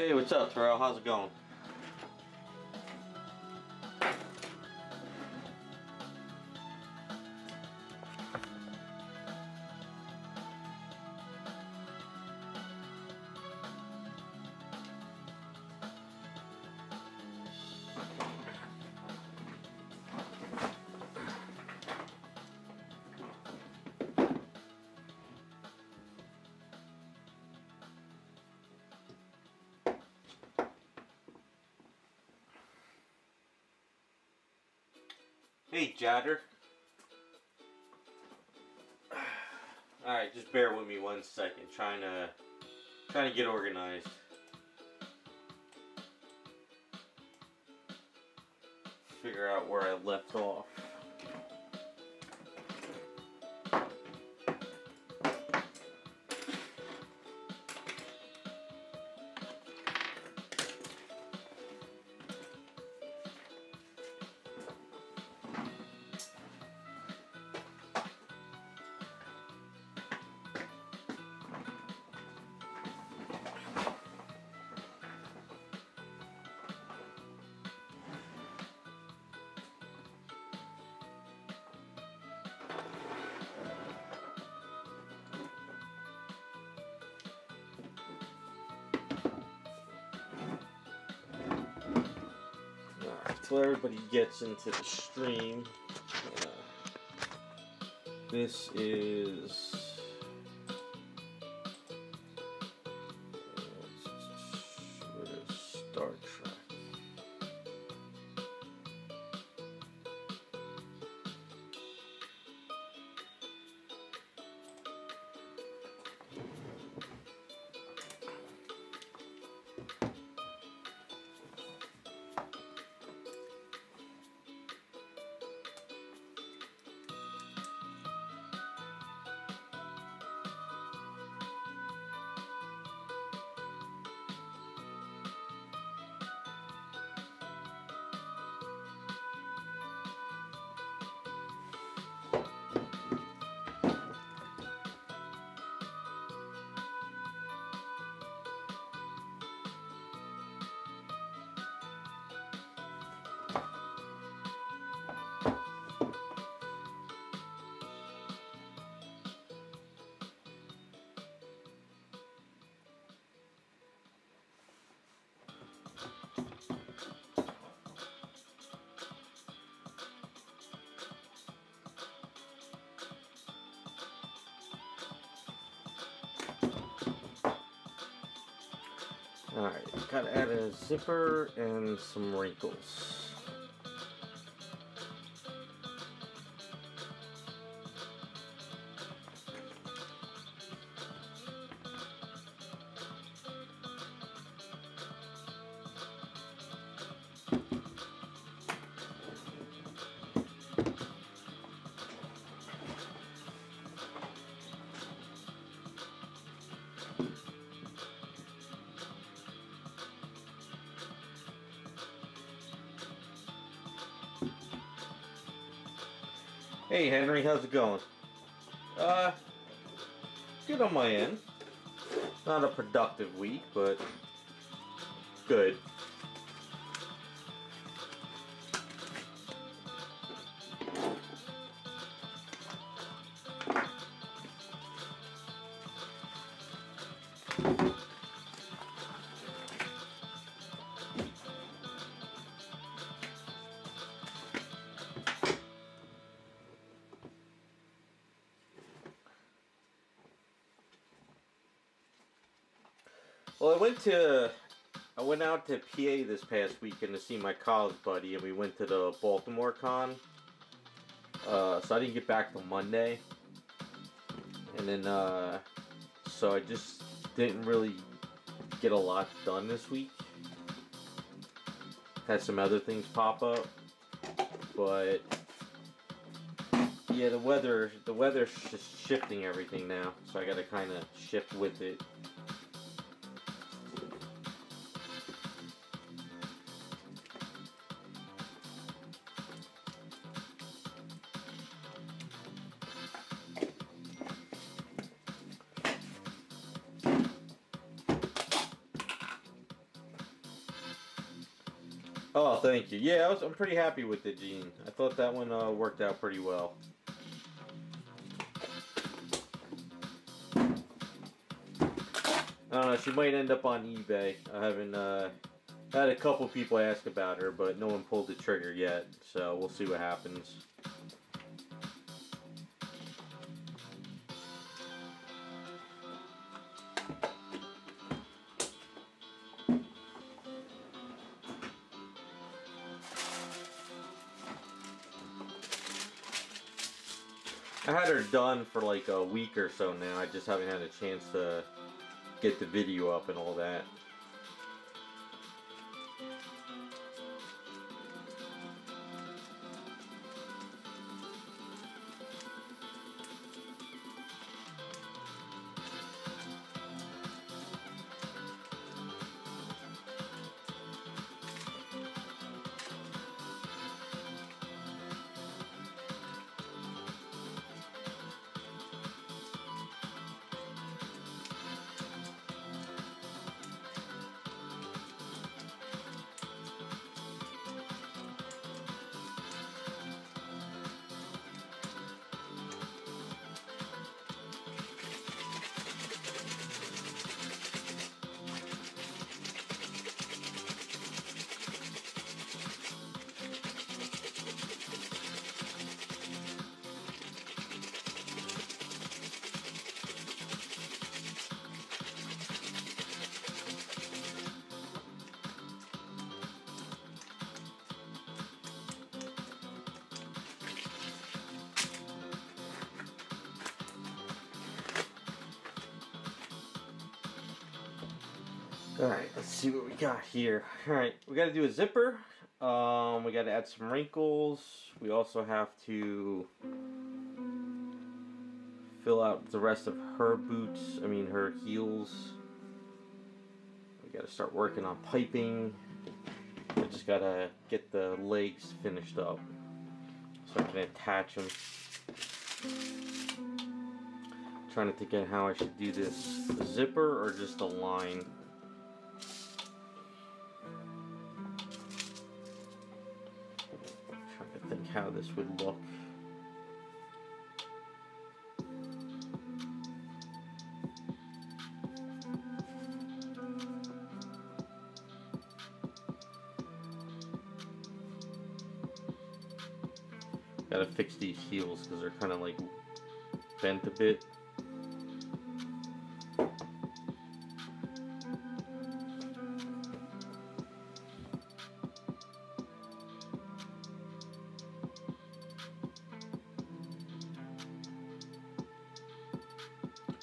Hey, what's up, Terrell? How's it going? Hey, Jatter. Alright, just bear with me 1 second. Trying to get organized. Figure out where I left off. Until everybody gets into the stream. This is Star Trek. Alright, gotta add a zipper and some wrinkles. Hey Henry, how's it going? Good on my end. Not a productive week, but good. Well, I went out to PA this past weekend to see my college buddy, and we went to the Baltimore Con. So I didn't get back till Monday, and then so I just didn't really get a lot done this week. Had some other things pop up, but yeah, the weather's just shifting everything now, so I got to kind of shift with it. Oh, thank you. Yeah, I'm pretty happy with the Jean. I thought that one worked out pretty well. I don't know, she might end up on eBay. I haven't had a couple people ask about her, but no one pulled the trigger yet, so we'll see what happens. I had her done for like a week or so now. I just haven't had a chance to get the video up and all that. Alright, let's see what we got here. Alright, we gotta do a zipper. We gotta add some wrinkles. We also have to fill out the rest of her boots, her heels. We gotta start working on piping. I just gotta get the legs finished up so I can attach them. Trying to think of how I should do this. A zipper or just a line? Think how this would look. Gotta fix these heels because they're kind of like bent a bit.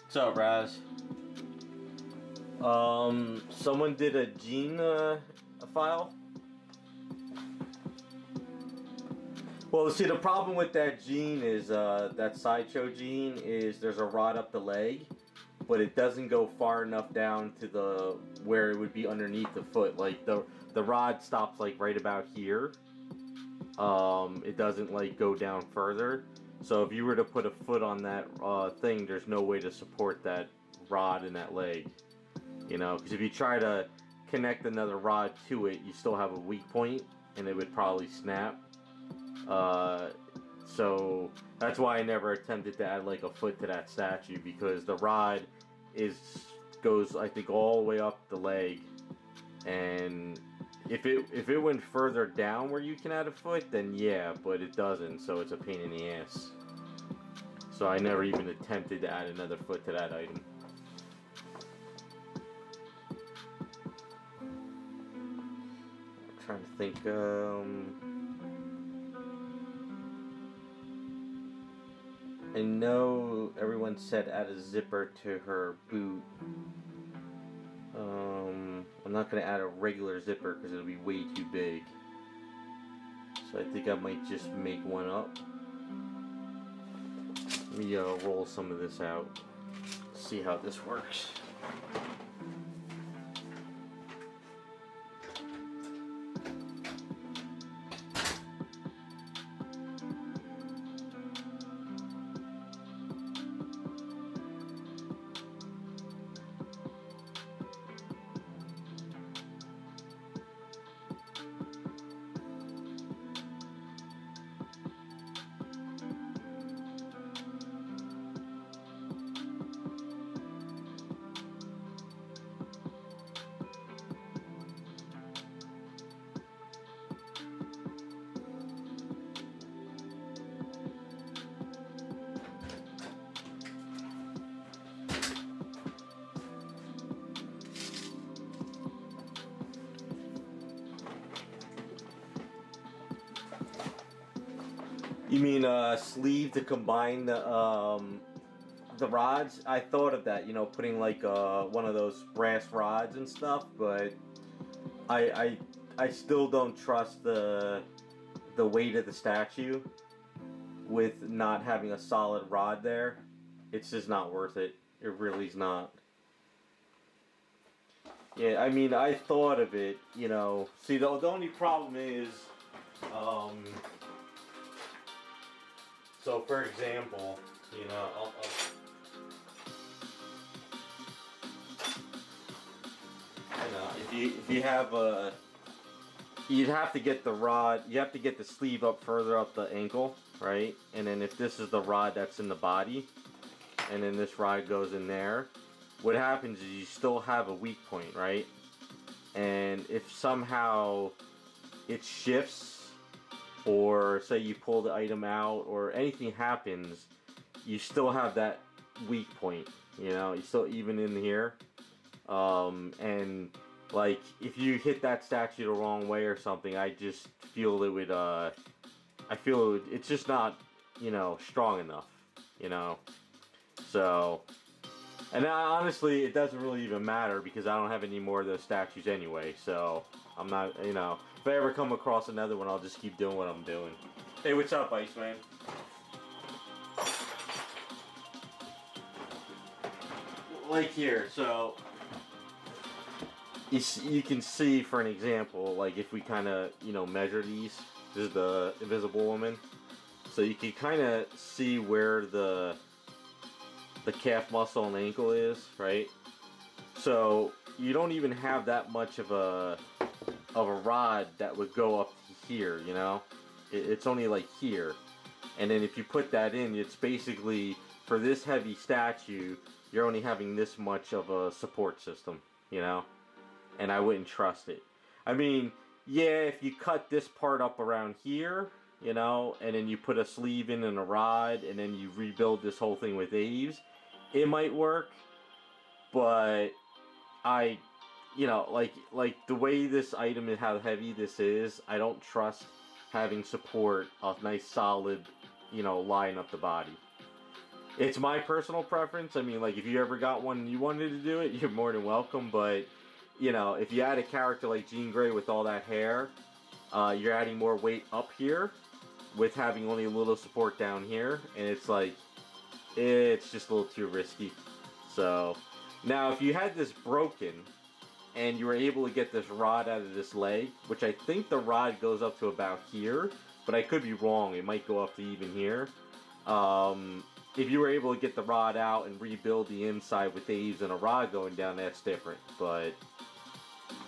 What's up, Raz? Someone did a Jean a file. Well, see, the problem with that Jean is that sideshow Jean is there's a rod up the leg, but it doesn't go far enough down to the where it would be underneath the foot. Like the rod stops like right about here. It doesn't like go down further. So if you were to put a foot on that thing, there's no way to support that rod in that leg. You know, because if you try to connect another rod to it, you still have a weak point, and it would probably snap. So that's why I never attempted to add like a foot to that statue, because the rod goes I think all the way up the leg, and if it went further down where you can add a foot, then yeah, but it doesn't, so it's a pain in the ass. So I never even attempted to add another foot to that item. I'm trying to think. I know everyone said add a zipper to her boot. I'm not going to add a regular zipper because it'll be way too big. So I think I might just make one up. Let me roll some of this out. See how this works. You mean sleeve to combine the rods? I thought of that, you know, putting like one of those brass rods and stuff, but I I still don't trust the weight of the statue with not having a solid rod there. It's just not worth it. It really's not. Yeah, I mean, I thought of it, you know. See, the only problem is, um, so for example, you know, you know, if you have a, you'd have to get the rod, you have to get the sleeve up further up the ankle, right? And then if this is the rod that's in the body, and then this rod goes in there, what happens is you still have a weak point, right? And if somehow it shifts, or say you pull the item out, or anything happens, you still have that weak point, you know, you still even in here. And like if you hit that statue the wrong way or something, I just feel it would, I feel it would, it's just not, you know, strong enough, you know. So, and honestly, it doesn't really even matter because I don't have any more of those statues anyway. So I'm not, you know, if I ever come across another one, I'll just keep doing what I'm doing. Hey, what's up, Iceman? Like here, so you can see, for an example, like if we kind of, you know, measure these, this is the Invisible Woman, so you can kind of see where the calf muscle and ankle is, right? So you don't even have that much of a rod that would go up here, you know? It's only like here. And then if you put that in, it's basically, for this heavy statue, you're only having this much of a support system, you know? And I wouldn't trust it. I mean, yeah, if you cut this part up around here, you know, and then you put a sleeve in and a rod, and then you rebuild this whole thing with eaves, it might work. But you know, like the way this item and how heavy this is, I don't trust having support a nice solid, you know, line up the body. It's my personal preference. I mean, like if you ever got one and you wanted to do it, you're more than welcome. But you know, if you add a character like Jean Grey with all that hair, you're adding more weight up here with having only a little support down here, and it's like, it's just a little too risky. So now if you had this broken and you were able to get this rod out of this leg, which I think the rod goes up to about here, but I could be wrong, it might go up to even here. If you were able to get the rod out and rebuild the inside with eaves and a rod going down, that's different, but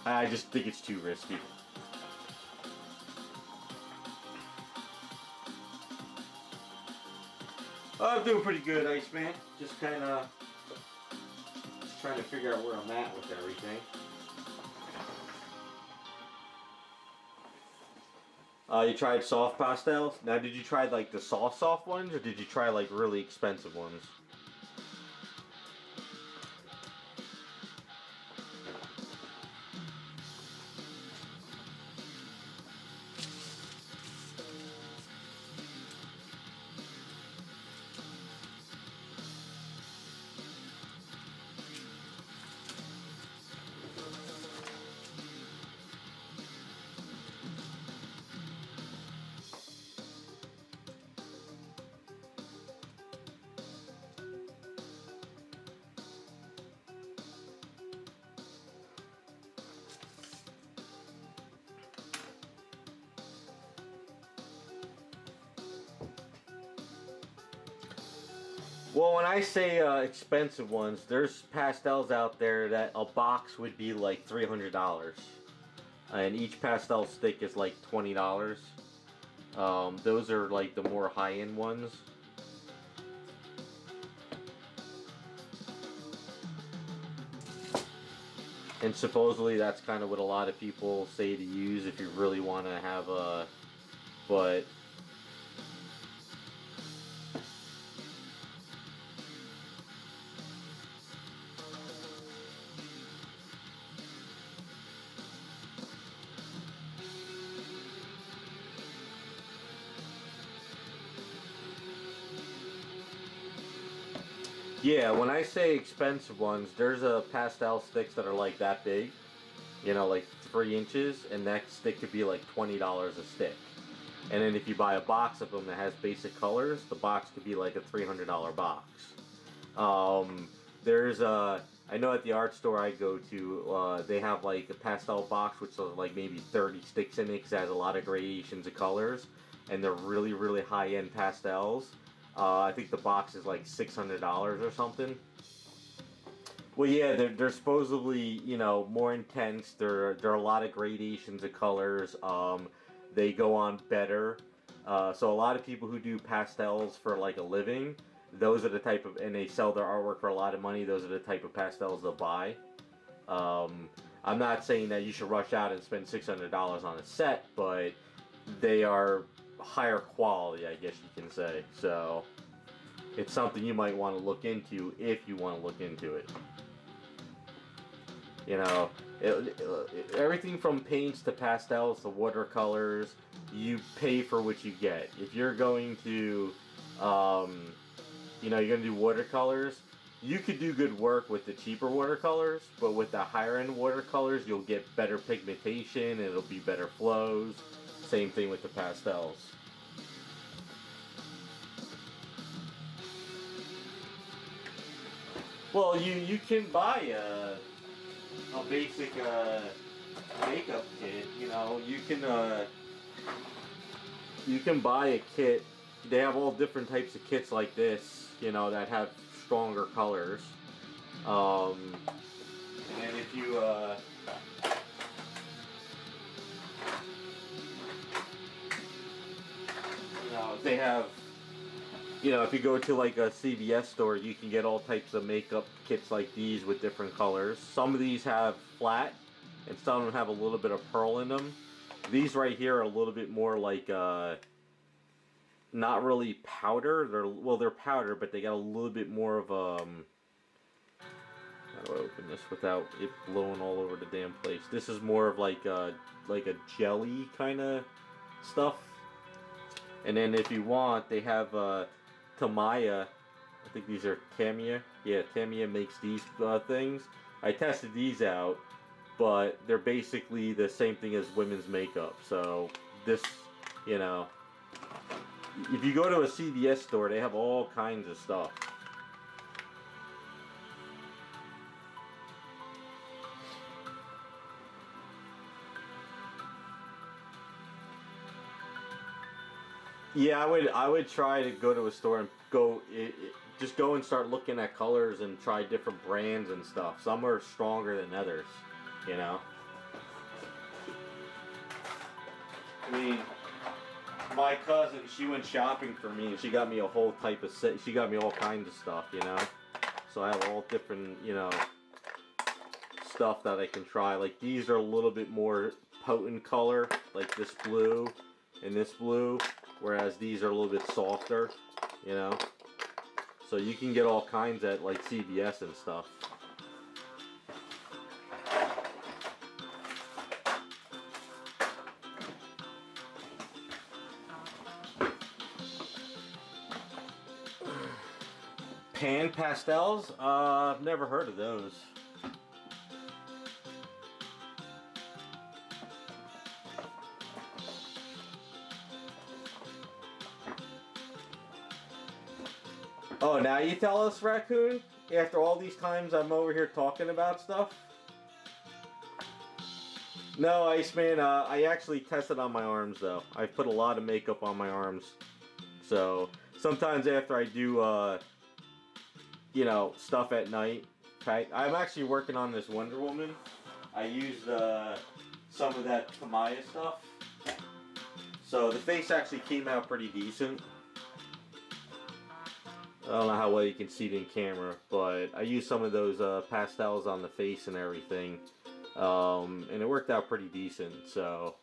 I just think it's too risky. I'm doing pretty good, Iceman. Just kind of trying to figure out where I'm at with everything. You tried soft pastels? Now, did you try like the soft ones, or did you try like really expensive ones? Well, when I say expensive ones, there's pastels out there that a box would be like $300, and each pastel stick is like $20. Those are like the more high-end ones. And supposedly that's kind of what a lot of people say to use if you really want to have a, but Yeah, when I say expensive ones, there's pastel sticks that are like that big, you know, like 3 inches, and that stick could be like $20 a stick. And then if you buy a box of them that has basic colors, the box could be like a $300 box. Um, there's I know at the art store I go to, they have like a pastel box which is like maybe 30 sticks in it because it has a lot of gradations of colors, and they're really really high end pastels. I think the box is like $600 or something. Well, yeah, they're supposedly, you know, more intense. There are a lot of gradations of colors. They go on better. So a lot of people who do pastels for like a living, those are the type of, and they sell their artwork for a lot of money. Those are the type of pastels they'll buy. Um, I'm not saying that you should rush out and spend $600 on a set, but they are higher quality, I guess you can say. So it's something you might want to look into if you want to look into it. You know, everything from paints to pastels to watercolors, you pay for what you get. If you're going to, um, you know, you're going to do watercolors, you could do good work with the cheaper watercolors, but with the higher end watercolors, you'll get better pigmentation, and it'll be better flows. Same thing with the pastels. Well, you can buy a basic makeup kit. You know, you can buy a kit. They have all different types of kits like this. You know, that have stronger colors. Um, and if you you know, they have, you know, if you go to like a CVS store, you can get all types of makeup kits like these with different colors. Some of these have flat, and some of them have a little bit of pearl in them. These right here are a little bit more like not really powder. They're powder, but they got a little bit more of how do I open this without it blowing all over the damn place? This is more of like a jelly kind of stuff. And then if you want, they have Tamaya. I think these are Tamiya. Yeah, Tamiya makes these things. I tested these out, but they're basically the same thing as women's makeup. So this, you know, if you go to a CVS store, they have all kinds of stuff. Yeah, I would try to go to a store and just go and start looking at colors and try different brands and stuff. Some are stronger than others, you know. I mean, my cousin, she went shopping for me and she got me a whole type of set. She got me all kinds of stuff, you know. So I have all different, you know, stuff that I can try. Like these are a little bit more potent color, like this blue and this blue, whereas these are a little bit softer, you know. So you can get all kinds at like CVS and stuff. Pan pastels? I've never heard of those. Oh, now you tell us, Raccoon? After all these times I'm over here talking about stuff? No, Iceman, I actually tested on my arms, though. I put a lot of makeup on my arms. So, sometimes after I do, you know, stuff at night, okay? I'm actually working on this Wonder Woman. I used, some of that Tamaya stuff. So, the face actually came out pretty decent. I don't know how well you can see it in camera, but I used some of those pastels on the face and everything, and it worked out pretty decent. So,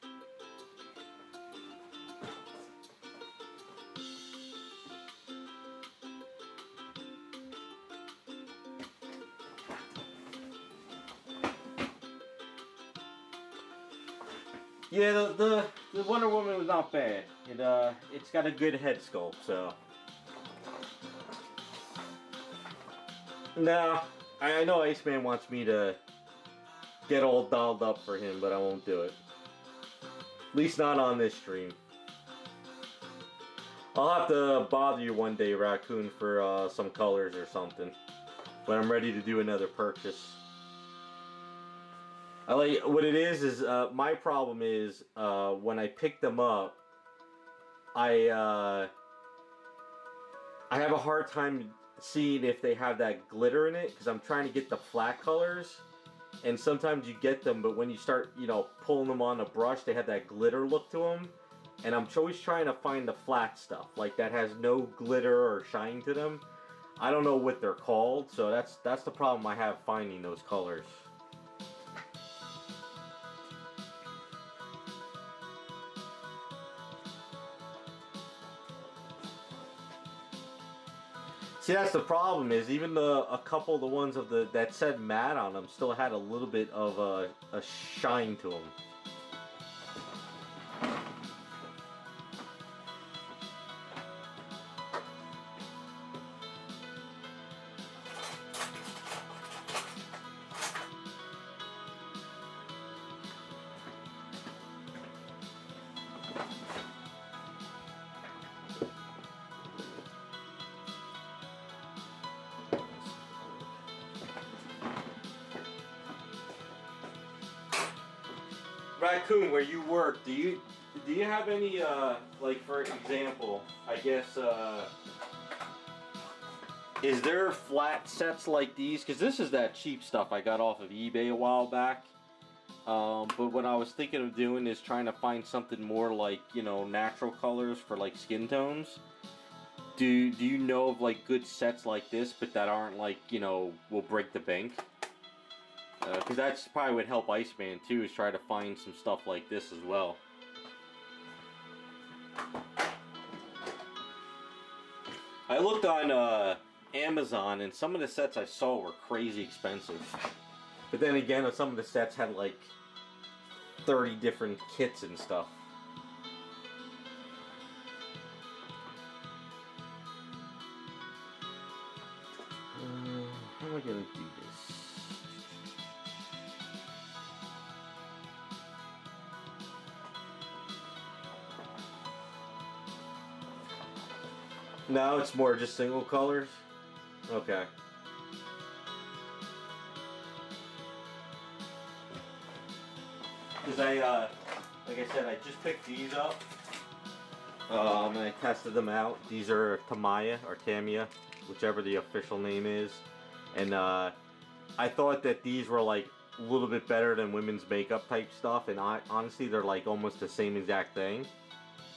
yeah, the Wonder Woman was not bad. It's got a good head sculpt, so. Nah, I know Iceman wants me to get all dolled up for him, but I won't do it. At least not on this stream. I'll have to bother you one day, Raccoon, for some colors or something. When I'm ready to do another purchase. I like what it is my problem is when I pick them up, I have a hard time seeing if they have that glitter in it because I'm trying to get the flat colors, and sometimes you get them, but when you start, you know, pulling them on a brush, they have that glitter look to them, and I'm always trying to find the flat stuff, like that has no glitter or shine to them. I don't know what they're called, so that's the problem I have finding those colors. See, that's the problem is even a couple of the ones of that said matte on them still had a little bit of a shine to them. Raccoon, where you work, do you have any like, for example, I guess is there flat sets like these? Because this is that cheap stuff I got off of eBay a while back. But what I was thinking of doing is trying to find something more like, you know, natural colors for like skin tones. Do you know of like good sets like this, but that aren't like, you know, will break the bank? Because that's probably would help Iceman too, is try to find some stuff like this as well. I looked on Amazon, and some of the sets I saw were crazy expensive. But then again, some of the sets had like 30 different kits and stuff. How am I gonna do this? No, it's more just single colors? Okay. Because like I said, I just picked these up. And I tested them out. These are Tamiya, or Tamiya, whichever the official name is. And I thought that these were like a little bit better than women's makeup type stuff. And honestly, they're like almost the same exact thing.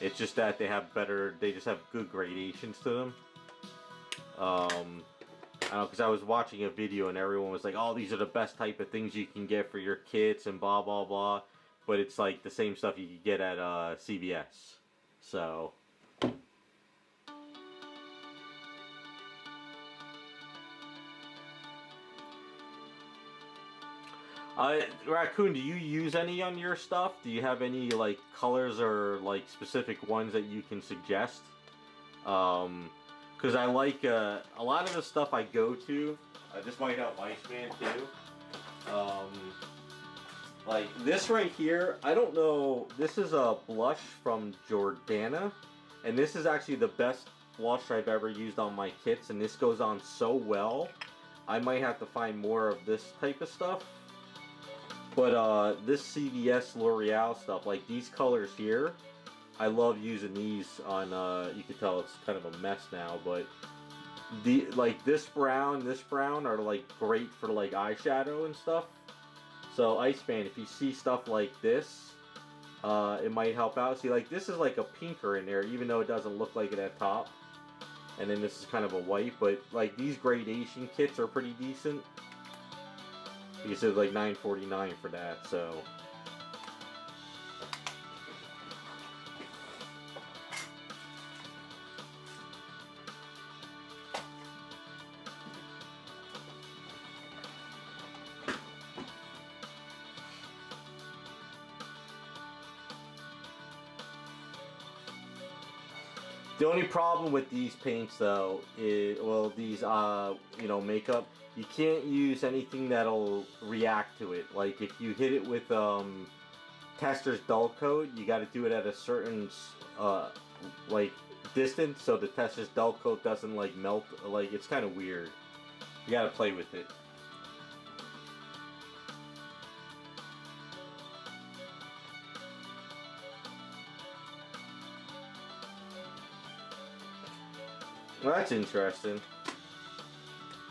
It's just that they have better, they just have good gradations to them. I don't know, because I was watching a video and everyone was like, oh, these are the best type of things you can get for your kits and blah, blah, blah. But it's like the same stuff you could get at CVS. So. Raccoon, do you use any on your stuff? Do you have any like colors or like specific ones that you can suggest? Because I like a lot of the stuff I go to. This might help Iceman too. Like this right here, I don't know. This is a blush from Jordana, and this is actually the best blush I've ever used on my kits, and this goes on so well. I might have to find more of this type of stuff. But this CVS L'Oreal stuff, like these colors here, I love using these on, you can tell it's kind of a mess now, but like this brown are like great for like eyeshadow and stuff. So Iceman, if you see stuff like this, it might help out. See, like this is like a pinker in there, even though it doesn't look like it at top. And then this is kind of a white, but like these gradation kits are pretty decent. You said like $9.49 for that, so. The only problem with these paints, though, is, well, these, you know, makeup, you can't use anything that'll react to it. Like, if you hit it with, Tester's dull coat, you gotta do it at a certain, like, distance, so the Tester's dull coat doesn't, like, melt. Like, it's kind of weird. You gotta play with it. Well, that's interesting.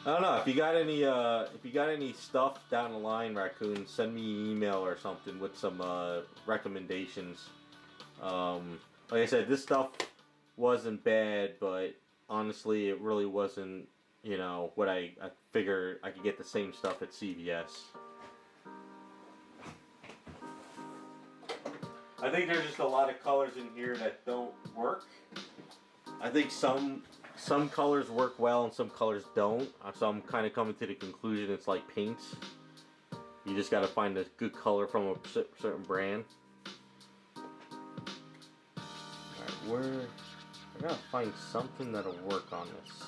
I don't know if you got any stuff down the line, Raccoon. Send me an email or something with some recommendations. Like I said, this stuff wasn't bad, but honestly, it really wasn't. You know what I figured I could get the same stuff at CVS. I think there's just a lot of colors in here that don't work. I think some colors work well and some colors don't. So I'm kind of coming to the conclusion it's like paints. You just got to find a good color from a certain brand. Alright, where... I gotta find something that'll work on this.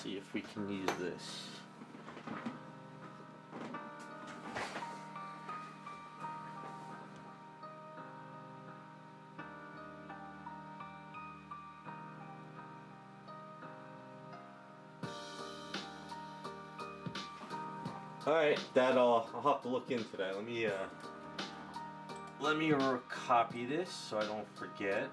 See if we can use this. Alright, I'll have to look into that. Let me copy this so I don't forget.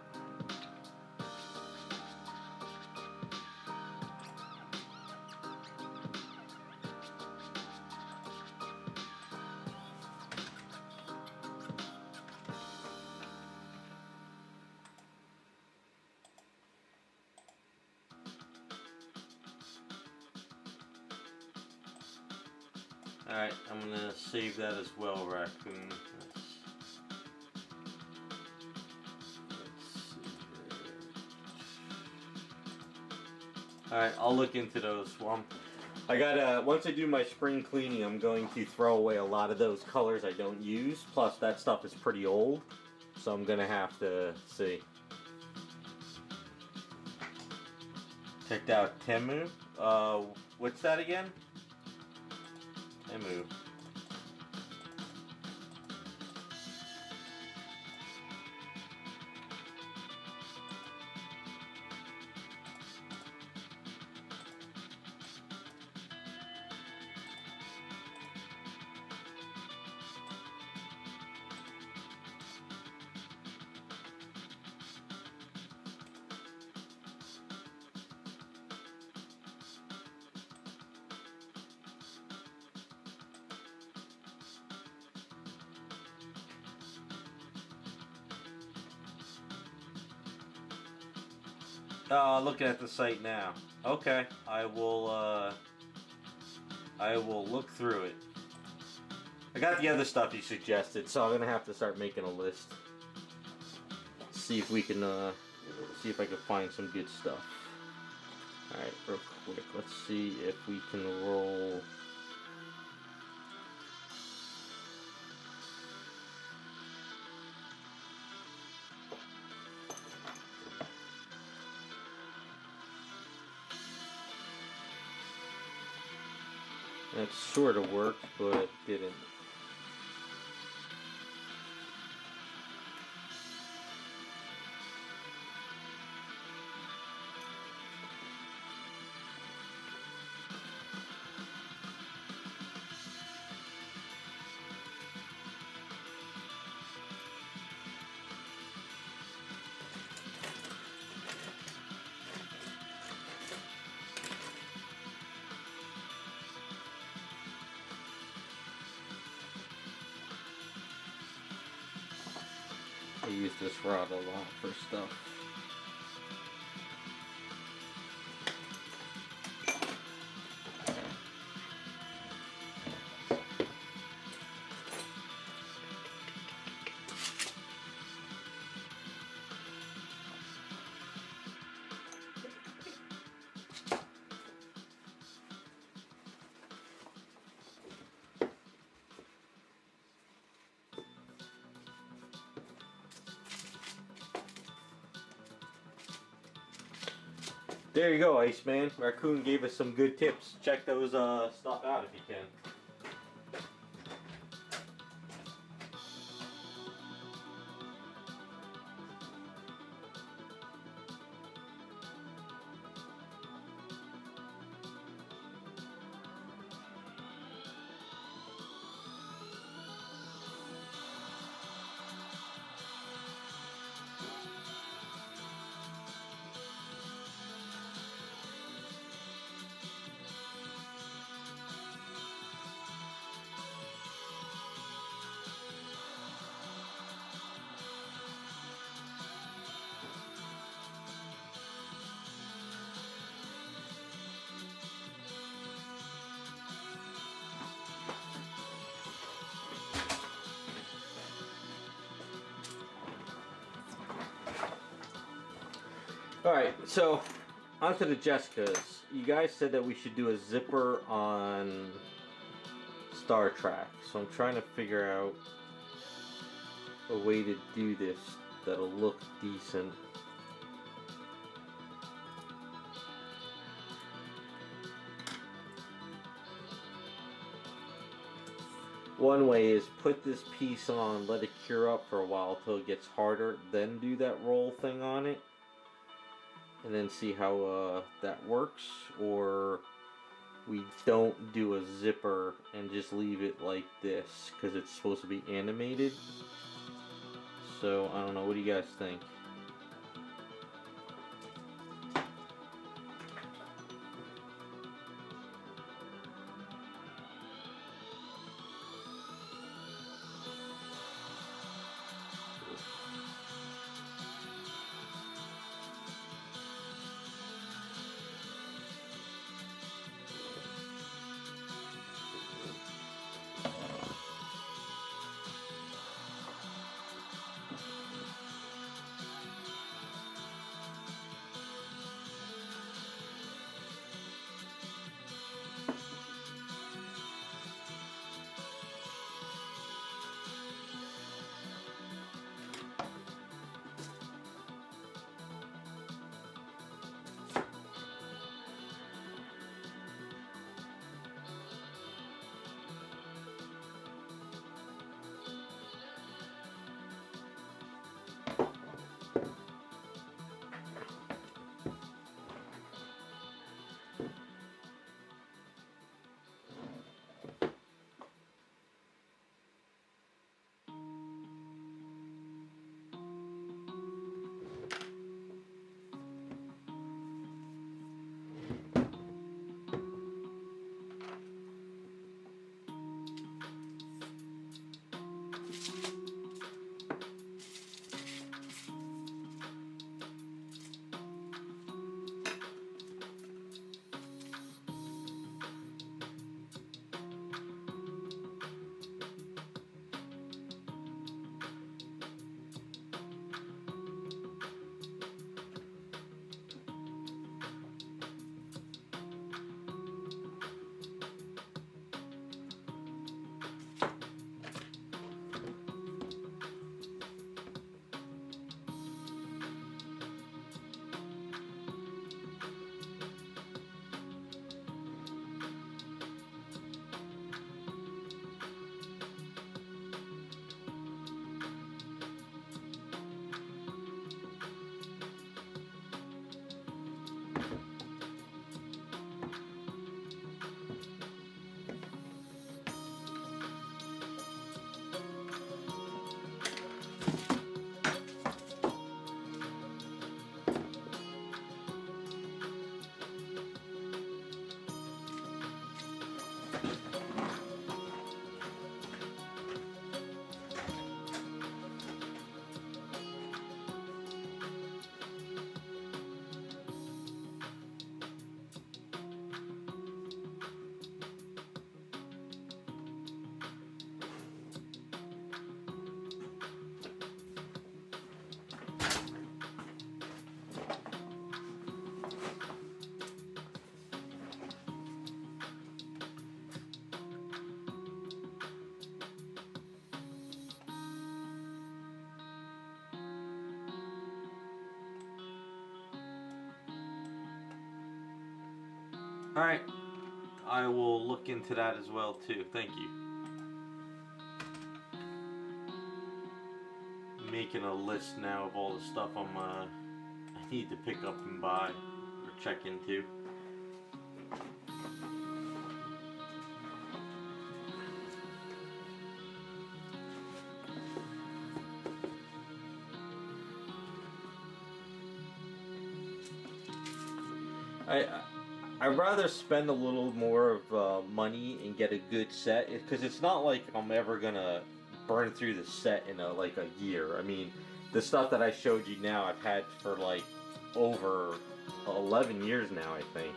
Alright, I'm gonna save that as well, Raccoon. Alright, I'll look into those. Well, I gotta, once I do my spring cleaning, I'm going to throw away a lot of those colors I don't use. Plus, that stuff is pretty old, so I'm gonna have to see. Checked out Temu. What's that again? Temu. Looking at the site now. Okay, I will look through it. I got the other stuff you suggested, so I'm gonna have to start making a list. See if we can, see if I can find some good stuff. Alright, real quick, let's see if we can roll... That sort of worked, but it didn't. use this rod a lot for stuff. There you go, Iceman. Raccoon gave us some good tips. Check those stuff out if you can. Alright, so onto the Jessicas. You guys said that we should do a zipper on Star Trek, so I'm trying to figure out a way to do this that'll look decent. One way is put this piece on, let it cure up for a while till it gets harder, then do that roll thing on it. And then see how that works, or we don't do a zipper and just leave it like this because it's supposed to be animated. So I don't know, what do you guys think? Alright, I will look into that as well too. Thank you. Making a list now of all the stuff I need to pick up and buy or check into. I'd rather spend a little more of money and get a good set, because it's not like I'm ever gonna burn through the set in like a year. I mean, the stuff that I showed you now I've had for like over 11 years now, I think,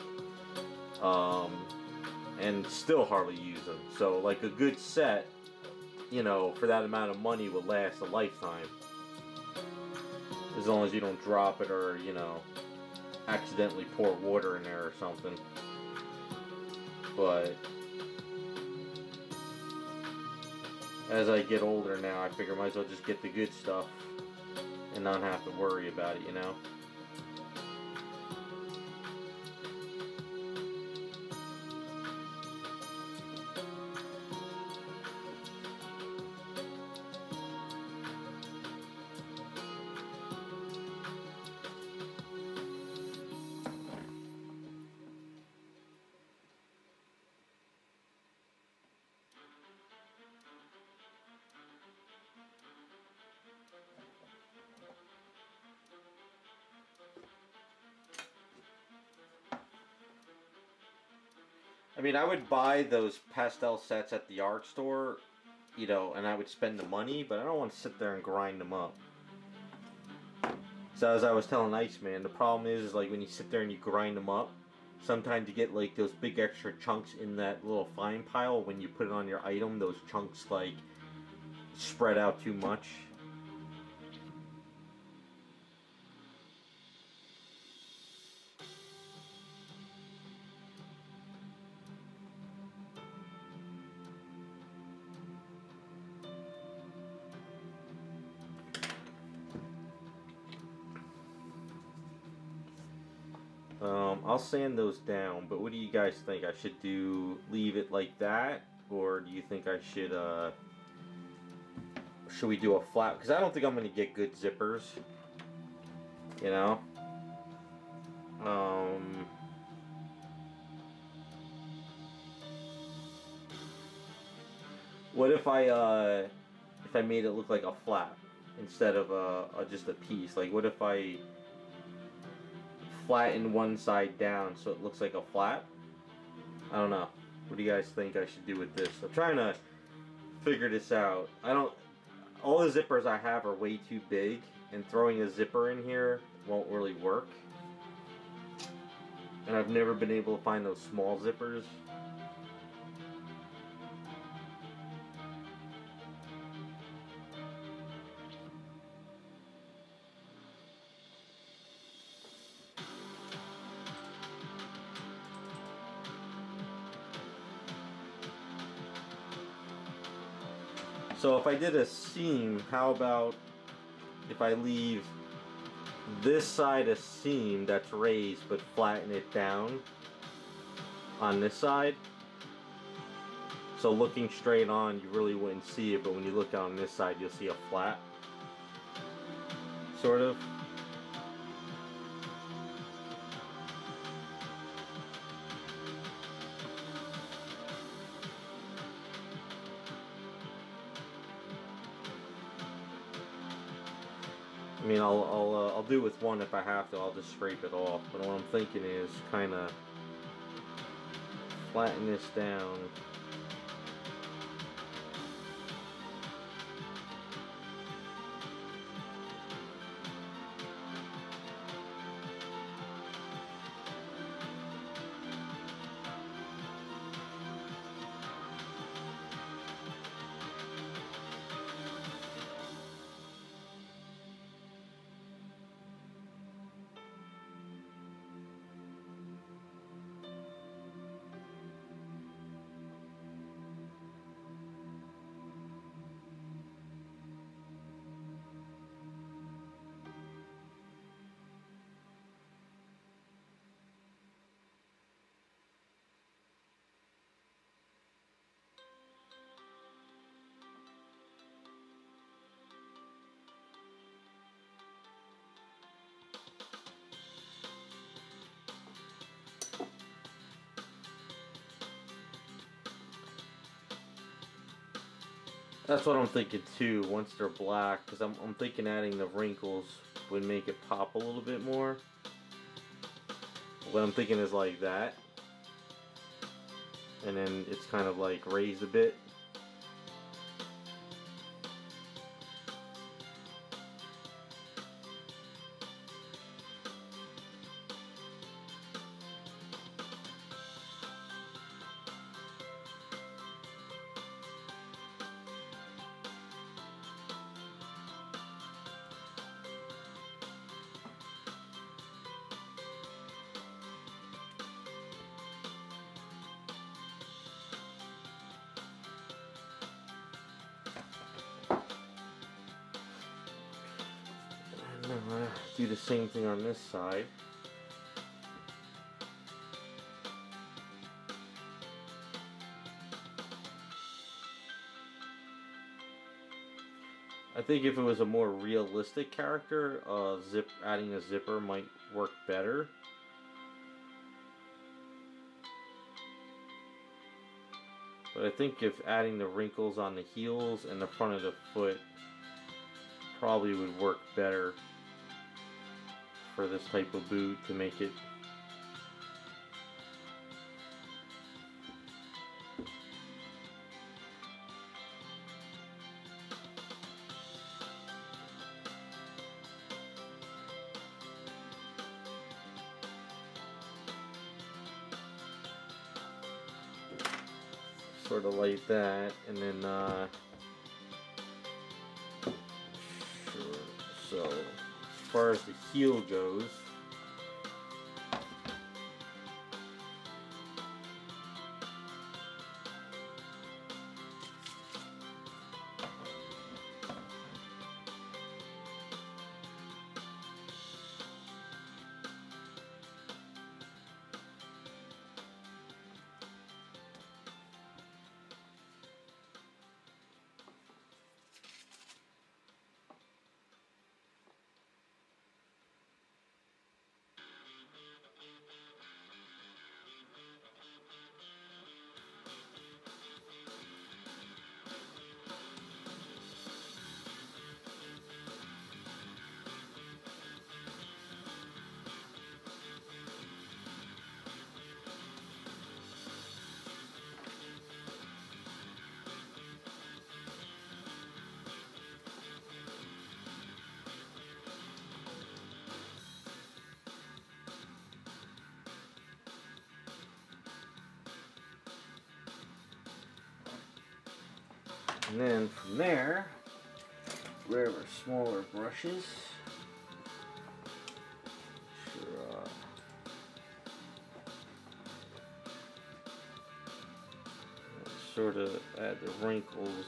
and still hardly use them. So like a good set, you know, for that amount of money would last a lifetime, as long as you don't drop it or, you know, accidentally pour water in there or something. But as I get older now, I figure I might as well just get the good stuff and not have to worry about it, you know? I mean, I would buy those pastel sets at the art store, you know, and I would spend the money, but I don't want to sit there and grind them up. So as I was telling Iceman, the problem is like when you sit there and you grind them up, sometimes you get like those big extra chunks in that little fine pile. When you put it on your item, those chunks like spread out too much. I'll sand those down, but what do you guys think? I should leave it like that, or do you think I should we do a flat? Because I don't think I'm going to get good zippers, you know? What if I made it look like a flap instead of just a piece? Like, what if I flatten one side down so it looks like a flap? I don't know. What do you guys think I should do with this? I'm trying to figure this out. All the zippers I have are way too big, and throwing a zipper in here won't really work. And I've never been able to find those small zippers. So if I did a seam, how about if I leave this side a seam that's raised but flatten it down on this side? So looking straight on, you really wouldn't see it, but when you look on this side, you'll see a flat, sort of. I mean, I'll do with one if I have to. I'll just scrape it off. But what I'm thinking is kind of flatten this down. That's what I'm thinking too, once they're black, because I'm thinking adding the wrinkles would make it pop a little bit more. What I'm thinking is like that. And then it's kind of like raised a bit. Do the same thing on this side. I think if it was a more realistic character, adding a zipper might work better. But I think if adding the wrinkles on the heels and the front of the foot probably would work better for this type of boot to make it sort of like that, and then sure. So as far as the heel goes, and then from there, grab our smaller brushes. Sure, sort of add the wrinkles.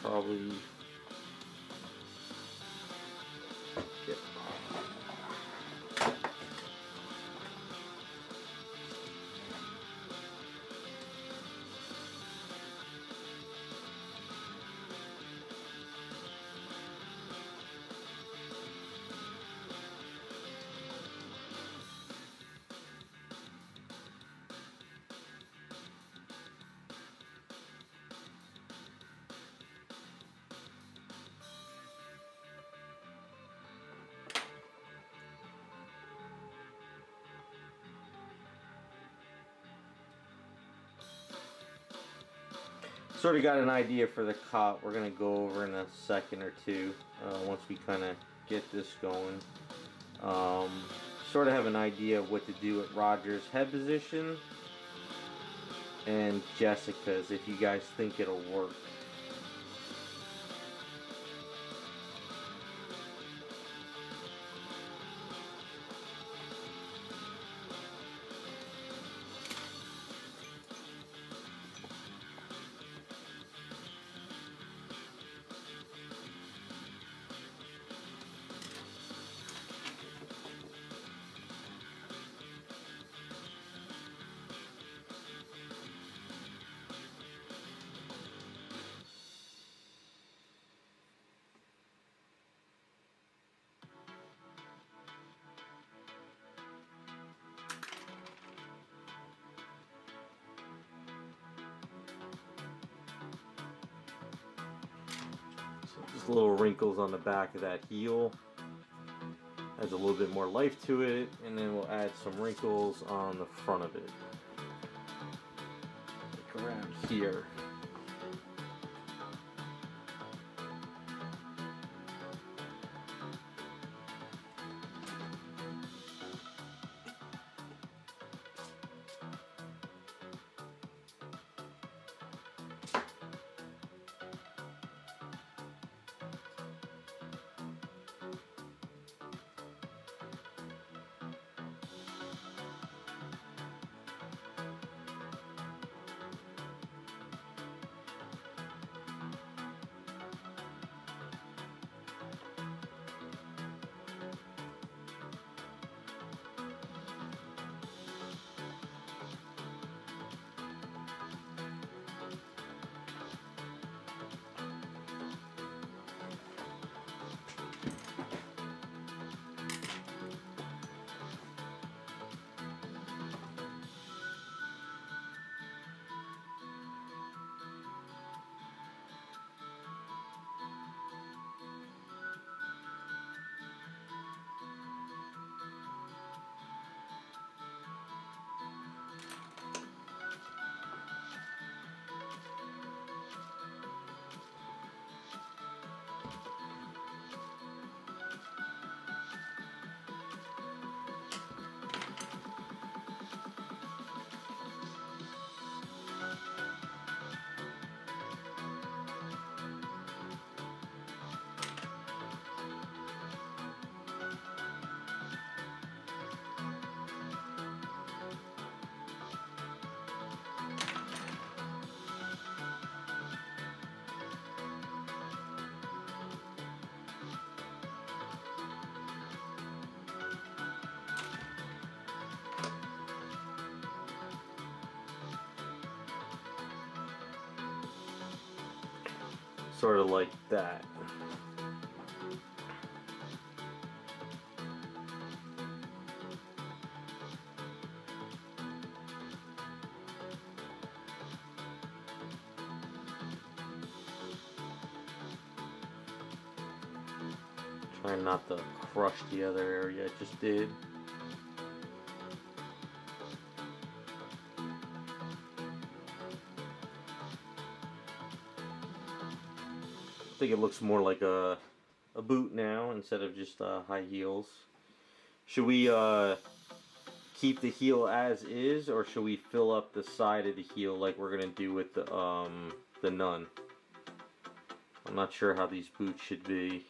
Probably get sort of got an idea for the cot. We're gonna go over in a second or two once we kind of get this going. Sort of have an idea of what to do at Roger's head position and Jessica's, if you guys think it'll work. Just little wrinkles on the back of that heel. Adds a little bit more life to it, and then we'll add some wrinkles on the front of it. Like around here. Sort of like that. Try not to crush the other area I just did. I think it looks more like a boot now instead of just high heels. Should we keep the heel as is, or should we fill up the side of the heel like we're gonna do with the nun? I'm not sure how these boots should be.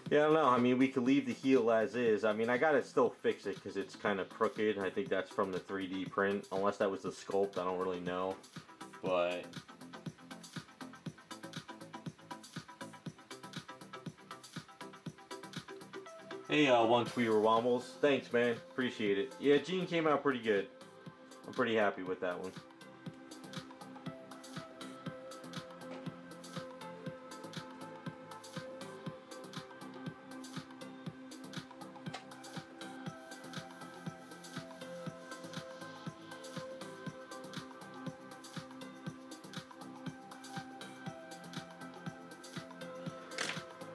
Yeah, I don't know. I mean, we could leave the heel as is. I mean, I gotta still fix it because it's kind of crooked. I think that's from the 3D print. Unless that was the sculpt, I don't really know. But hey, One Tweeter Wombles. Thanks, man. Appreciate it. Yeah, Gene came out pretty good. I'm pretty happy with that one.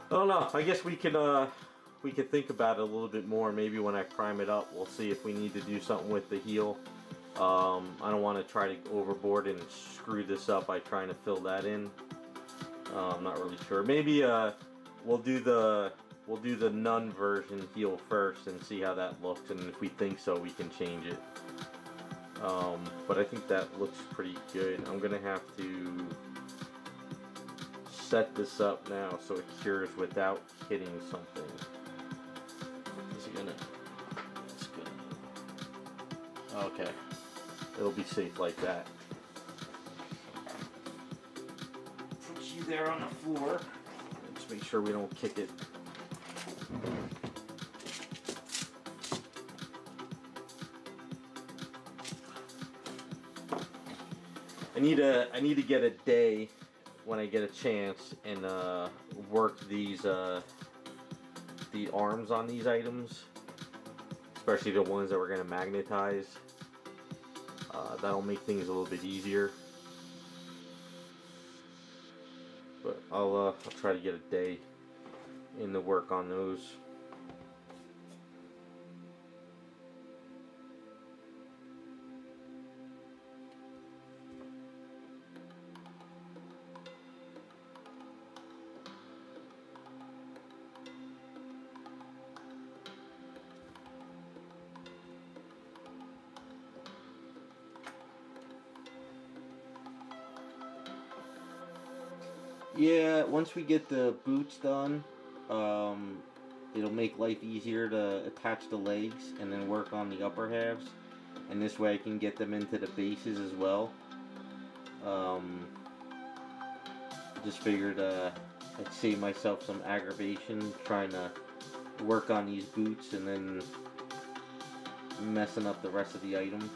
I don't know. I guess we could think about it a little bit more. Maybe when I prime it up, we'll see if we need to do something with the heel. I don't want to try to go overboard and screw this up by trying to fill that in. I'm not really sure. Maybe we'll do the nun version heel first and see how that looks, and if we think so, we can change it. But I think that looks pretty good. I'm gonna have to set this up now so it cures without hitting something. Is it gonna? It's good. Okay, it'll be safe like that. there on the floor. Just make sure we don't kick it. I need to get a day when I get a chance and work these the arms on these items, especially the ones that we're gonna magnetize. That'll make things a little bit easier. But I'll try to get a day in the work on those. Yeah, once we get the boots done, it'll make life easier to attach the legs and then work on the upper halves. And this way I can get them into the bases as well. Just figured I'd save myself some aggravation trying to work on these boots and then messing up the rest of the item.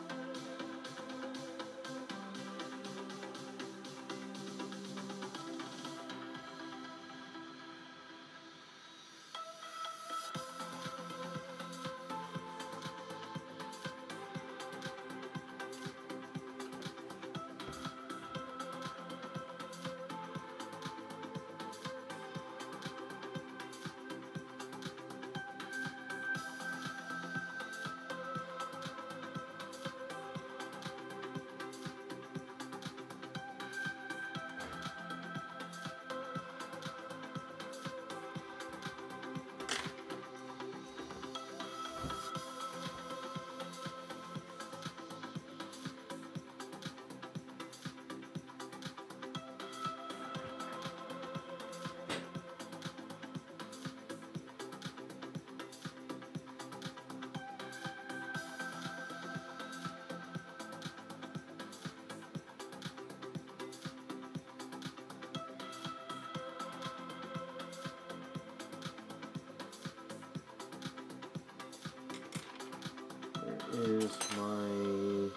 Is my...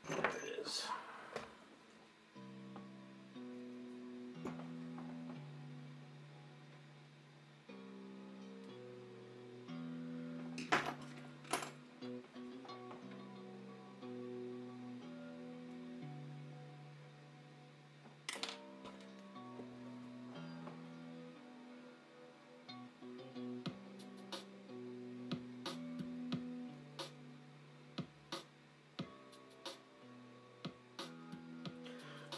There it is.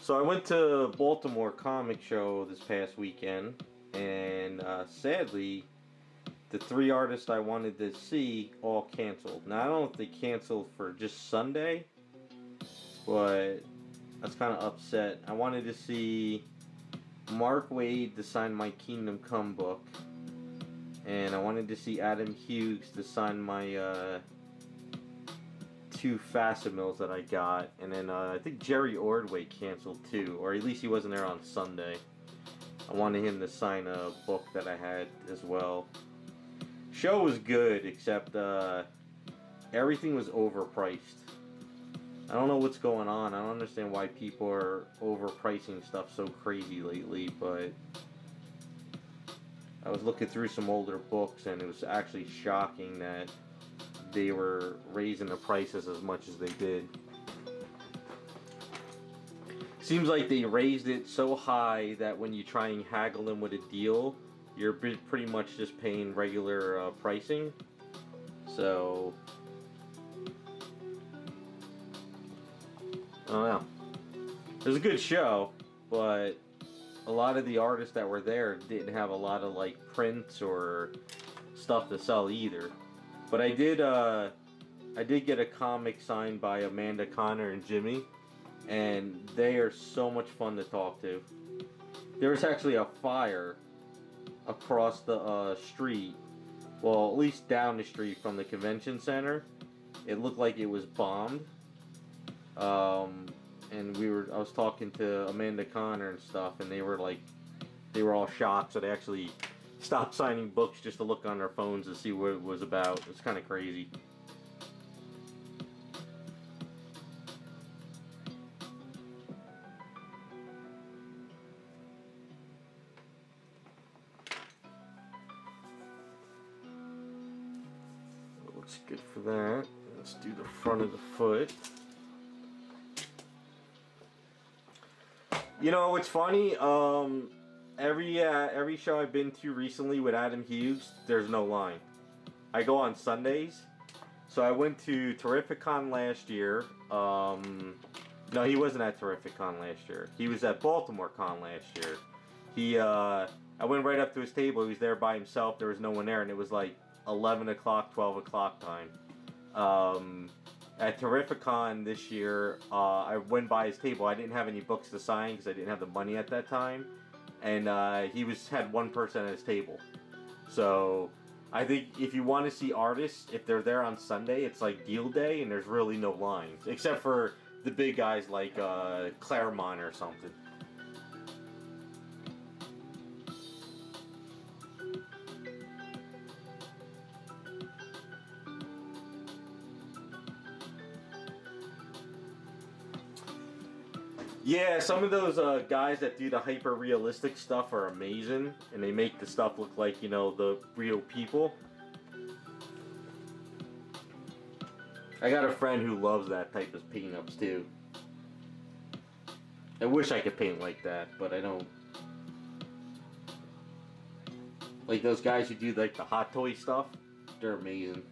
So I went to Baltimore Comic Show this past weekend, and sadly, the 3 artists I wanted to see all canceled. Now I don't know if they canceled for just Sunday, but that's kind of upset. I wanted to see Mark Waid to sign my Kingdom Come book, and I wanted to see Adam Hughes to sign my 2 Facsimils that I got, and then I think Jerry Ordway canceled too, or at least he wasn't there on Sunday. I wanted him to sign a book that I had as well. Show was good, except everything was overpriced. I don't know what's going on. I don't understand why people are overpricing stuff so crazy lately, but I was looking through some older books and it was actually shocking that they were raising the prices as much as they did. Seems like they raised it so high that when you try and haggle them with a deal, you're pretty much just paying regular pricing. So, I don't know. It was a good show, but a lot of the artists that were there didn't have a lot of like prints or stuff to sell either. But I did get a comic signed by Amanda Connor and Jimmy, and they are so much fun to talk to. There was actually a fire across the street, well, at least down the street from the convention center. It looked like it was bombed, and and I was talking to Amanda Connor and stuff, and they were all shocked. So they actually stopped signing books just to look on their phones to see what it was about. It's kind of crazy. Looks good for that. Let's do the front of the foot. You know, it's funny. Every show I've been to recently with Adam Hughes, there's no line. I go on Sundays. So I went to Terrificon last year. No, he wasn't at Terrificon last year. He was at Baltimore Con last year. I went right up to his table. He was there by himself. There was no one there, and it was like 11 o'clock, 12 o'clock time. At Terrificon this year, I went by his table. I didn't have any books to sign because I didn't have the money at that time, and he had one person at his table. So I think if you want to see artists, if they're there on Sunday, it's like deal day, and there's really no lines except for the big guys like Claremont or something. Yeah, some of those guys that do the hyper realistic stuff are amazing, and they make the stuff look like, you know, the real people. I got a friend who loves that type of paint-ups too. I wish I could paint like that, but I don't. Like those guys who do like the Hot Toy stuff, they're amazing.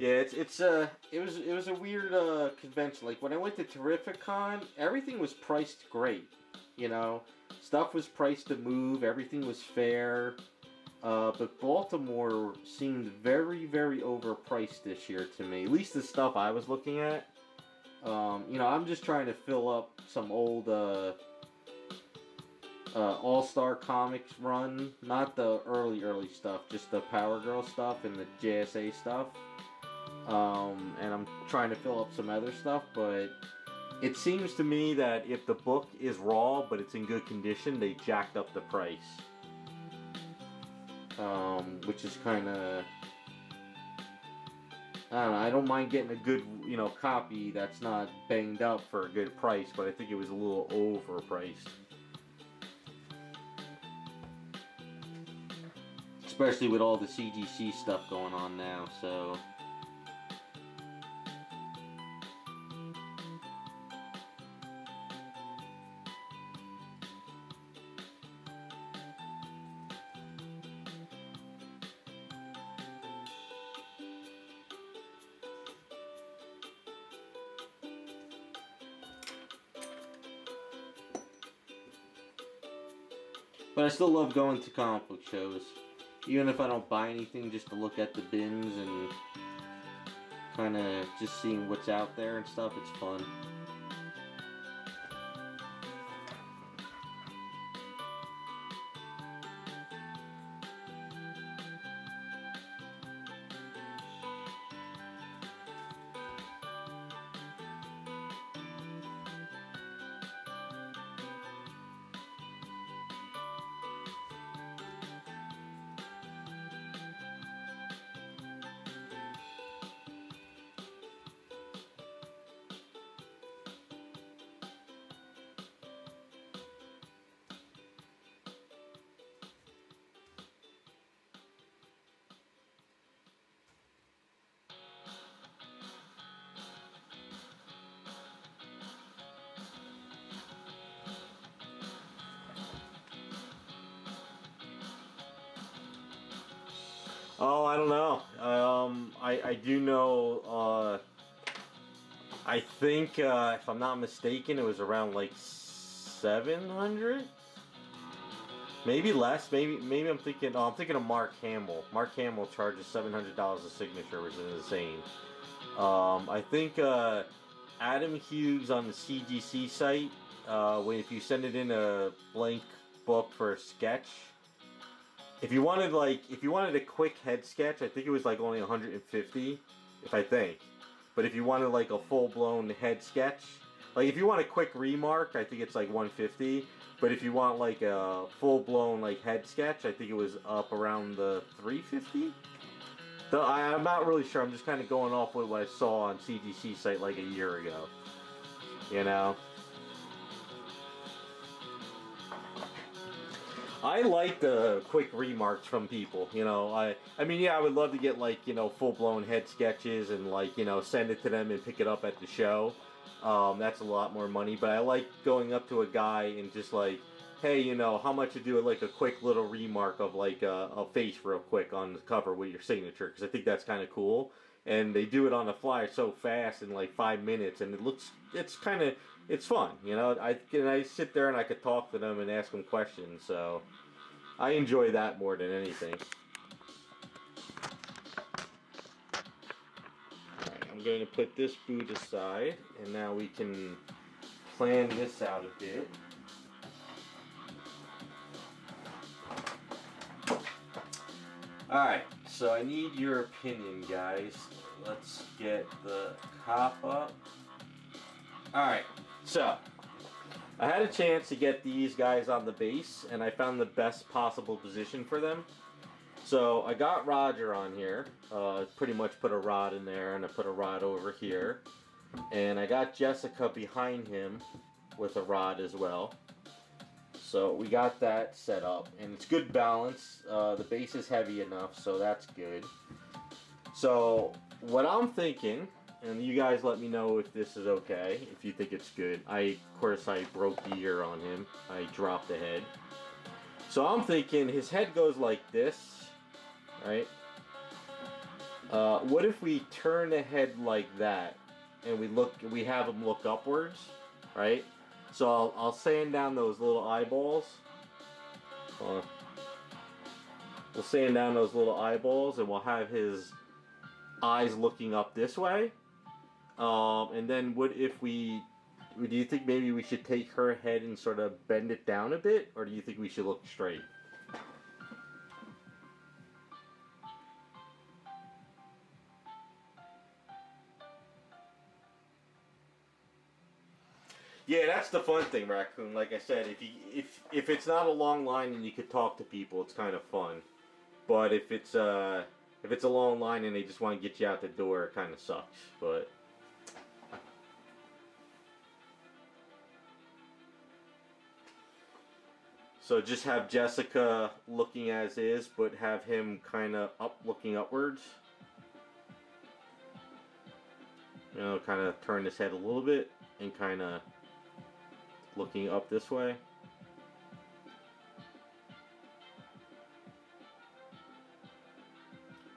Yeah, it was a weird convention. Like when I went to Terrificon, everything was priced great. You know, stuff was priced to move. Everything was fair. But Baltimore seemed very, very overpriced this year to me. At least the stuff I was looking at. You know, I'm just trying to fill up some old All-Star Comics run. Not the early stuff, just the Power Girl stuff and the JSA stuff. And I'm trying to fill up some other stuff, but it seems to me that if the book is raw but it's in good condition, they jacked up the price. Which is kind of, I don't know, I don't mind getting a good, you know, copy that's not banged up for a good price, but I think it was a little overpriced. Especially with all the CGC stuff going on now, so. But I still love going to comic book shows. Even if I don't buy anything, just to look at the bins and kind of just seeing what's out there and stuff, it's fun. Oh, I don't know. I do know. I think if I'm not mistaken, it was around like 700. Maybe less. Maybe I'm thinking. Oh, I'm thinking of Mark Hamill. Mark Hamill charges $700 a signature, which is insane. I think Adam Hughes on the CGC site. If you send it in a blank book for a sketch, if you wanted a quick head sketch, I think it was like only 150, if I think. But if you wanted like a full blown head sketch, like if you want a quick remark, I think it's like 150. But if you want like a full blown like head sketch, I think it was up around the 350. Though I'm not really sure. I'm just kind of going off with what I saw on CGC site like a year ago. You know. I like the quick remarks from people. You know, I mean, yeah, I would love to get like full blown head sketches and like send it to them and pick it up at the show. That's a lot more money. But I like going up to a guy and just like, hey, how much to do like a quick little remark of like a face real quick on the cover with your signature, because I think that's kind of cool. And they do it on the fly so fast in like 5 minutes, and it's fun. I sit there and I could talk to them and ask them questions. So I enjoy that more than anything. Alright, I'm going to put this boot aside, and now we can plan this out a bit. Alright, so I need your opinion, guys. Let's get the cop up. Alright, so I had a chance to get these guys on the base, and I found the best possible position for them. So I got Roger on here, pretty much put a rod in there, and I put a rod over here. And I got Jessica behind him with a rod as well. So we got that set up, and it's good balance. The base is heavy enough, so that's good. So what I'm thinking, and you guys let me know if this is okay, if you think it's good. Of course, I broke the ear on him. I dropped the head. So I'm thinking his head goes like this, right? What if we turn the head like that, and we have him look upwards, right? So I'll sand down those little eyeballs. We'll sand down those little eyeballs, and we'll have his eyes looking up this way. And then do you think maybe we should take her head and sort of bend it down a bit, or do you think we should look straight? Yeah, that's the fun thing, Raccoon. Like I said, if it's not a long line and you could talk to people, it's kind of fun. But if it's a long line and they just want to get you out the door, it kind of sucks. But so just have Jessica looking as is, but have him kind of looking upwards. Kind of turn his head a little bit and kind of looking up this way.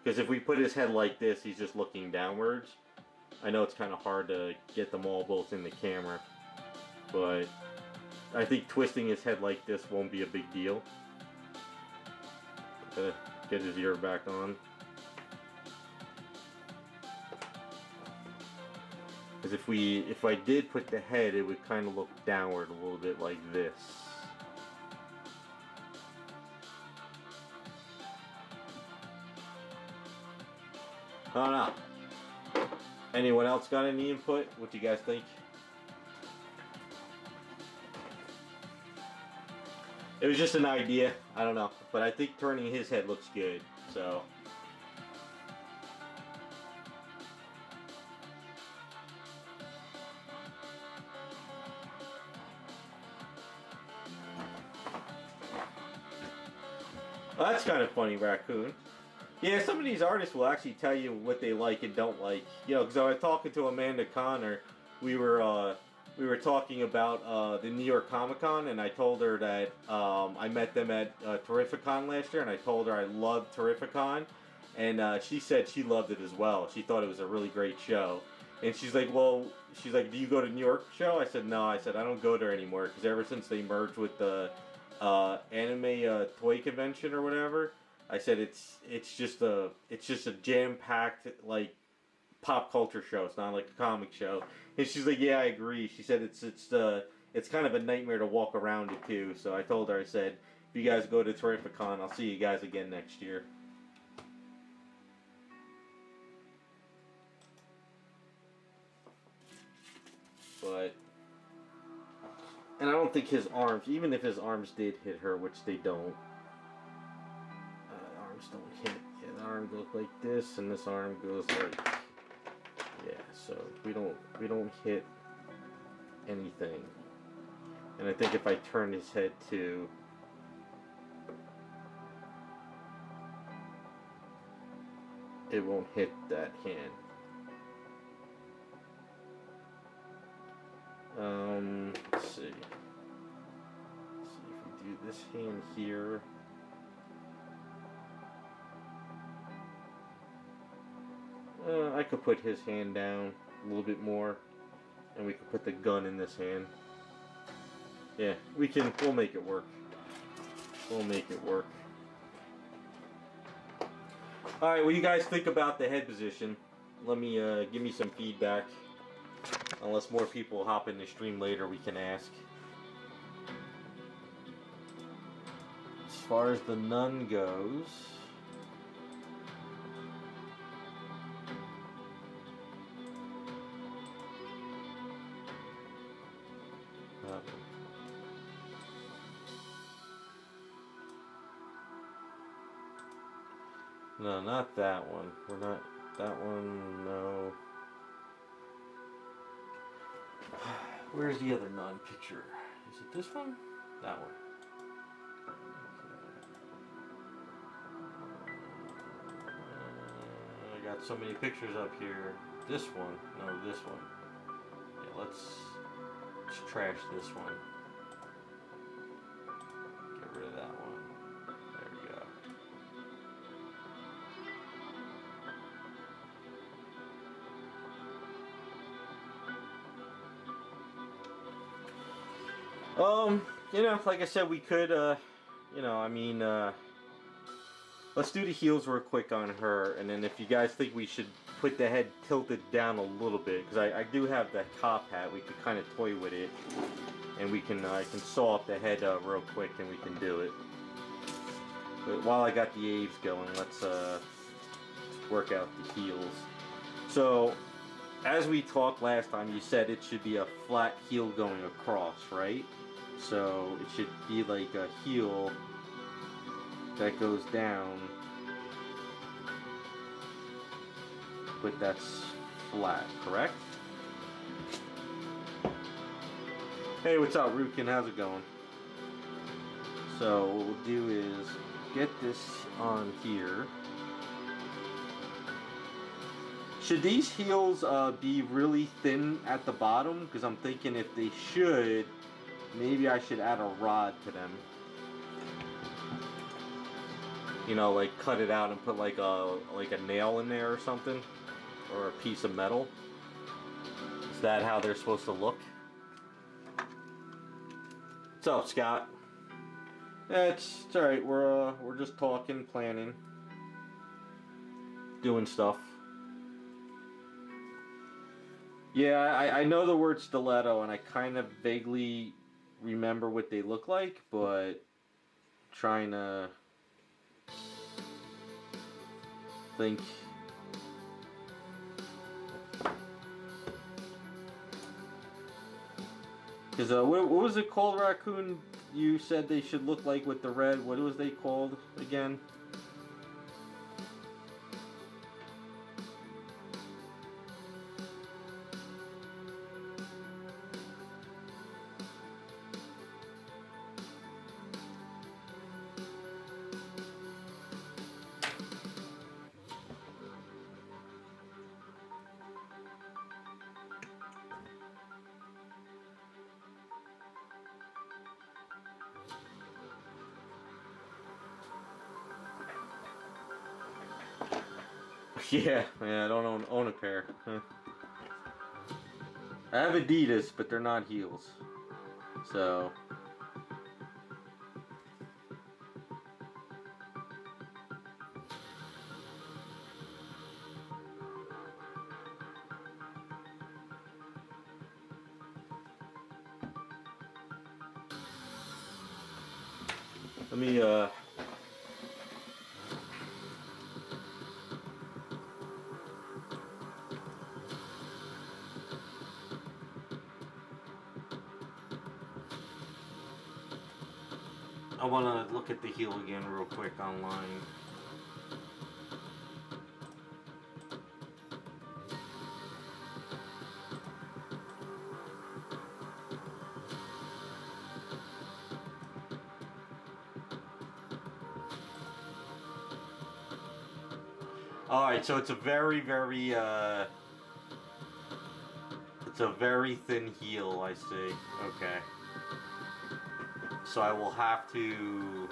Because if we put his head like this, he's just looking downwards. I know it's kind of hard to get them all both in the camera, but I think twisting his head like this won't be a big deal. Get his ear back on. Because if I did put the head, it would kind of look downward a little bit like this. I don't know. Anyone else got any input? What do you guys think? It was just an idea. I don't know. But I think turning his head looks good. So well, that's kind of funny, Raccoon. Yeah, some of these artists will actually tell you what they like and don't like. Because I was talking to Amanda Connor, we were talking about the New York Comic Con, and I told her that I met them at Terrificon last year, and I told her I loved Terrificon, and she said she loved it as well. She thought it was a really great show, and she's like, do you go to New York show? I said no. I said I don't go there anymore because ever since they merged with the anime toy convention or whatever. I said it's just a jam packed like pop culture show. It's not like a comic show. And she's like, yeah, I agree. She said it's kind of a nightmare to walk around it too. So I told her, I said, if you guys go to Terrificon, I'll see you guys again next year. But and I don't think his arms, even if his arms did hit her, which they don't. Arms don't hit. Yeah, the arm goes like this, and this arm goes like. Yeah, so we don't hit anything. And I think if I turn his head too, it won't hit that hand. Let's see. Let's see if we do this hand here. I could put his hand down a little bit more, and we could put the gun in this hand. Yeah, we'll make it work. We'll make it work. Alright, what do you guys think about the head position? Let me, give me some feedback. Unless more people hop in the stream later, we can ask. As far as the nun goes... No, not that one. We're not... That one, no. Where's the other nun picture? Is it this one? That one. I got so many pictures up here. This one. No, this one. Yeah, let's trash this one. Get rid of that one. There we go. You know, like I said, we could, you know, I mean, let's do the heels real quick on her, and then if you guys think we should put the head tilted down a little bit, because I do have that cop hat, we could kind of toy with it, and we can, I can saw up the head real quick, and we can do it. But while I got the Aves going, let's work out the heels. So, as we talked last time, you said it should be a flat heel going across, right? So it should be like a heel that goes down, but that's flat, correct? Hey, what's up, Rukin? How's it going? So what we'll do is get this on here. Should these heels be really thin at the bottom? Because I'm thinking if they should, maybe I should add a rod to them. You know, like cut it out and put like a nail in there or something, or a piece of metal. Is that how they're supposed to look? What's up, Scott? Yeah, it's alright. We're just talking, planning, doing stuff. Yeah, I know the word stiletto, and I kind of vaguely remember what they look like, but trying to think. Because what was it called, Raccoon? You said they should look like with the red. What was they called again? Yeah, I don't own a pair. Huh. I have Adidas, but they're not heels. So Let me I want to look at the heel again real quick online. Alright, so it's a very thin heel, I see. Okay. So I will have to...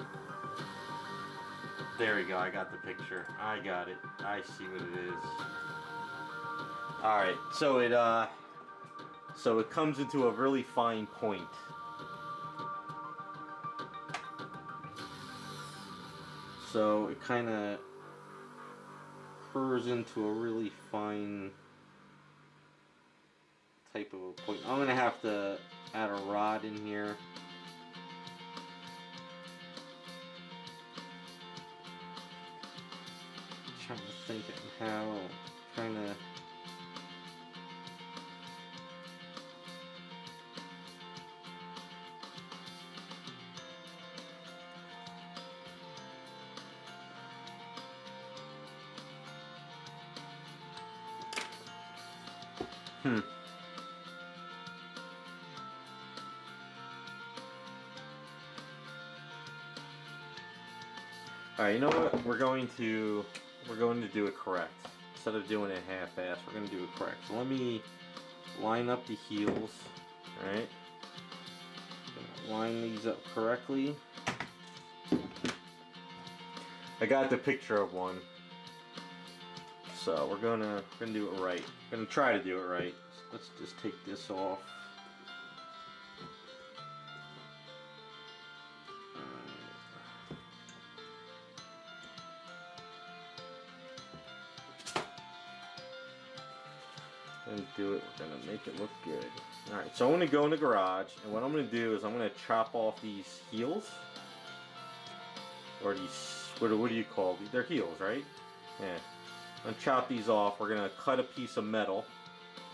There we go, I got the picture. I got it. I see what it is. Alright, so it comes into a really fine point. So it kind of curves into a really fine type of a point. I'm gonna have to add a rod in here. Trying to think of how kind of Alright, you know what? We're going to do it correct. Instead of doing it half-assed, we're going to do it correct. So let me line up the heels, alright? Line these up correctly. I got the picture of one. So we're gonna do it right. We're gonna try to do it right. So let's just take this off. And do it. We're gonna make it look good. Alright, so I'm gonna go in the garage, and what I'm gonna do is I'm gonna chop off these heels. Or these, what do you call these? They're heels, right? Yeah. I'm gonna chop these off. We're gonna cut a piece of metal.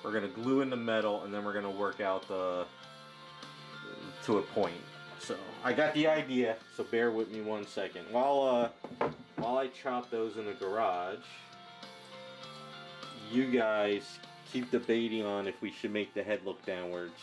We're gonna glue in the metal, and then we're gonna work out the to a point. So I got the idea. So bear with me 1 second. While I chop those in the garage, you guys keep debating on if we should make the head look downwards.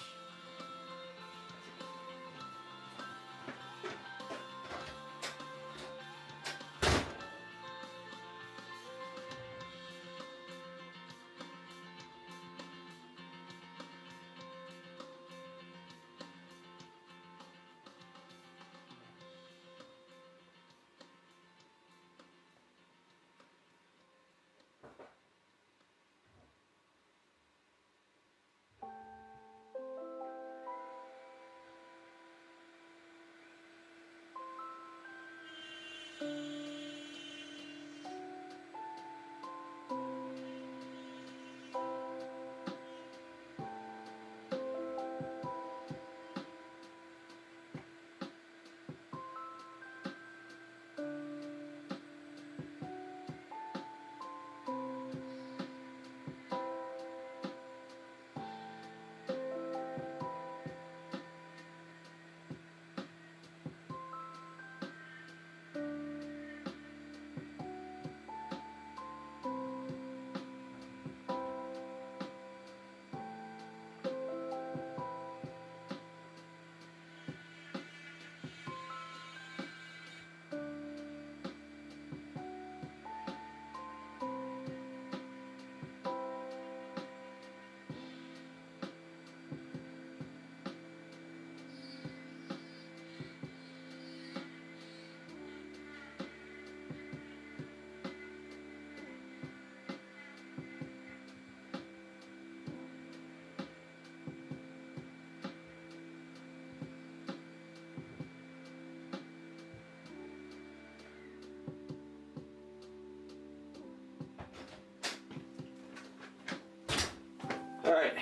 Alright,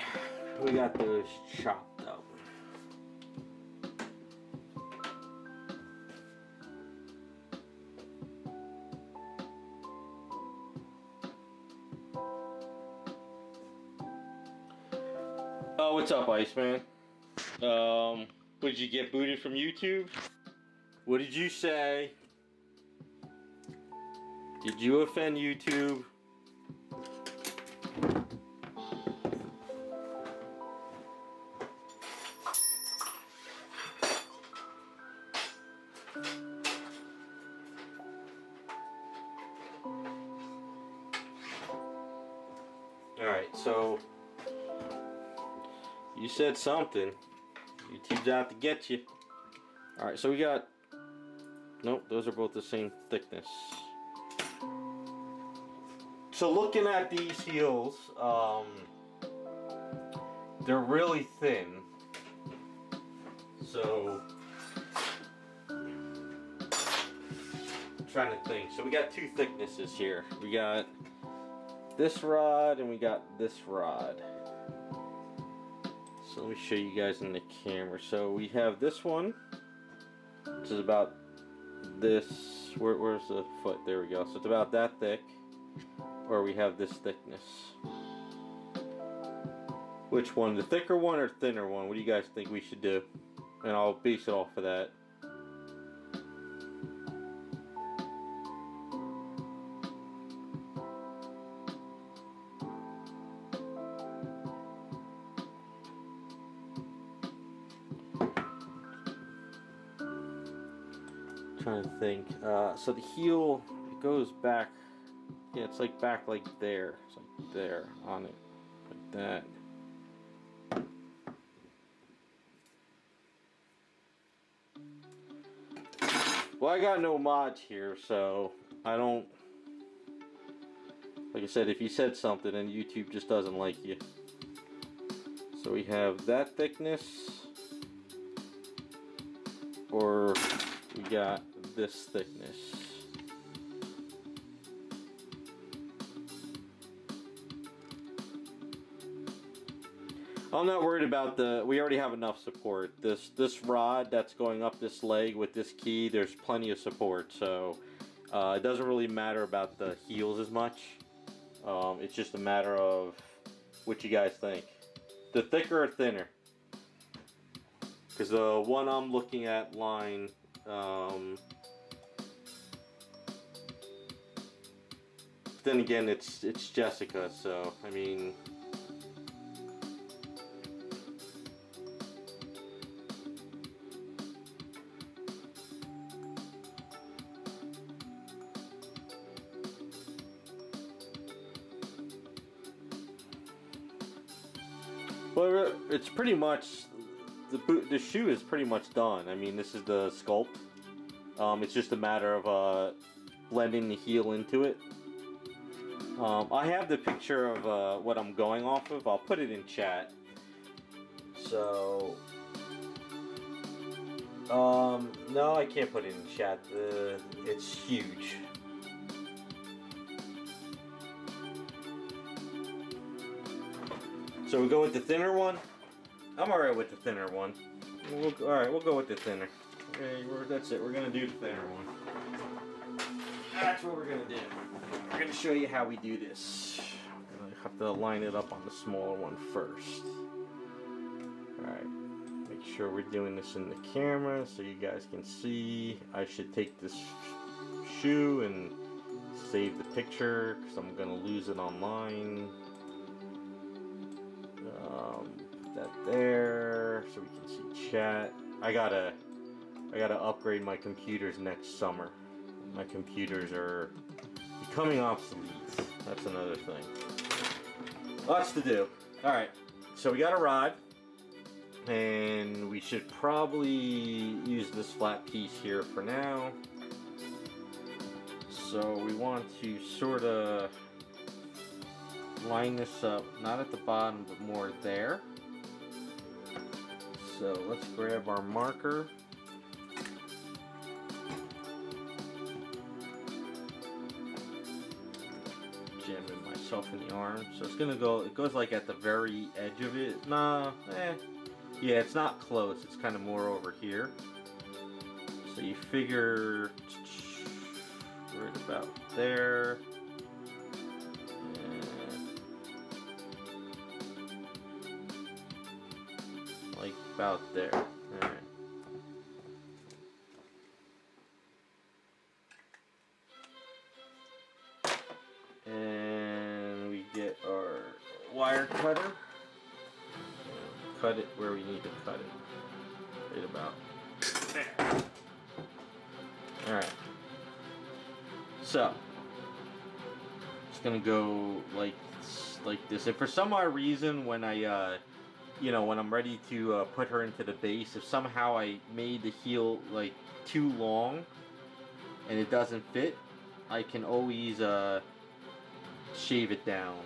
we got those chopped up. Oh, what's up, Iceman? Did you get booted from YouTube? What did you say? Did you offend YouTube? Alright, so you said something. YouTube's out to get you. Alright, so we got... Nope, those are both the same thickness. So looking at these heels, they're really thin. So, I'm trying to think. So we got two thicknesses here. We got this rod and we got this rod. So let me show you guys in the camera. So we have this one, which is about this. Where's the foot? There we go. So it's about that thick. Or we have this thickness. Which one? The thicker one or thinner one? What do you guys think we should do? And I'll base it off of that. Trying to think. So the heel, it goes back. Yeah, it's like back like there. It's like there on it, like that. Well, I got no mods here, so I don't. Like I said, if you said something, and YouTube just doesn't like you. So we have that thickness, or we got this thickness. I'm not worried about we already have enough support. This rod that's going up this leg with this key, there's plenty of support, so it doesn't really matter about the heels as much. It's just a matter of what you guys think. The thicker or thinner? Because the one I'm looking at line, then again, it's Jessica, so I mean. Well, it's pretty much, the shoe is pretty much done. I mean, this is the sculpt. It's just a matter of blending the heel into it. I have the picture of what I'm going off of. I'll put it in chat. So, no, I can't put it in chat. It's huge. So we go with the thinner one. I'm alright with the thinner one. Alright, we'll go with the thinner. Okay, that's it. We're gonna do the thinner one. That's what we're gonna do. We're gonna show you how we do this. I'm gonna have to line it up on the smaller one first. Alright, make sure we're doing this in the camera so you guys can see. I should take this shoe and save the picture because I'm gonna lose it online. That there, so we can see chat. I gotta upgrade my computers next summer. My computers are becoming obsolete. That's another thing. Lots to do. Alright, so we got a rod, and we should probably use this flat piece here for now. So we want to sort of line this up, not at the bottom, but more there. So let's grab our marker. Jamming myself in the arm. So it's gonna go, it goes like at the very edge of it. Yeah, it's not close, it's kind of more over here. So you figure right about there. about there. Alright. And we get our wire cutter. Cut it where we need to cut it. Right about there. Alright. So, it's gonna go like this. If for some odd reason when I, when I'm ready to put her into the base, if somehow I made the heel like too long and it doesn't fit, I can always shave it down.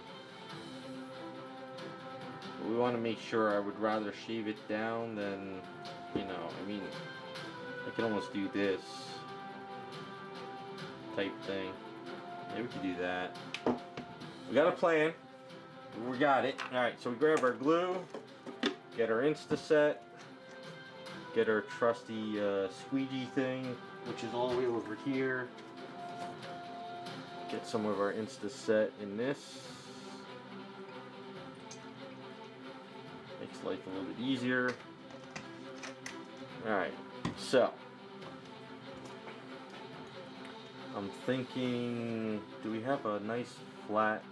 But we want to make sure. I would rather shave it down than, I mean, I can almost do this type thing. Yeah, we can do that. We got a plan. We got it. Alright, so we grab our glue, get our Insta-Set, get our trusty squeegee thing, which is all the way over here. Get some of our Insta-Set in this. Makes life a little bit easier. Alright, so I'm thinking, do we have a nice flat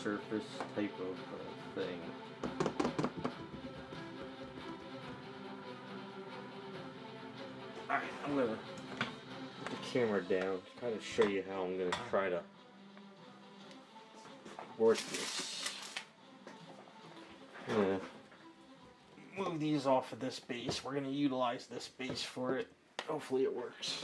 surface type of thing? Alright, I'm gonna put the camera down to kind of show you how I'm gonna try to work this. I'm gonna move these off of this base. We're gonna utilize this base for it. Hopefully it works.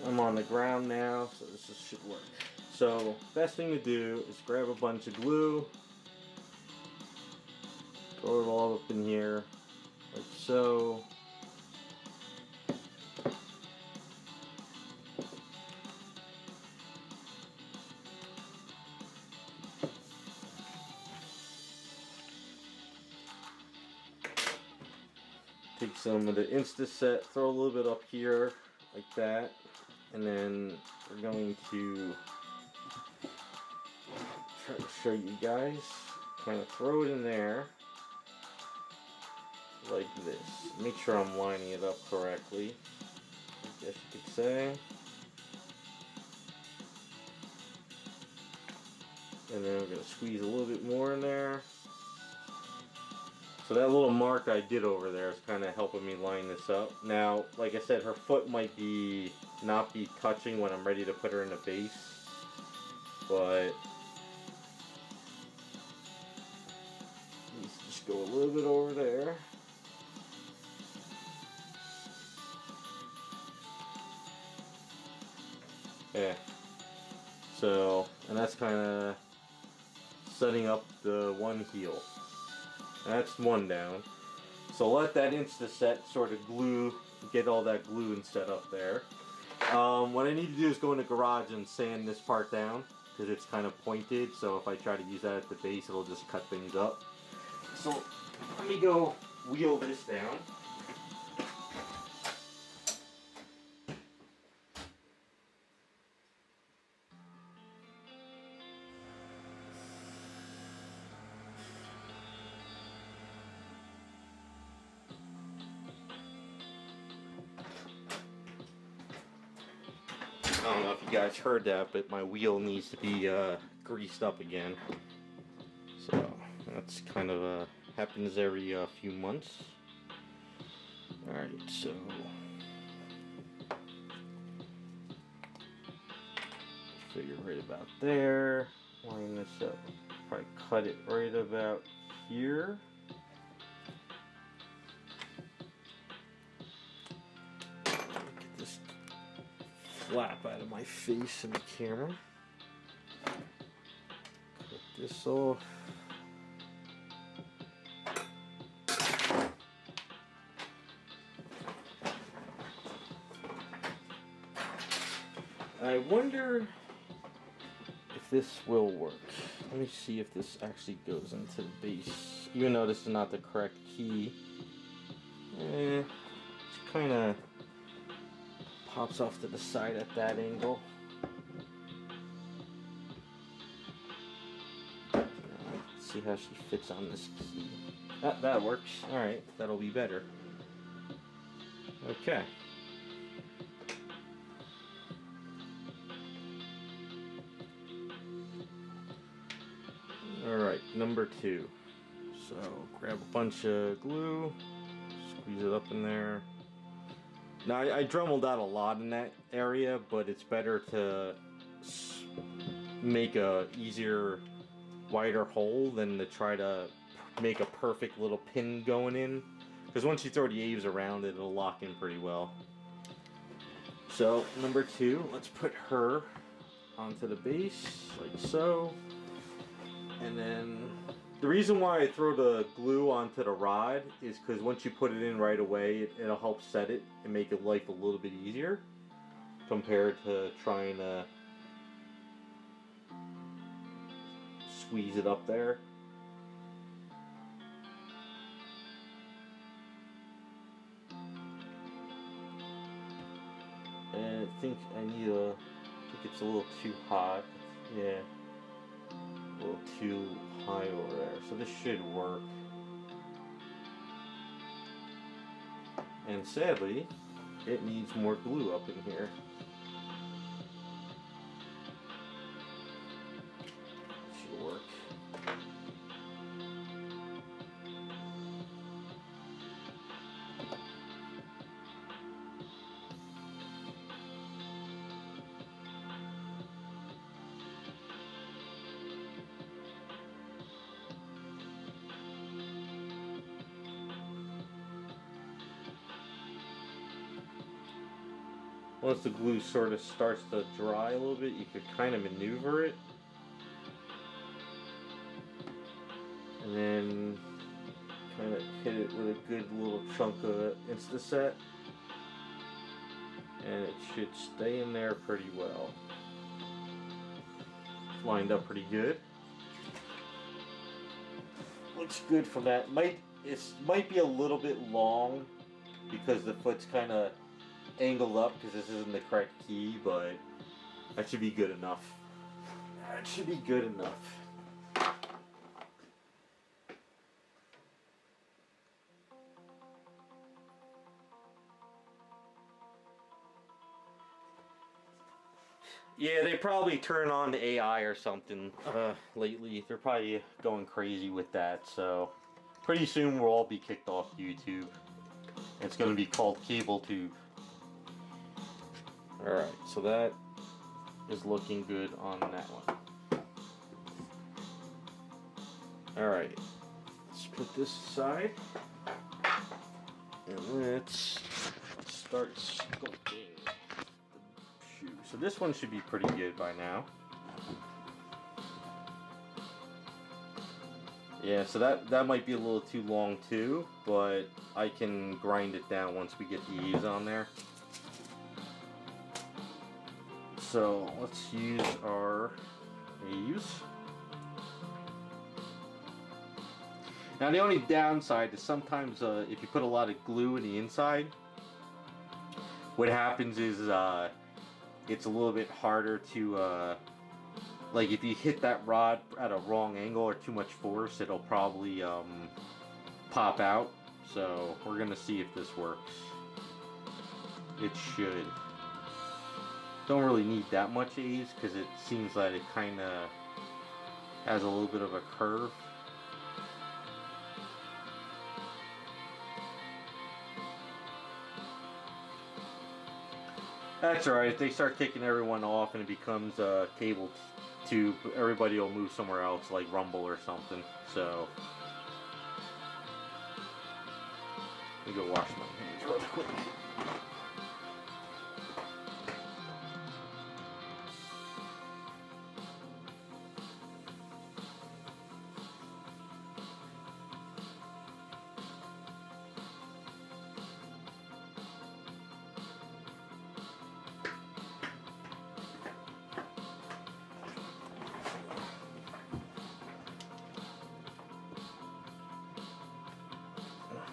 I'm on the ground now, so this should work. So, best thing to do is grab a bunch of glue, throw it all up in here, like so. Take some of the Insta-Set, throw a little bit up here, like that. And then we're going to try to show you guys, kind of throw it in there, like this. Make sure I'm lining it up correctly, I guess you could say. And then we're going to squeeze a little bit more in there. So that little mark I did over there is kind of helping me line this up. Now, like I said, her foot might not be touching when I'm ready to put her in the base, but let's just go a little bit over there. Yeah. So, and that's kind of setting up the one heel. That's one down. So let that Insta-Set sort of glue, get all that glue and set up there. What I need to do is go in the garage and sand this part down because it's kind of pointed, so if I try to use that at the base, it'll just cut things up. So let me go wheel this down. I don't know if you guys heard that, but my wheel needs to be greased up again. So that's kind of happens every few months. Alright, so figure right about there. Line this up. Probably cut it right about here. Flap out of my face in the camera. Cut this off. I wonder if this will work. Let me see if this actually goes into the base. Even though this is not the correct key. It's kind of pops off to the side at that angle. see how she fits on this key. That works. Alright, that'll be better. Okay. Alright, number 2. So, grab a bunch of glue, squeeze it up in there. Now, I dremelled out a lot in that area, but it's better to make a easier, wider hole than to try to make a perfect little pin going in. Because once you throw the Aves around it, it'll lock in pretty well. So, number 2, let's put her onto the base, like so. And then, the reason why I throw the glue onto the rod is because once you put it in right away, it'll help set it and make it life a little bit easier compared to trying to squeeze it up there. And I think it's a little too hot. Yeah. A little too high over there, so this should work. And sadly, it needs more glue up in here. Should work. Once the glue sort of starts to dry a little bit, you could kind of maneuver it. And then kind of hit it with a good little chunk of Insta-Set. And it should stay in there pretty well. It's lined up pretty good. Looks good from that. It might be a little bit long because the foot's kind of angled up because this isn't the correct key, but that should be good enough. That should be good enough. Yeah, they probably turn on the AI or something lately. They're probably going crazy with that, so pretty soon we'll all be kicked off YouTube. It's going to be called Cable Tube. Alright, so that is looking good on that one. Alright, let's put this aside. And let's start sculpting the shoe. So this one should be pretty good by now. Yeah, so that might be a little too long too, but I can grind it down once we get the eaves on there. So let's use our eaves. Now the only downside is sometimes if you put a lot of glue in the inside, what happens is it's a little bit harder to like if you hit that rod at a wrong angle or too much force, it'll probably pop out. So we're gonna see if this works. It should. Don't really need that much ease because it seems like it kind of has a little bit of a curve. That's alright, if they start kicking everyone off and it becomes a cable tube, everybody will move somewhere else like Rumble or something. So let me go wash my hands real quick.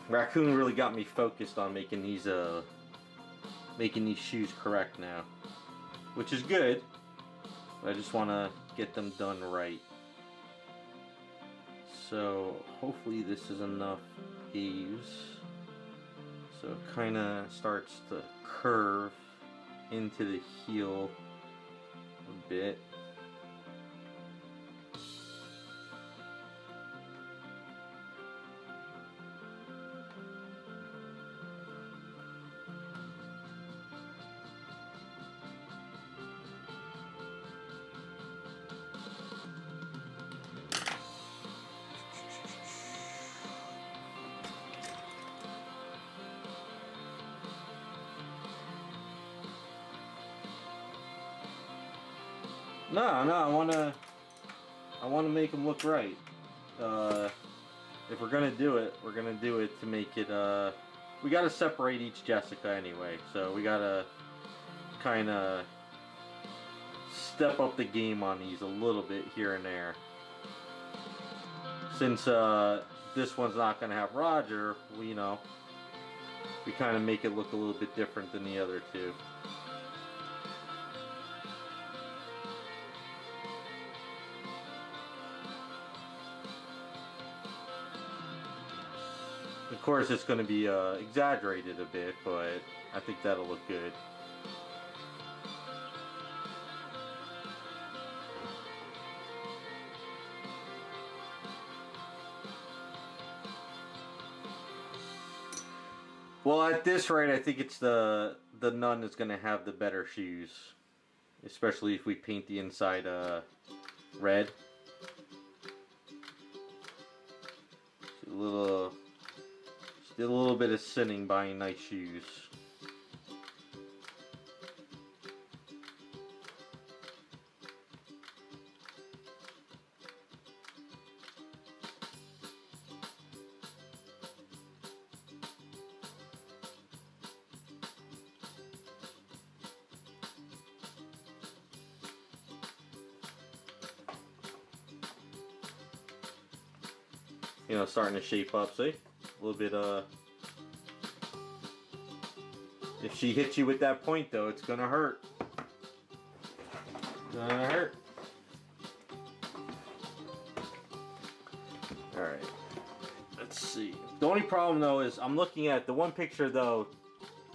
Raccoon really got me focused on making these shoes correct now, which is good, but I just want to get them done right. So hopefully this is enough eaves. So it kind of starts to curve into the heel a bit. No, I wanna make them look right. If we're gonna do it, we're gonna do it to make it. We gotta separate each Jessica anyway, so we gotta kind of step up the game on these a little bit here and there. Since this one's not gonna have Roger, we kind of make it look a little bit different than the other two. Of course, it's going to be exaggerated a bit, but I think that'll look good. Well, at this rate, I think it's the nun that's going to have the better shoes, especially if we paint the inside red. Did a little bit of sinning buying nice shoes. Starting to shape up, see? A little bit, if she hits you with that point, though, it's gonna hurt. Gonna hurt. Alright. Let's see. The only problem, though, is I'm looking at the one picture, though.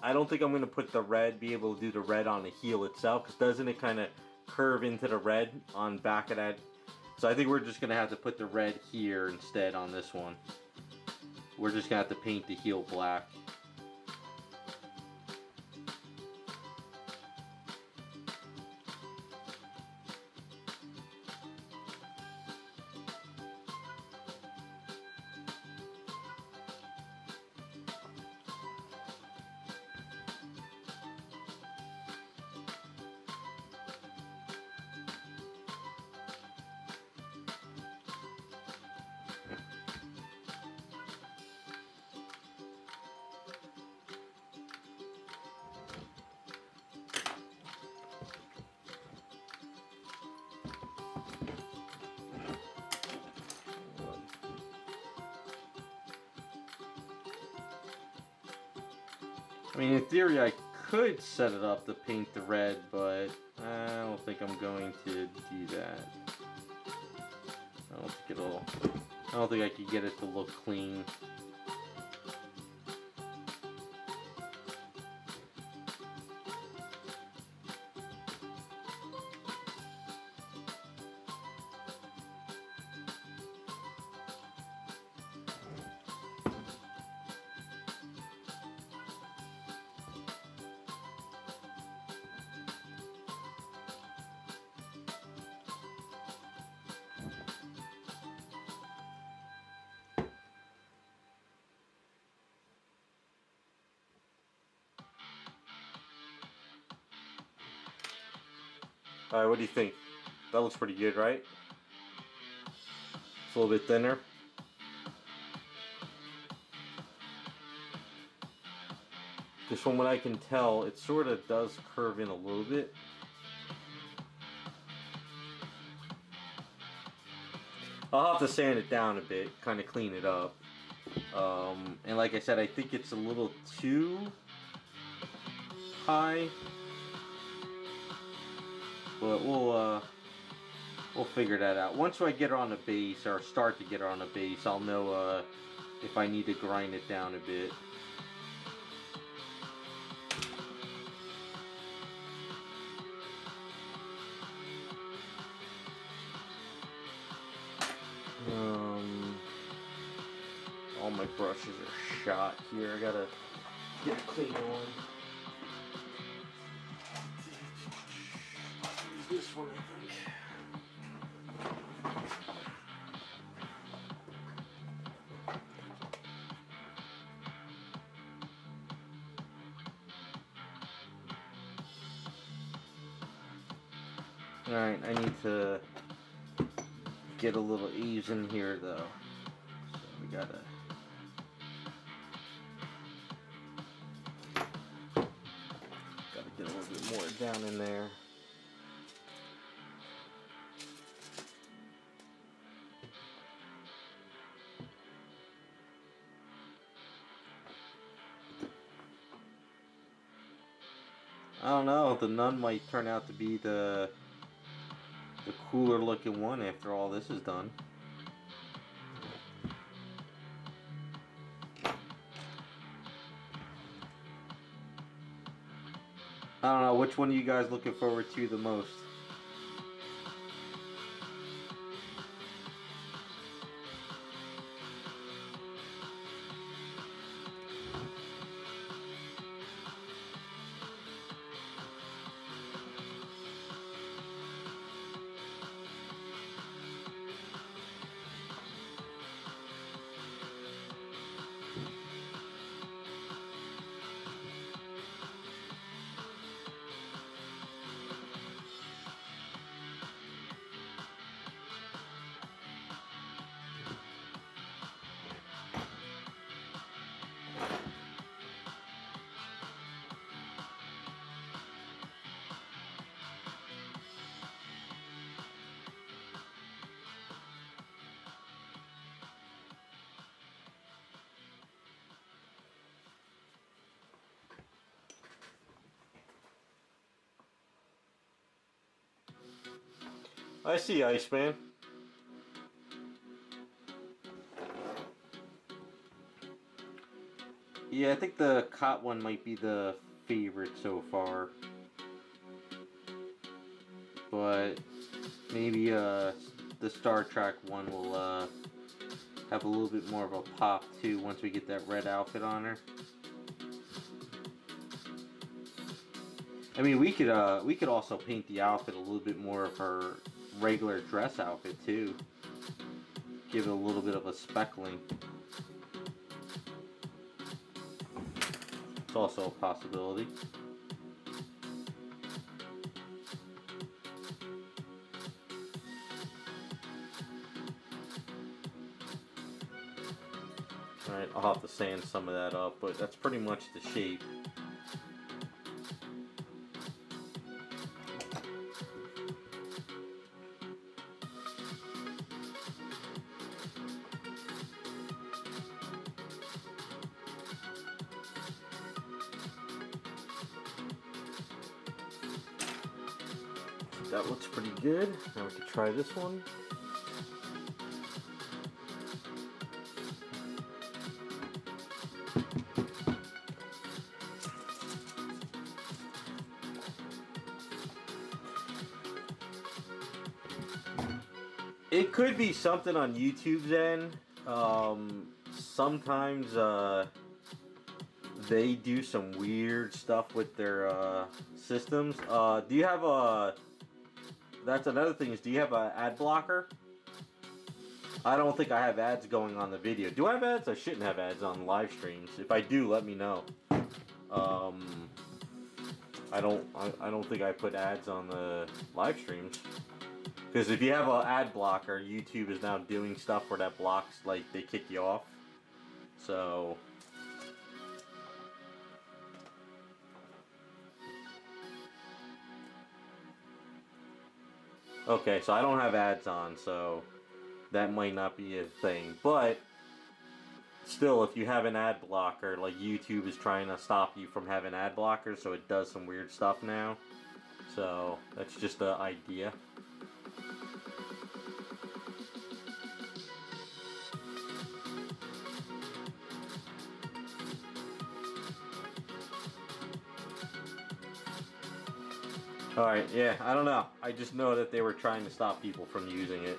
I don't think I'm gonna put the red, be able to do the red on the heel itself, because doesn't it kind of curve into the red on back of that? So I think we're just gonna have to put the red here instead on this one. We're just gonna have to paint the heel black. I mean, in theory, I could set it up to paint the red, but I don't think I'm going to do that. I don't think I could get it to look clean. Alright, what do you think? That looks pretty good, right? It's a little bit thinner. Just from what I can tell, it sort of does curve in a little bit. I'll have to sand it down a bit, kind of clean it up. And like I said, I think it's a little too high. But We'll figure that out. Once I get her on the base, or start to get her on the base, I'll know if I need to grind it down a bit. All my brushes are shot here. I gotta get a clean one. Use this one, I think. Alright, I need to get a little ease in here though. So we gotta get a little bit more down in there. I don't know, the nun might turn out to be the cooler looking one after all this is done. I don't know, which one are you guys looking forward to the most? I see, Iceman. Yeah, I think the cot one might be the favorite so far. But maybe the Star Trek one will have a little bit more of a pop too once we get that red outfit on her. I mean, we could also paint the outfit a little bit more of her regular dress outfit too. Give it a little bit of a speckling. It's also a possibility. Alright, I'll have to sand some of that up, but that's pretty much the shape. That looks pretty good. Now we can try this one. It could be something on YouTube's end. Sometimes they do some weird stuff with their systems. Do you have a... That's another thing, is do you have an ad blocker? I don't think I have ads going on the video. Do I have ads? I shouldn't have ads on live streams. If I do, let me know. I don't think I put ads on the live streams. Because if you have an ad blocker, YouTube is now doing stuff where that blocks, like, they kick you off. So... Okay, so I don't have ads on, so that might not be a thing. But still, if you have an ad blocker, like, YouTube is trying to stop you from having ad blockers, so it does some weird stuff now. So that's just the idea. Alright, yeah, I don't know. I just know that they were trying to stop people from using it.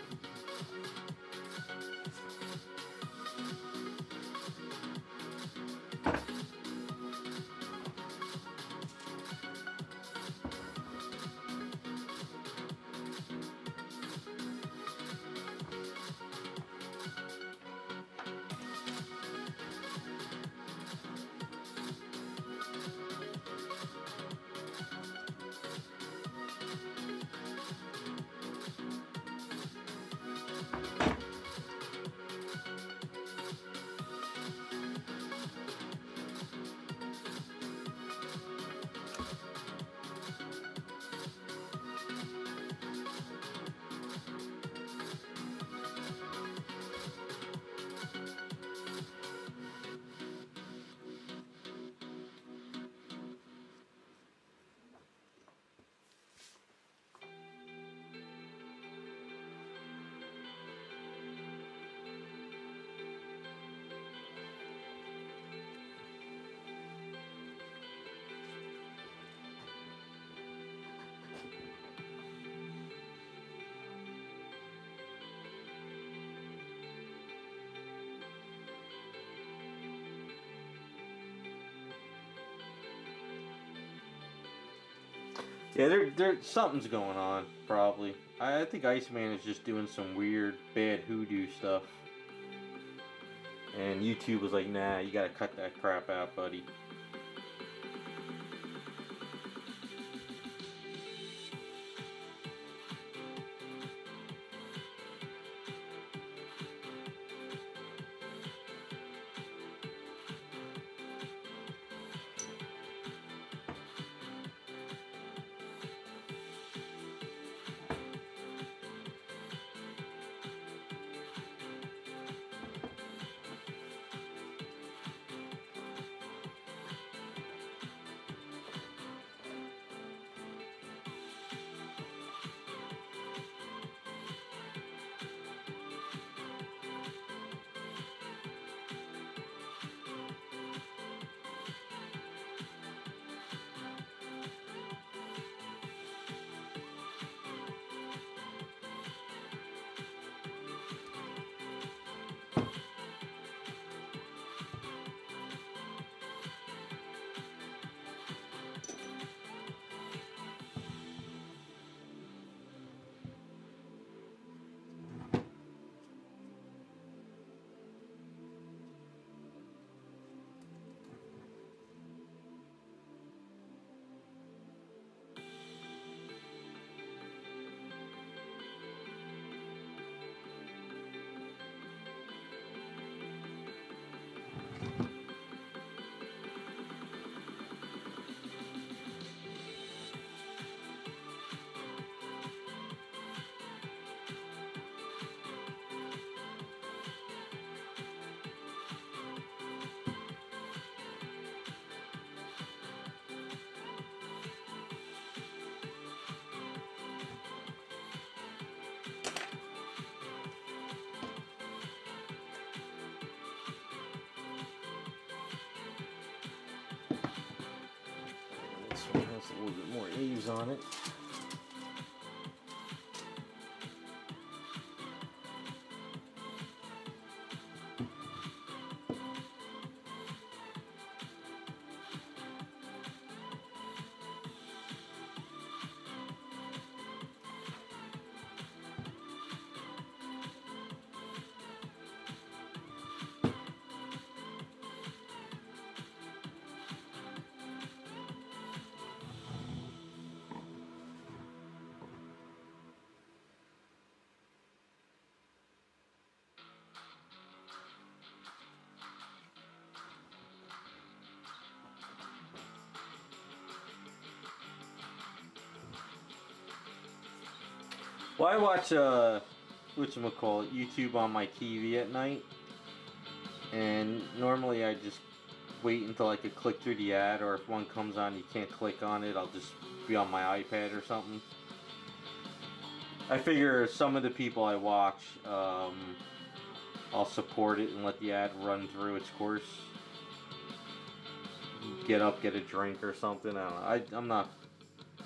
Yeah, something's going on, probably. I think Iceman is just doing some weird, bad hoodoo stuff. And YouTube was like, nah, you gotta cut that crap out, buddy. This one has a little bit more eaves on it. Well, I watch whatchamacallit, YouTube on my TV at night, and normally I just wait until I could click through the ad, or if one comes on you can't click on it, I'll just be on my iPad or something. I figure some of the people I watch, I'll support it and let the ad run through its course. Get up, get a drink or something. I don't know. I'm not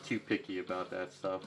too picky about that stuff.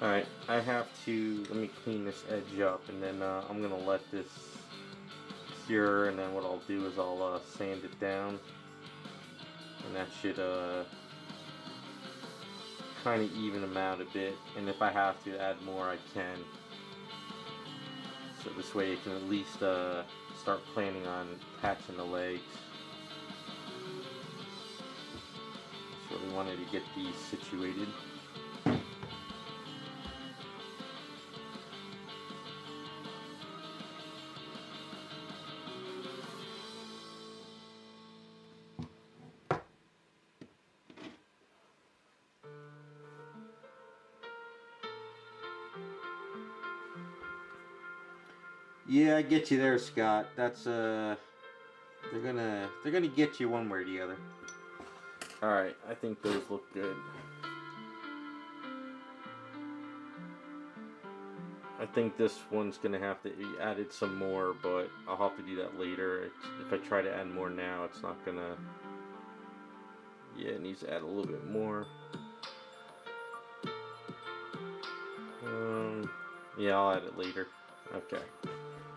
Alright, I have to, let me clean this edge up, and then I'm going to let this cure, and then what I'll do is I'll sand it down, and that should kind of even them out a bit, and if I have to add more I can, so this way you can at least start planning on patching the legs. Just really wanted to get these situated. Yeah, I get you there, Scott. That's they're gonna get you one way or the other. All right, I think those look good. I think this one's gonna have to be added some more, but I'll have to do that later. If I try to add more now, it's not gonna. Yeah, it needs to add a little bit more. Yeah, I'll add it later. Okay.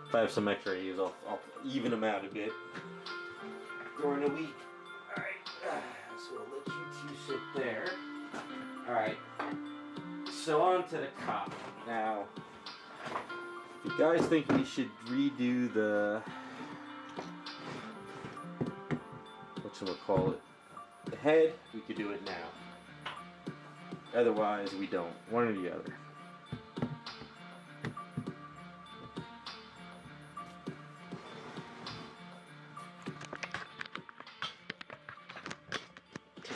If I have some extra A's, I'll even them out a bit during the week. Alright, so we'll let you two sit there. Alright, so on to the cop. Now, if you guys think we should redo the, whatchamacallit, the head, we could do it now. Otherwise, we don't. One or the other.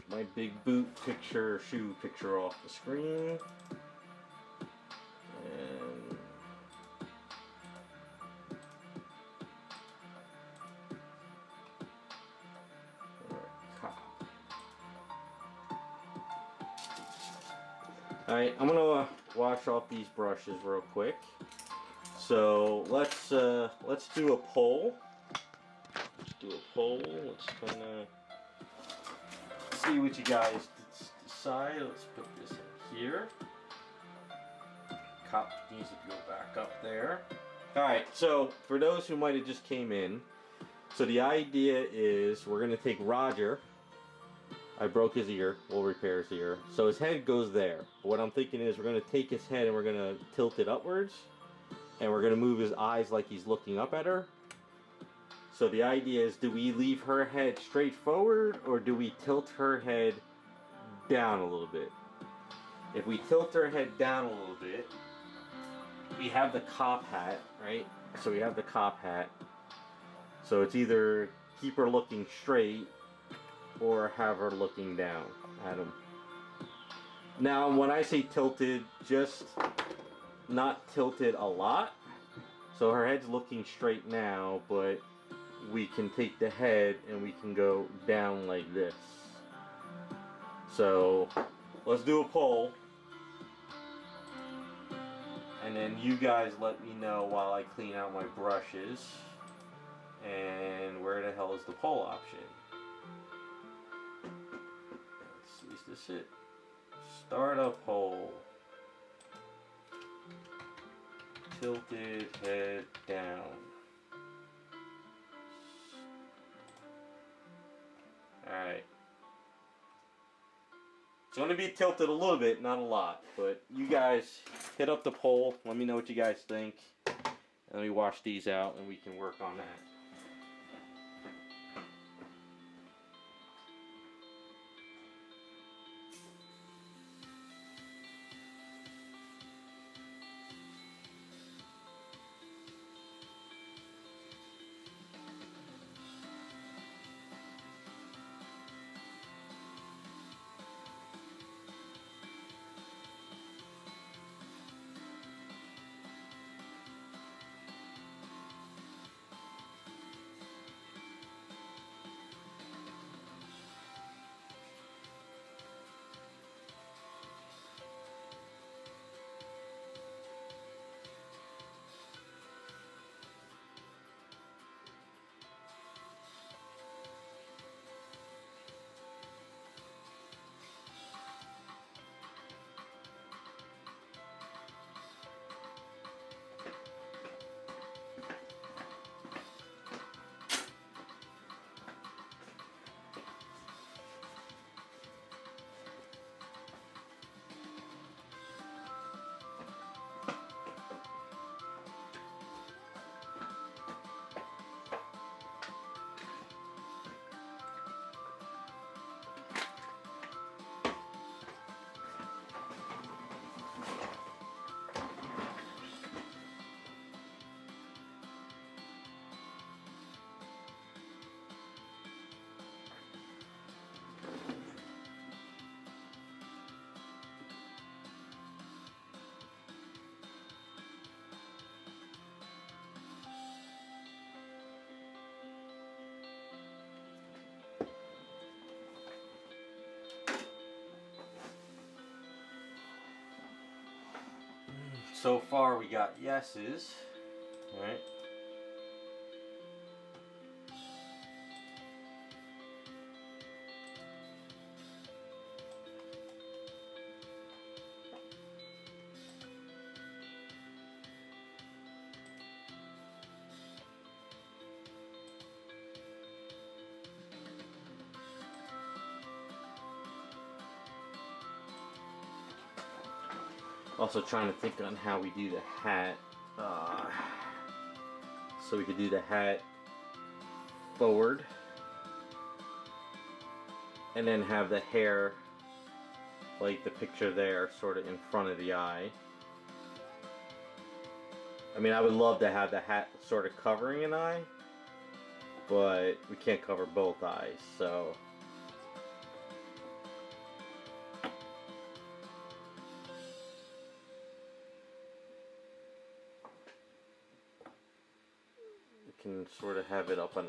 My big boot picture, shoe picture off the screen. And alright, I'm gonna wash off these brushes real quick. So let's do a poll. Let's kind of see what you guys decide. Let's put this in here. Cop needs to go back up there. Alright, so for those who might have just came in, so the idea is we're going to take Roger. I broke his ear. We'll repair his ear. So his head goes there. But what I'm thinking is we're going to take his head and we're going to tilt it upwards. And we're going to move his eyes like he's looking up at her. So the idea is, do we leave her head straight forward or do we tilt her head down a little bit? If we tilt her head down a little bit, we have the cop hat, right? So we have the cop hat. So it's either keep her looking straight or have her looking down at him. Now, when I say tilted, just not tilted a lot. So her head's looking straight now, but we can take the head and we can go down like this. So let's do a poll, and then you guys let me know while I clean out my brushes. And where the hell is the poll option? Is this it? Start a poll. Tilted head down. Alright. It's going to be tilted a little bit, not a lot. But you guys hit up the poll. Let me know what you guys think. Let me wash these out and we can work on that. So far we got yeses. Alright. Also trying to think on how we do the hat. So we could do the hat forward and then have the hair, like the picture there, sort of in front of the eye. I mean, I would love to have the hat sort of covering an eye, but we can't cover both eyes, so can sort of have it up on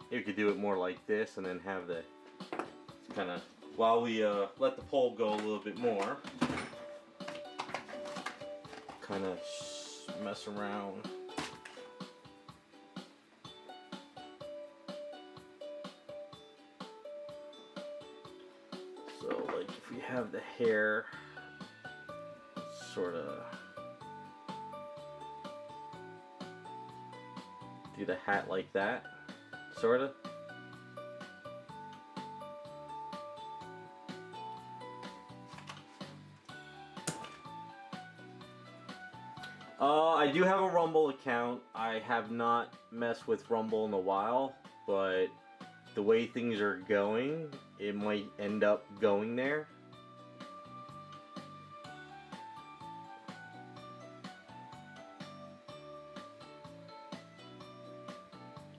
you could do it more like this and then have the kind of, while we let the pole go a little bit more, kind of mess around. So like if we have the hair sort of do the hat like that, sort of. I do have a Rumble account. I have not messed with Rumble in a while, but the way things are going, it might end up going there.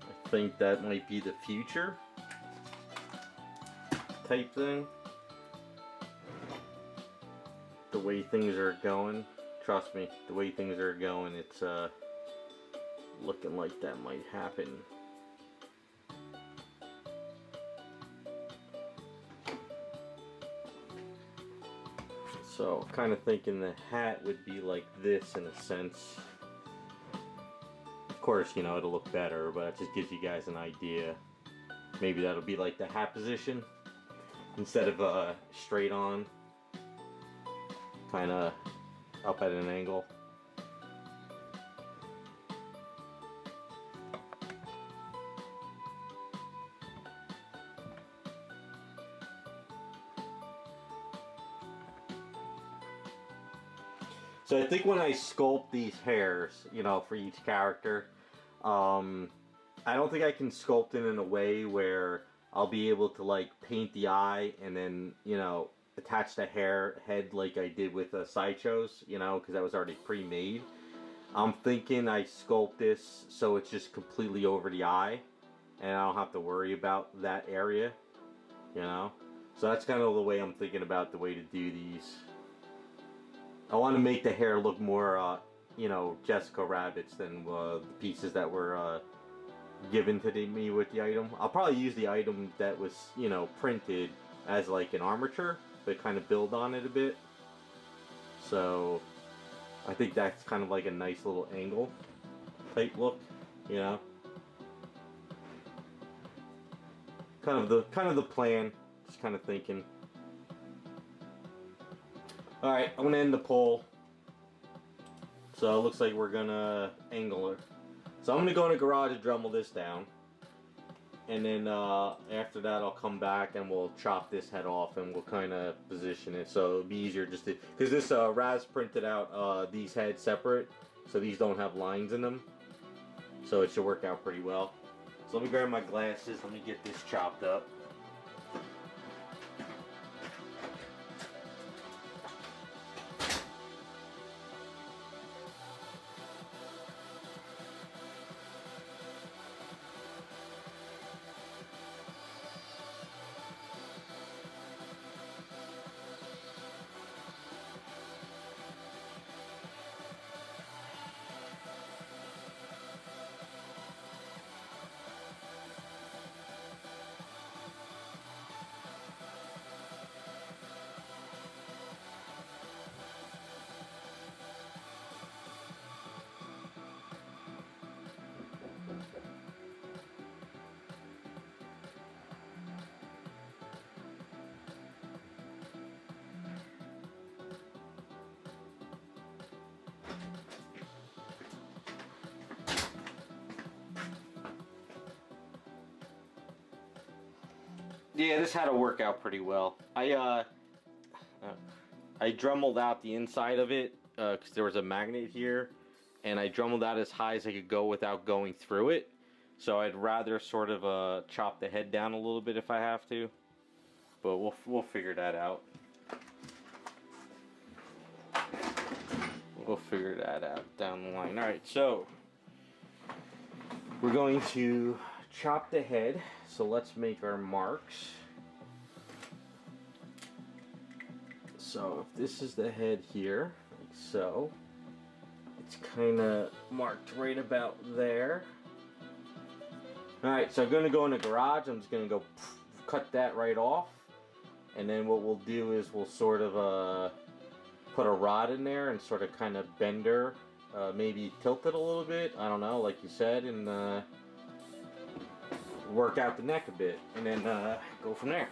I think that might be the future type thing. The way things are going, trust me, the way things are going, it's looking like that might happen. So, kind of thinking the hat would be like this in a sense. Of course, you know, it'll look better, but it just gives you guys an idea. Maybe that'll be like the hat position instead of straight on, kind of up at an angle. So I think when I sculpt these hairs, you know, for each character, I don't think I can sculpt it in a way where I'll be able to like paint the eye and then, you know, attach the head like I did with sideshows, you know, because that was already pre-made. I'm thinking I sculpt this so it's just completely over the eye and I don't have to worry about that area, you know. So that's kind of the way I'm thinking about the way to do these. I want to make the hair look more, you know, Jessica Rabbit's than the pieces that were given to me with the item. I'll probably use the item that was, you know, printed as like an armature, but kind of build on it a bit. So I think that's kind of like a nice little angle type look, you know. Kind of the plan. Just kind of thinking. Alright, I'm gonna end the poll. So it looks like we're gonna angle it. So I'm gonna go in the garage and Dremel this down. And then after that I'll come back and we'll chop this head off and we'll kind of position it so it'll be easier just to, because this Raz printed out these heads separate, so these don't have lines in them, so it should work out pretty well. So let me grab my glasses, let me get this chopped up. Yeah, this had to work out pretty well. I dremelled out the inside of it because there was a magnet here, and I dremelled out as high as I could go without going through it. So I'd rather sort of chop the head down a little bit if I have to, but we'll figure that out. We'll figure that out down the line. All right, so we're going to chop the head. So let's make our marks. So if this is the head here, like so, it's kind of marked right about there. Alright, so I'm going to go in the garage. I'm just going to go cut that right off. And then what we'll do is we'll sort of put a rod in there and sort of kind of bend her. Maybe tilt it a little bit, I don't know, like you said, and work out the neck a bit. And then go from there.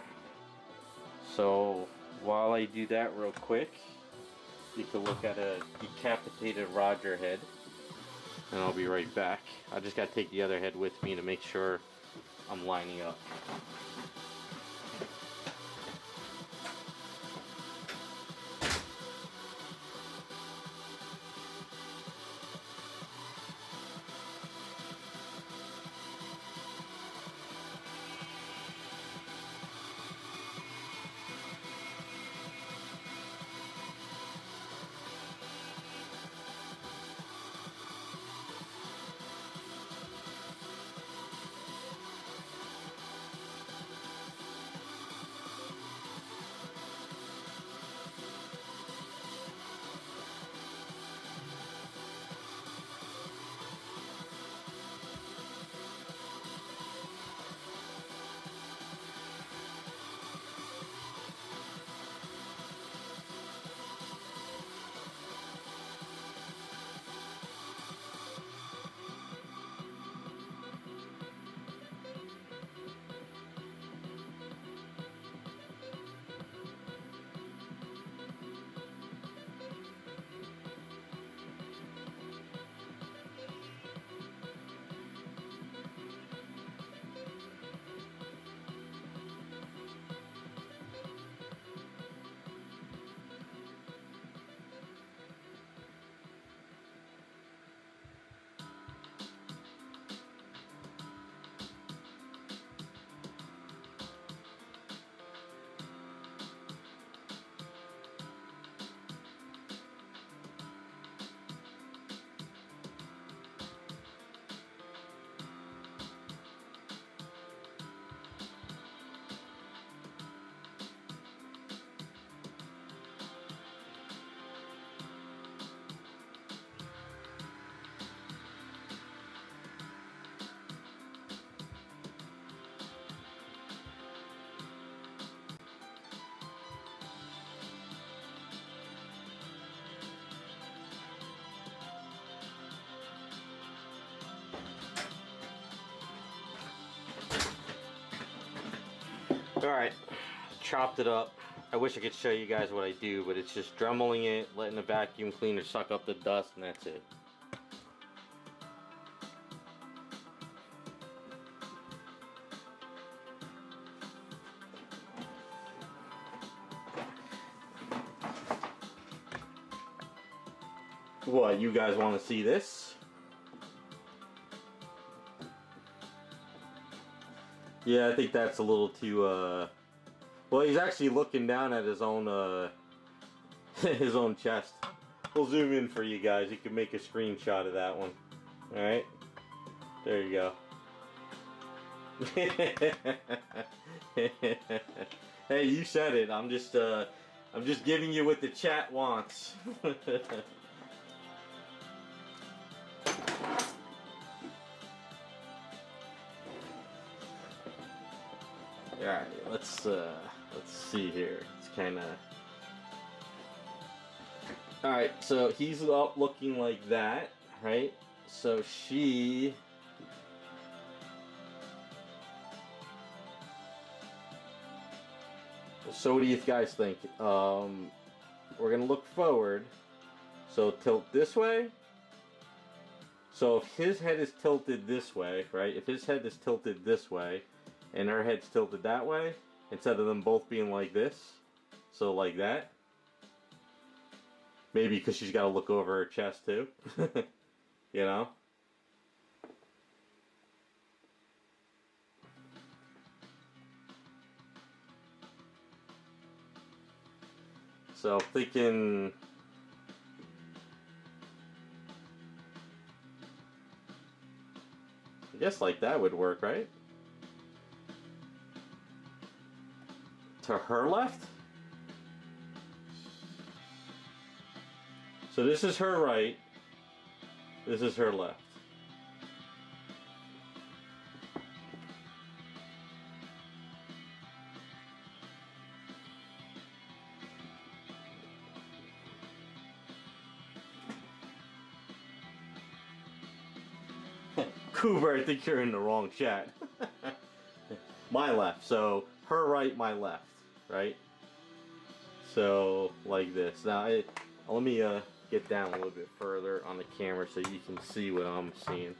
So while I do that real quick, you can look at a decapitated Roger head, and I'll be right back. I just got to take the other head with me to make sure I'm lining up. Alright, chopped it up. I wish I could show you guys what I do, but it's just dremeling it, letting the vacuum cleaner suck up the dust, and that's it. What, you guys want to see this? Yeah, I think that's a little too, well, he's actually looking down at his own, his own chest. We'll zoom in for you guys. You can make a screenshot of that one. Alright? There you go. Hey, you said it. I'm just giving you what the chat wants. Alright, let's see here. It's kind of... Alright, so he's up looking like that, right? So she... So what do you guys think? We're gonna look forward. So tilt this way. So if his head is tilted this way, right? If his head is tilted this way, and her head's tilted that way, instead of them both being like this. So like that. Maybe because she's got to look over her chest too. You know? So I'm thinking, I guess like that would work, right? To her left? So this is her right, this is her left. Cooper, I think you're in the wrong chat. My left, so her right, my left, right? So, like this. Now, let me get down a little bit further on the camera so you can see what I'm seeing.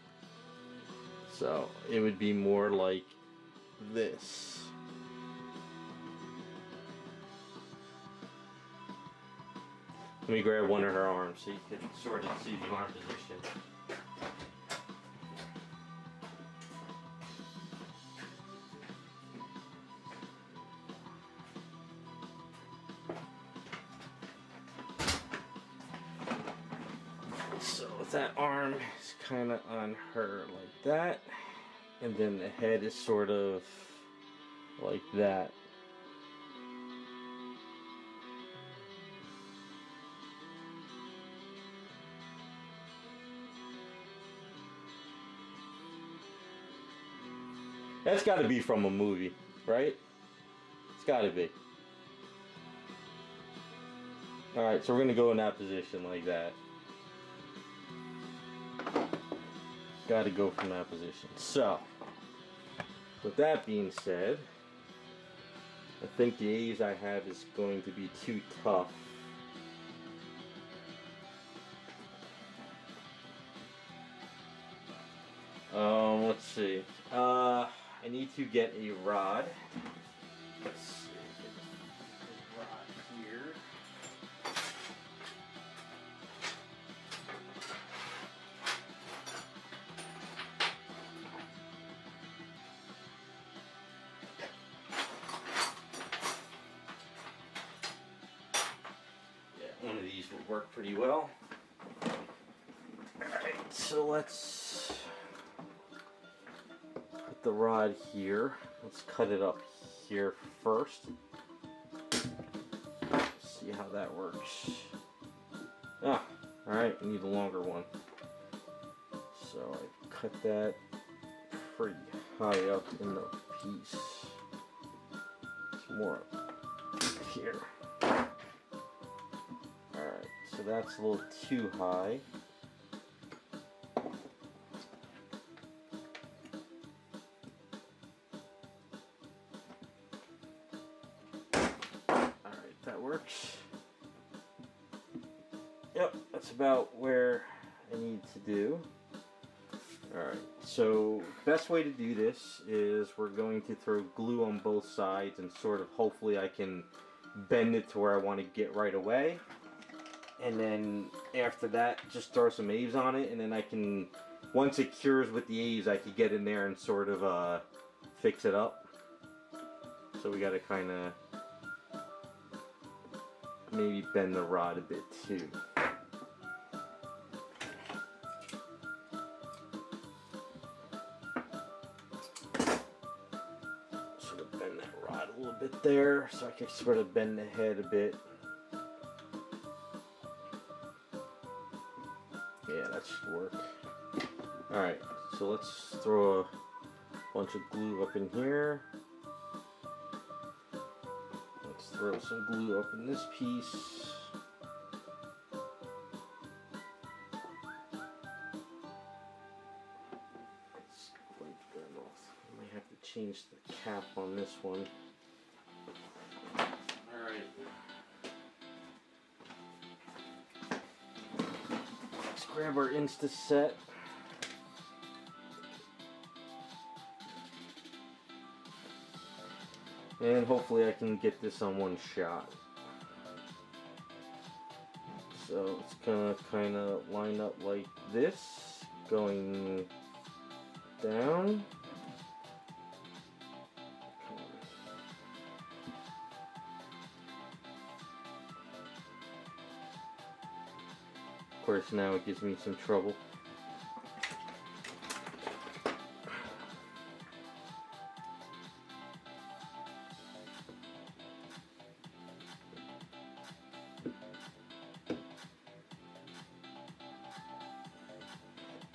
So, it would be more like this. Let me grab one of her arms so you can sort of see the arm position. So that arm is kind of on her like that, and then the head is sort of like that. That's got to be from a movie, right? It's got to be. Alright, so we're going to go in that position like that. Got to go from that position. So, with that being said, I think the A's I have is going to be too tough. Let's see. I need to get a rod. Let's see. Get a rod here. Yeah, one of these will work pretty well. Alright, so let's put the rod here. Let's cut it up here first. See how that works. Ah, alright, I need a longer one. So I cut that pretty high up in the piece. It's more up here. Alright, so that's a little too high. That works. Yep, that's about where I need to do. Alright, so best way to do this is we're going to throw glue on both sides and sort of hopefully I can bend it to where I want to get right away. And then after that, just throw some A's on it, and then I can, once it cures with the A's, I can get in there and sort of fix it up. So we got to kind of maybe bend the rod a bit too. Sort of bend that rod a little bit there so I can sort of bend the head a bit. Yeah, that should work. Alright, so let's throw a bunch of glue up in here. Throw some glue up in this piece. Let's wipe that off. I might have to change the cap on this one. Alright. Let's grab our Insta set. And hopefully I can get this on one shot. So it's gonna kind of line up like this, going down. Of course, now it gives me some trouble.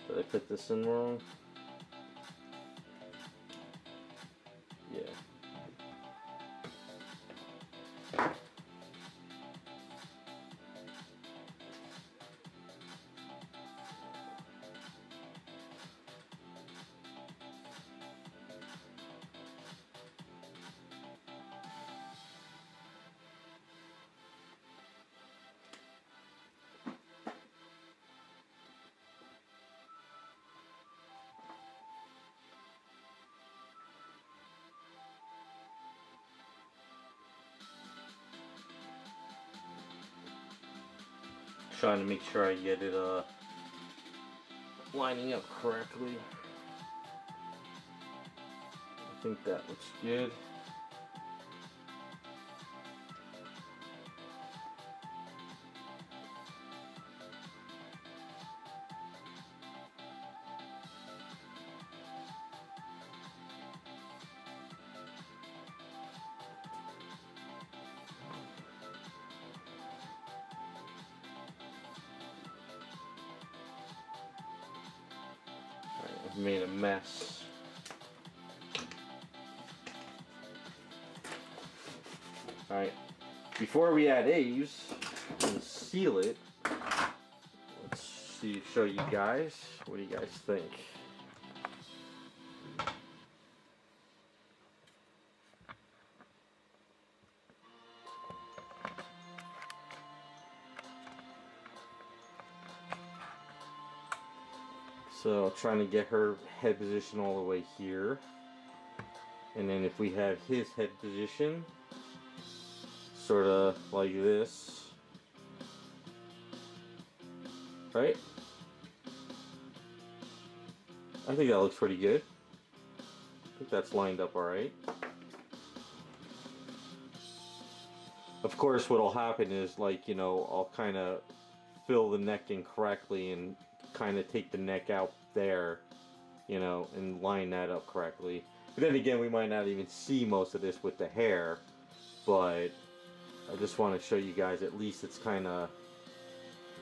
Did I put this in wrong? Yeah. Trying to make sure I get it lining up correctly. I think that looks good. I've made a mess. Alright, before we add A's and seal it, let's see, show you guys. What do you guys think? So trying to get her head position all the way here. And then if we have his head position, sort of like this. Right? I think that looks pretty good. I think that's lined up alright. Of course, what'll happen is, like, you know, I'll kind of fill the neck in correctly and kind of take the neck out there, you know, and line that up correctly. But then again, we might not even see most of this with the hair, but I just want to show you guys at least it's kind of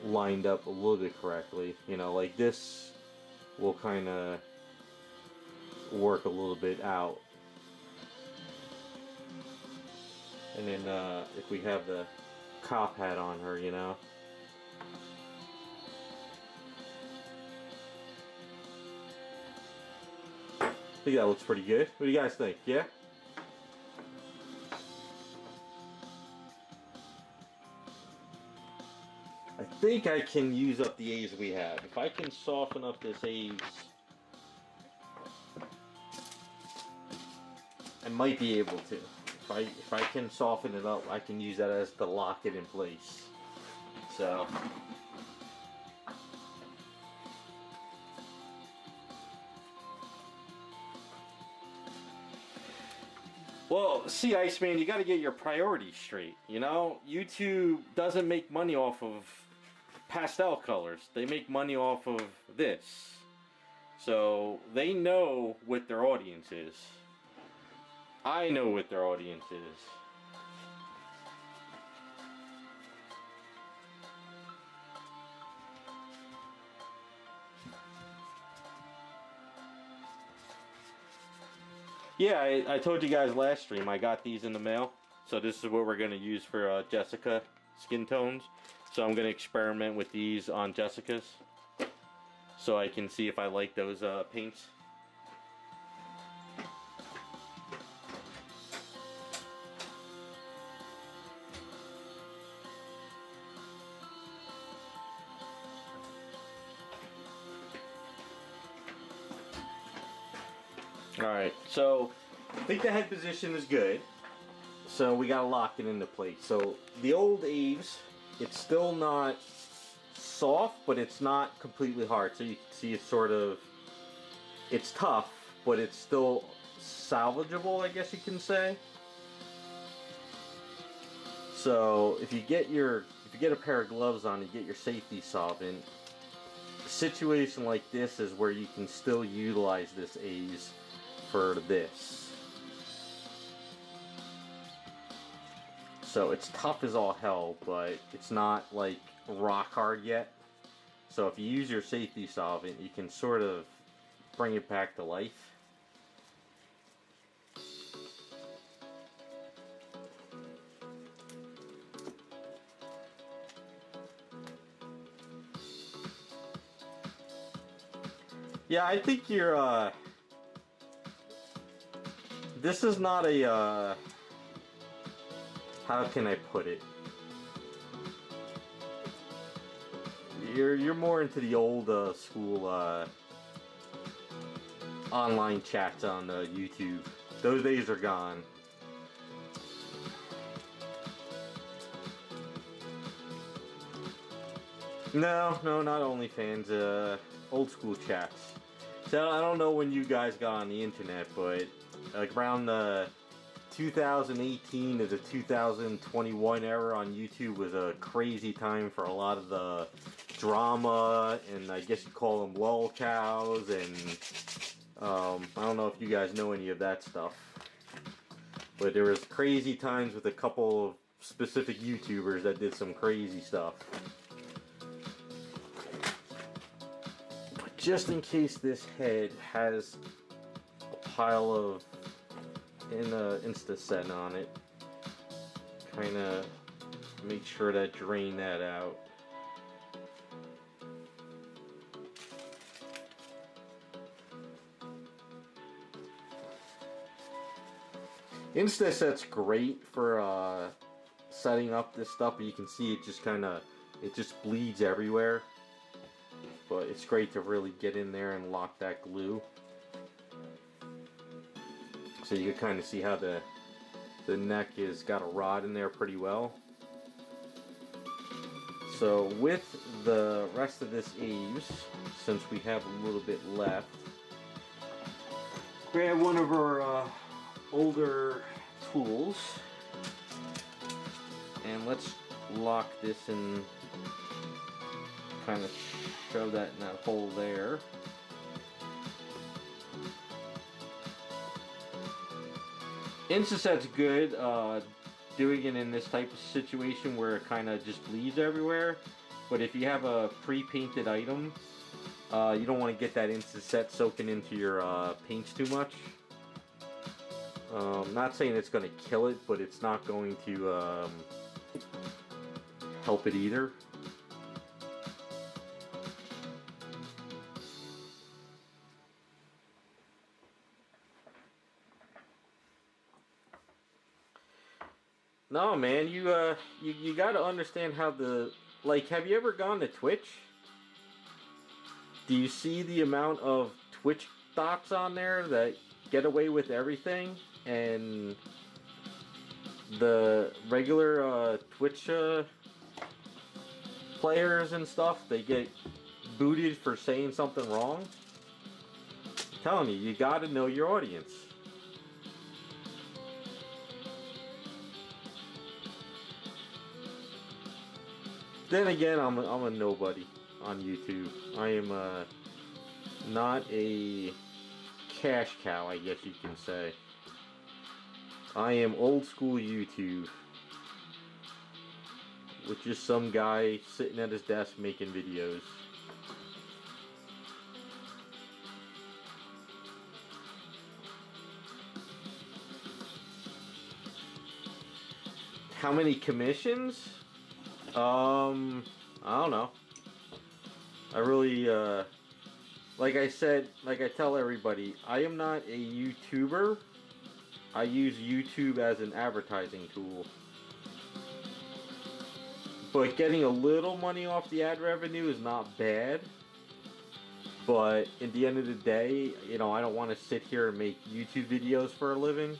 lined up a little bit correctly. You know, like this will kind of work a little bit out. And then if we have the cop hat on her, you know. I think that looks pretty good. What do you guys think? Yeah? I think I can use up the A's we have. If I can soften up this A's, I might be able to. If I can soften it up, I can use that as to lock it in place. So. Well, see, Iceman, you got to get your priorities straight. You know, YouTube doesn't make money off of pastel colors. They make money off of this. So they know what their audience is. I know what their audience is. Yeah, I told you guys last stream I got these in the mail. So this is what we're going to use for Jessica skin tones. So I'm going to experiment with these on Jessica's. So I can see if I like those paints. Alright, so I think the head position is good. So we gotta lock it into place. So the old Aves, it's still not soft, but it's not completely hard. So you can see it's sort of, it's tough, but it's still salvageable, I guess you can say. So if you get a pair of gloves on, you get your safety solvent. A situation like this is where you can still utilize this Aves for this. So it's tough as all hell, but it's not like rock hard yet. So if you use your safety solvent, you can sort of bring it back to life. Yeah, I think you're, this is not a, how can I put it? You're more into the old school online chats on YouTube. Those days are gone. No, not OnlyFans. Old school chats. So I don't know when you guys got on the internet, but like around the 2018 to the 2021 era on YouTube was a crazy time for a lot of the drama, and I guess you call them lol cows, and I don't know if you guys know any of that stuff, but there was crazy times with a couple of specific YouTubers that did some crazy stuff. But just in case this head has a pile of Insta-Set on it, kind of make sure to drain that out. Insta-Set's great for setting up this stuff, but you can see it just it just bleeds everywhere. But it's great to really get in there and lock that glue. So you can kind of see how the neck is got a rod in there pretty well. So with the rest of this Aves, since we have a little bit left, grab one of our older tools and let's lock this in, kind of shove that in that hole there. Insta-Set's good doing it in this type of situation where it kind of just bleeds everywhere, but if you have a pre-painted item, you don't want to get that Insta-Set soaking into your paints too much. Not saying it's going to kill it, but it's not going to help it either. No, man, you got to understand how like, have you ever gone to Twitch? Do you see the amount of Twitch docs on there that get away with everything, and the regular Twitch players and stuff, they get booted for saying something wrong? I'm telling you, you got to know your audience. Then again, I'm a nobody on YouTube. I am not a cash cow, I guess you can say. I am old school YouTube, with just some guy sitting at his desk making videos. How many commissions? I don't know. I really, like I said, like I tell everybody, I am not a YouTuber. I use YouTube as an advertising tool. But getting a little money off the ad revenue is not bad. But at the end of the day, you know, I don't want to sit here and make YouTube videos for a living.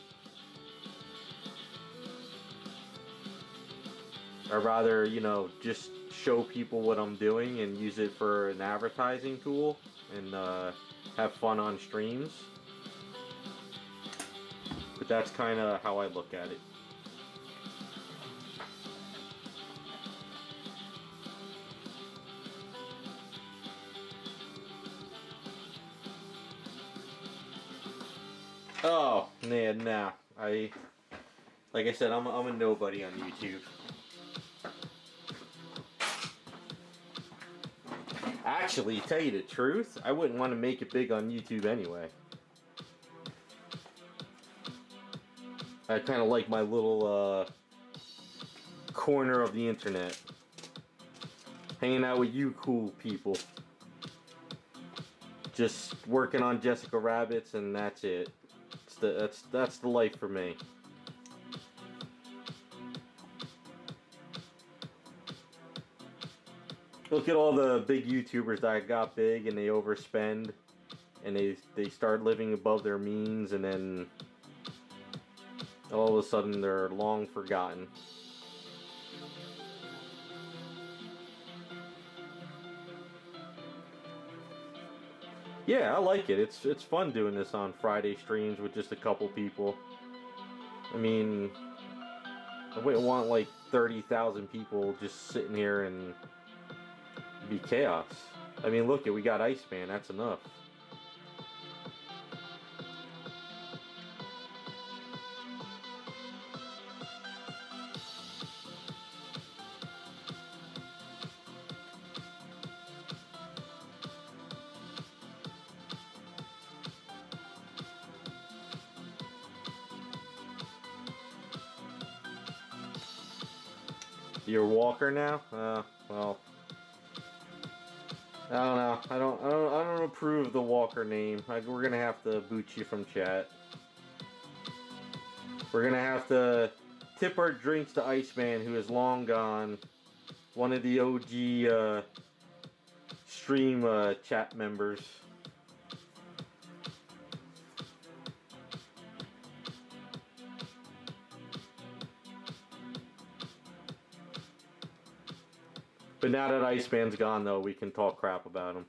I'd rather, you know, just show people what I'm doing and use it for an advertising tool and have fun on streams. But that's kind of how I look at it. Oh, man, nah. Like I said, I'm a nobody on YouTube. Actually, tell you the truth, I wouldn't want to make it big on YouTube anyway. I kind of like my little corner of the internet, hanging out with you cool people, just working on Jessica Rabbits, and that's it. That's the life for me. Look at all the big YouTubers that got big and they overspend and they start living above their means, and then all of a sudden they're long forgotten. Yeah, I like it. It's fun doing this on Friday streams with just a couple people. I mean, I wouldn't want like 30,000 people just sitting here and be chaos. I mean, look, we got Iceman. That's enough. You're a walker now? Well, I don't know. I don't approve the walker name. We're gonna have to boot you from chat. We're gonna have to tip our drinks to Iceman, who is long gone. One of the OG stream chat members. But now that Iceman's gone, though, we can talk crap about him.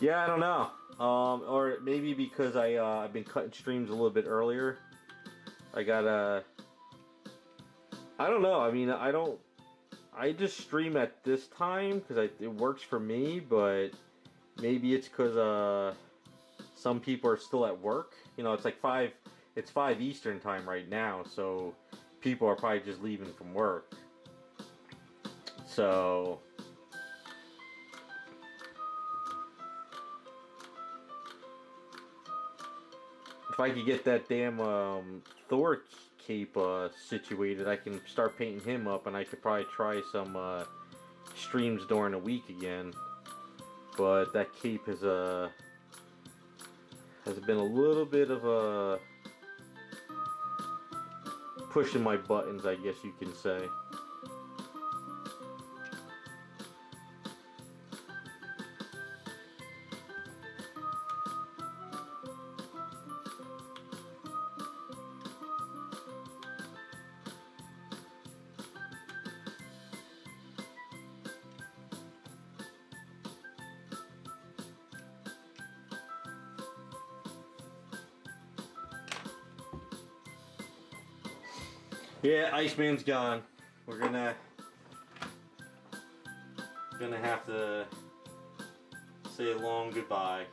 Yeah, I don't know. Or maybe because I've been cutting streams a little bit earlier. I got I don't know. I mean, I just stream at this time because it works for me. But maybe it's because some people are still at work. You know, it's like 5. It's 5 Eastern time right now, so people are probably just leaving from work. So if I could get that damn Thor cape situated, I can start painting him up, and I could probably try some streams during the week again. But that cape has been a little bit of a pushing my buttons, I guess you can say. Yeah, Iceman's gone. We're gonna have to say a long goodbye.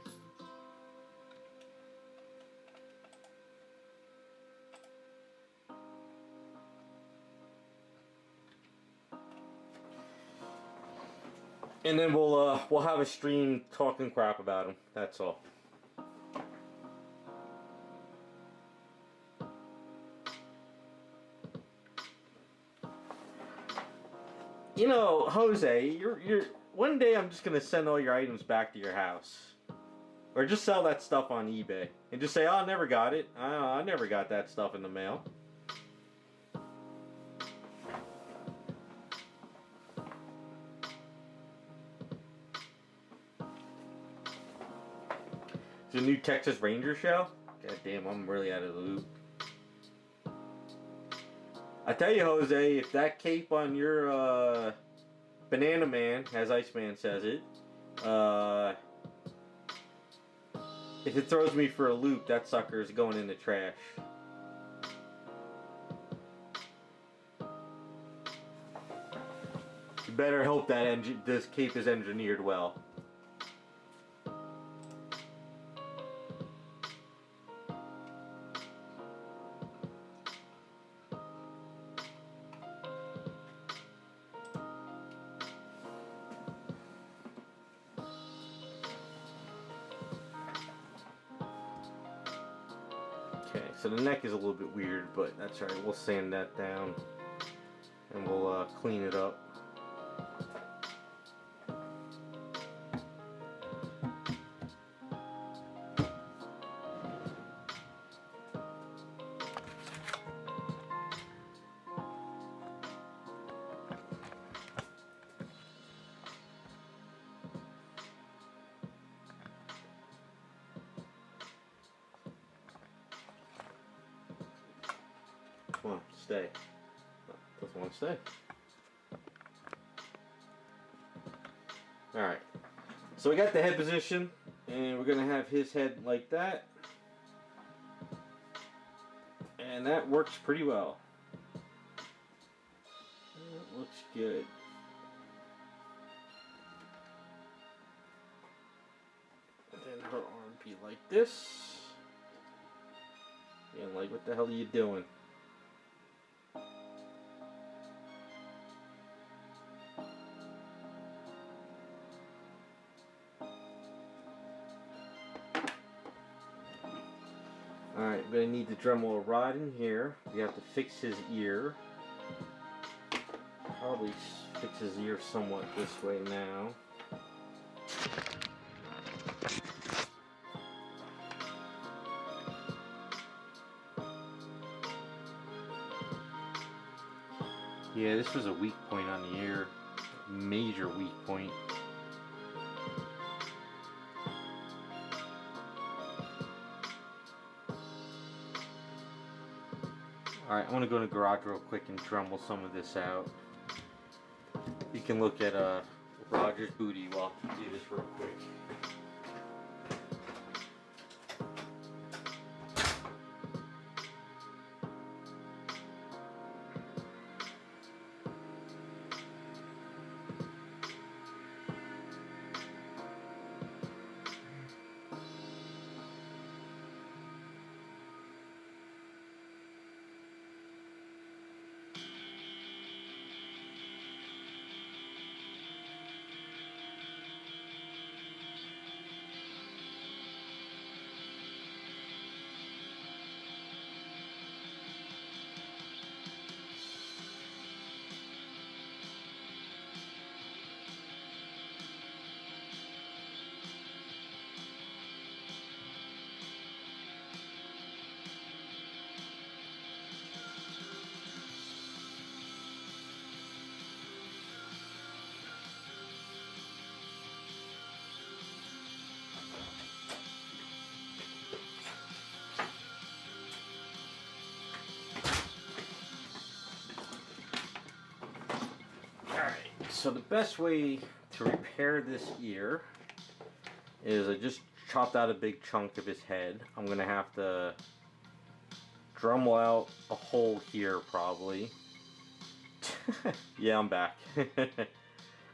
And then we'll have a stream talking crap about him. That's all. You know, Jose, you're one day I'm just gonna send all your items back to your house, or just sell that stuff on eBay and just say, "Oh, I never got it. I never got that stuff in the mail." It's a new Texas Ranger show. God damn, I'm really out of the loop. I tell you, Jose, if that cape on your Banana Man, as Iceman says it, if it throws me for a loop, that sucker is going in the trash. You better hope that this cape is engineered well. Okay, so the neck is a little bit weird, but that's alright. We'll sand that down and we'll clean it up. Come on, stay. Doesn't want to stay. Alright. So we got the head position, and we're going to have his head like that. And that works pretty well. That looks good. And then her arm be like this. And like, what the hell are you doing? Alright, we're going to need to Dremel a rod in here. We have to fix his ear. Probably fix his ear somewhat this way now. Yeah, this was a weak point on the ear. Major weak point. Alright, I want to go in the garage real quick and Dremel some of this out. You can look at Roger's booty while I do this real quick. So the best way to repair this ear is I just chopped out a big chunk of his head. I'm going to have to Dremel out a hole here probably. Yeah, I'm back.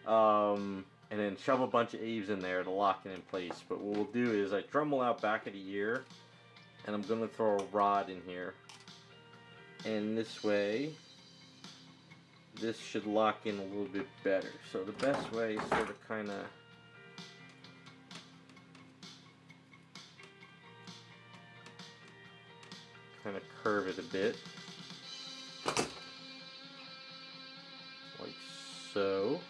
And then shove a bunch of eaves in there to lock it in place. But what we'll do is I Dremel out back of the ear and I'm going to throw a rod in here. And this way this should lock in a little bit better. So the best way is sort of kind of curve it a bit, like so,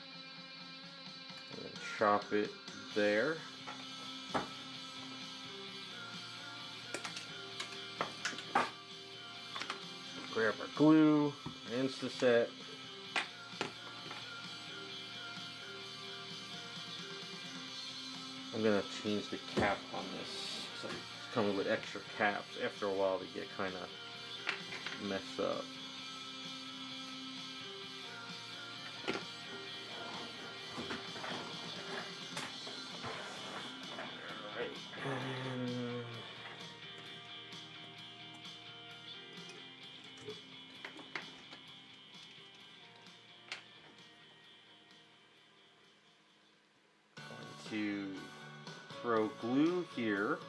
and then chop it there. Grab our glue, Insta-Set. I'm gonna change the cap on this. So it's coming with extra caps. After a while, they get kind of messed up. Alright. Going to throw glue here.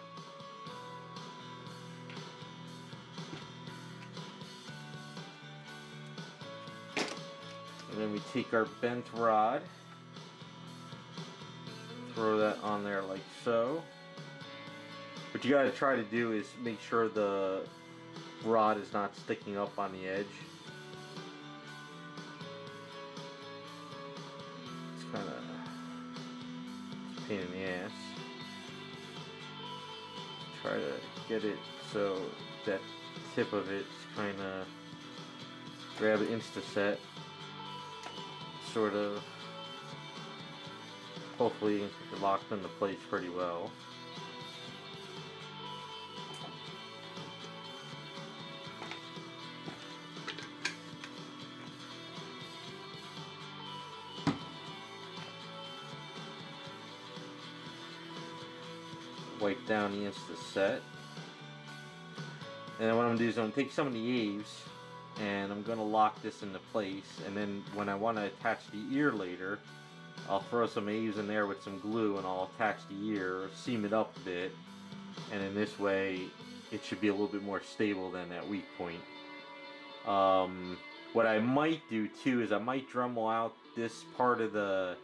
And then we take our bent rod, throw that on there like so. What you gotta try to do is make sure the rod is not sticking up on the edge. It's kind of a pain in the ass. Try to get it so that tip of it's kind of, grab it Insta-Set. Sort of, hopefully locked into place pretty well. Wipe down the Insta-Set. And then what I'm going to do is I'm going to take some of the eaves and I'm going to lock this into place, and then when I want to attach the ear later, I'll throw some eaves in there with some glue and I'll attach the ear, seam it up a bit, and in this way it should be a little bit more stable than that weak point. What I might do too is I might Dremel out this part of the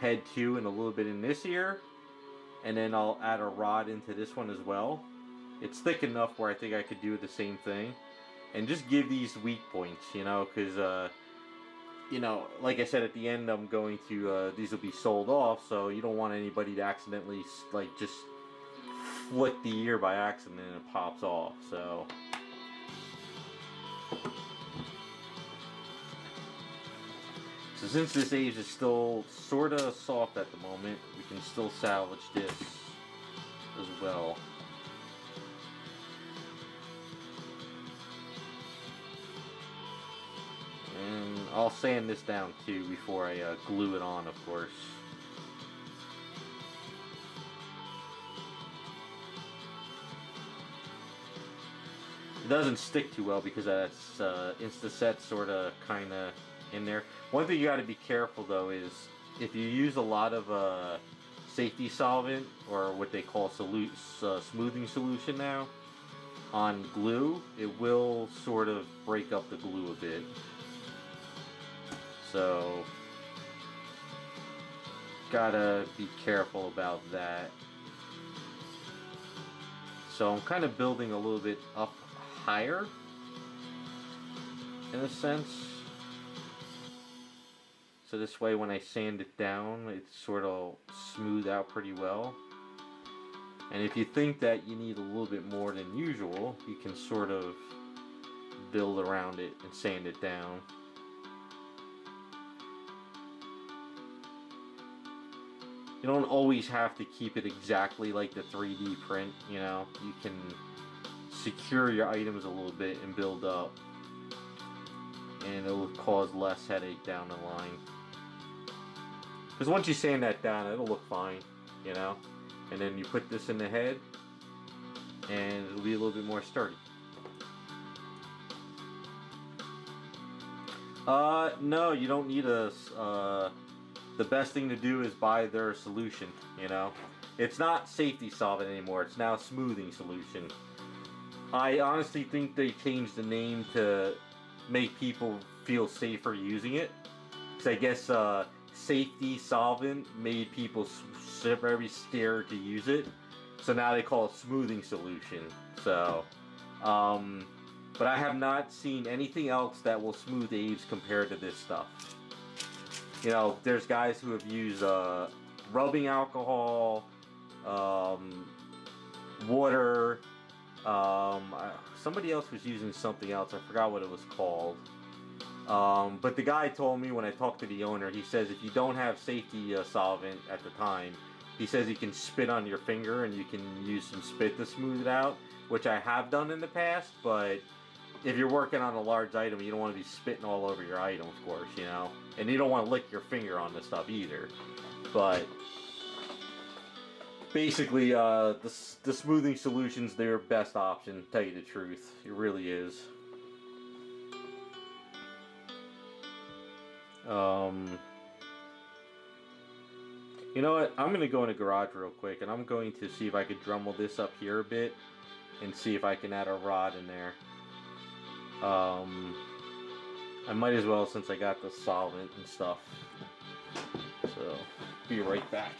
head too and a little bit in this ear, and then I'll add a rod into this one as well. It's thick enough where I think I could do the same thing. And just give these weak points, you know, because, you know, like I said at the end, I'm going to, these will be sold off, so you don't want anybody to accidentally, like, just flick the ear by accident and it pops off, so. So since this age is still sort of soft at the moment, we can still salvage this as well. And I'll sand this down too before I glue it on, of course. It doesn't stick too well because that's Insta-Set sort of kind of in there. One thing you got to be careful though is if you use a lot of safety solvent, or what they call smoothing solution now, on glue, it will sort of break up the glue a bit. So, gotta be careful about that. So I'm kind of building a little bit up higher, in a sense. So this way when I sand it down, it's sort of smooth out pretty well. And if you think that you need a little bit more than usual, you can sort of build around it and sand it down. You don't always have to keep it exactly like the 3D print, you know. You can secure your items a little bit and build up, and it will cause less headache down the line. Because once you sand that down, it'll look fine, you know. And then you put this in the head, and it'll be a little bit more sturdy. No, you don't need a, the best thing to do is buy their solution, you know. It's not safety solvent anymore, it's now smoothing solution. I honestly think they changed the name to make people feel safer using it. Because I guess safety solvent made people very scared to use it. So now they call it smoothing solution. So, but I have not seen anything else that will smooth Aves compared to this stuff. You know, there's guys who have used rubbing alcohol, water. Somebody else was using something else. I forgot what it was called. But the guy told me when I talked to the owner, he says if you don't have safety solvent at the time, he says you can spit on your finger and you can use some spit to smooth it out, which I have done in the past, but if you're working on a large item, you don't want to be spitting all over your item, of course, you know? And you don't want to lick your finger on this stuff either. But basically, the smoothing solution's their best option, to tell you the truth. It really is. You know what? I'm going to go in the garage real quick, and I'm going to see if I could Dremel this up here a bit, and see if I can add a rod in there. I might as well since I got the solvent and stuff. So, be right back.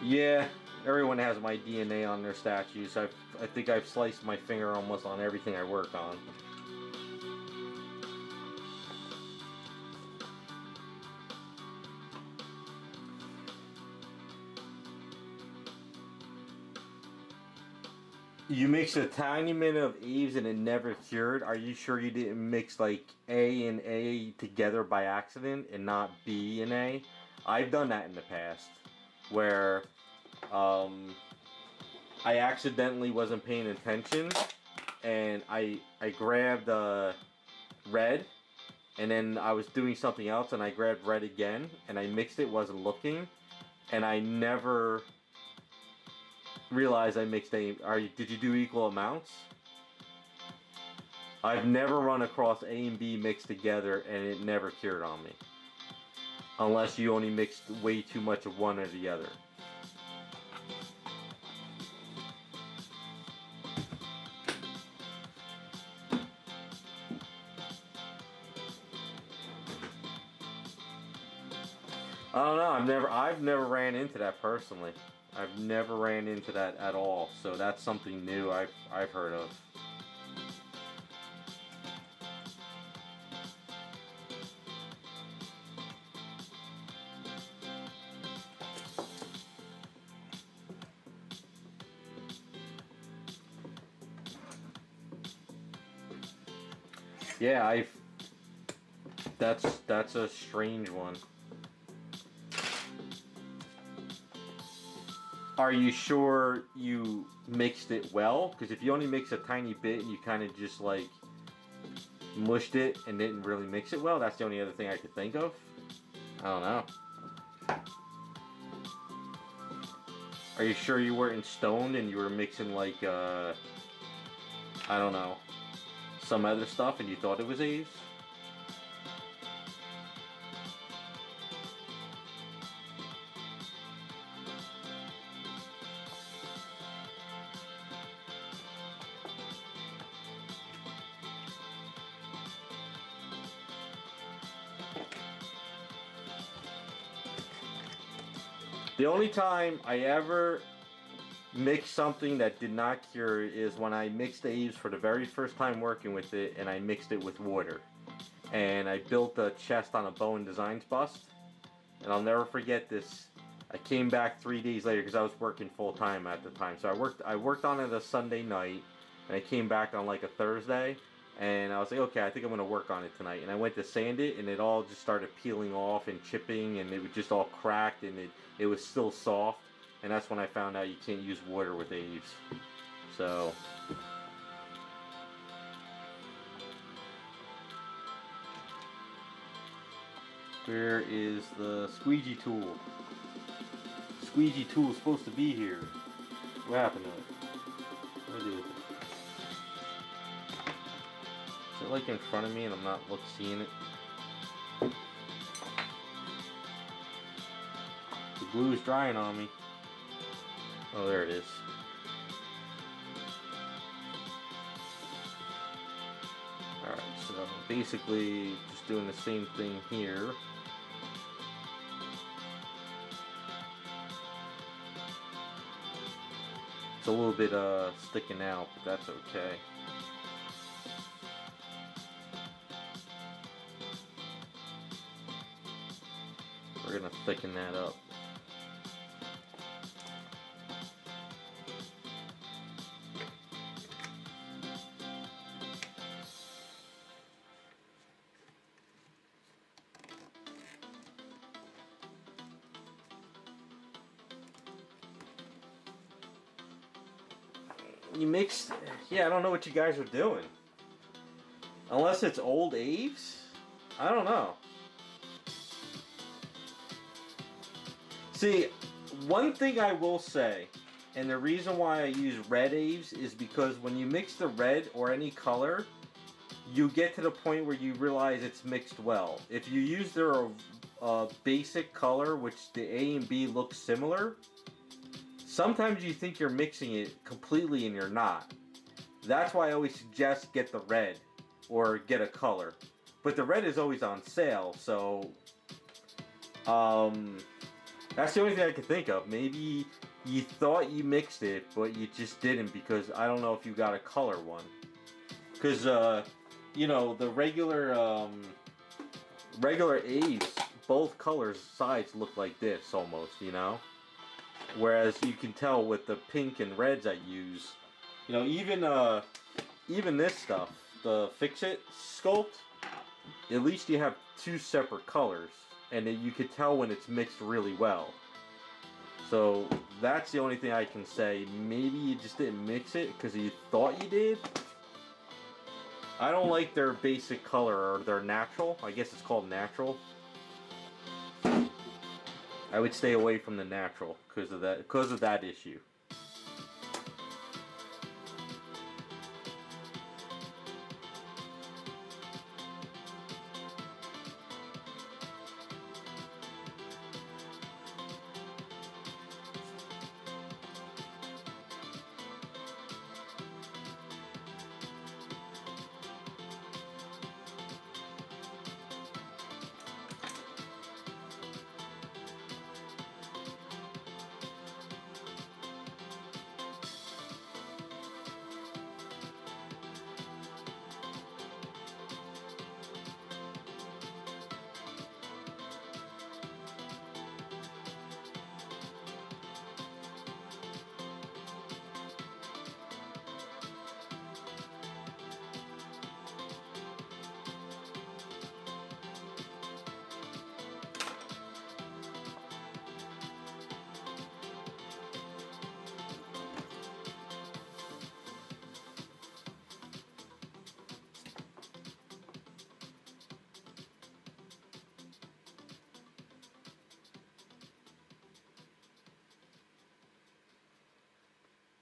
Yeah, everyone has my DNA on their statues. I think I've sliced my finger almost on everything I work on. You mixed a tiny bit of Aves and it never cured. Are you sure you didn't mix like A and A together by accident and not B and A? I've done that in the past where I accidentally wasn't paying attention and I grabbed red and then I was doing something else and I grabbed red again and I mixed it, wasn't looking, and I never realized I mixed A. Did you do equal amounts? I've never run across A and B mixed together and it never cured on me. Unless you only mixed way too much of one or the other. I don't know. I've never ran into that personally. I've never ran into that at all. So that's something new I've heard of. Yeah, that's a strange one. Are you sure you mixed it well? Because if you only mix a tiny bit and you kind of just like mushed it and didn't really mix it well, that's the only other thing I could think of. I don't know. Are you sure you weren't stoned and you were mixing like, I don't know, some other stuff and you thought it was Aves? The only time I ever mixed something that did not cure is when I mixed Aves for the very first time working with it, and I mixed it with water. And I built a chest on a Bowen Designs bust. And I'll never forget this. I came back 3 days later because I was working full time at the time. So I worked on it a Sunday night, and I came back on like a Thursday. And I was like, okay, I think I'm gonna work on it tonight. And I went to sand it, and it all just started peeling off and chipping, and it was just all cracked, and it was still soft. And that's when I found out you can't use water with Aves. So. Where is the squeegee tool? Squeegee tool is supposed to be here. What happened to it? What did I do? Is it like in front of me and I'm not seeing it? The glue is drying on me. Oh, there it is. Alright, so basically just doing the same thing here. It's a little bit sticking out, but that's okay. We're gonna thicken that up. You mixed, yeah, I don't know what you guys are doing. Unless it's old Aves? I don't know. See, one thing I will say, and the reason why I use red Aves is because when you mix the red or any color, you get to the point where you realize it's mixed well. If you use their basic color, which the A and B look similar, sometimes you think you're mixing it completely and you're not. That's why I always suggest get the red or get a color. But the red is always on sale, so that's the only thing I can think of. Maybe you thought you mixed it, but you just didn't because I don't know if you got a color one. Because you know, the regular A's, both colors sides look like this almost, you know. Whereas you can tell with the pink and reds I use, you know, even this stuff, the Fix It Sculpt, at least you have two separate colors, and you can tell when it's mixed really well. So that's the only thing I can say. Maybe you just didn't mix it because you thought you did. I don't like their basic color or their natural. I guess it's called natural. I would stay away from the natural because of that issue.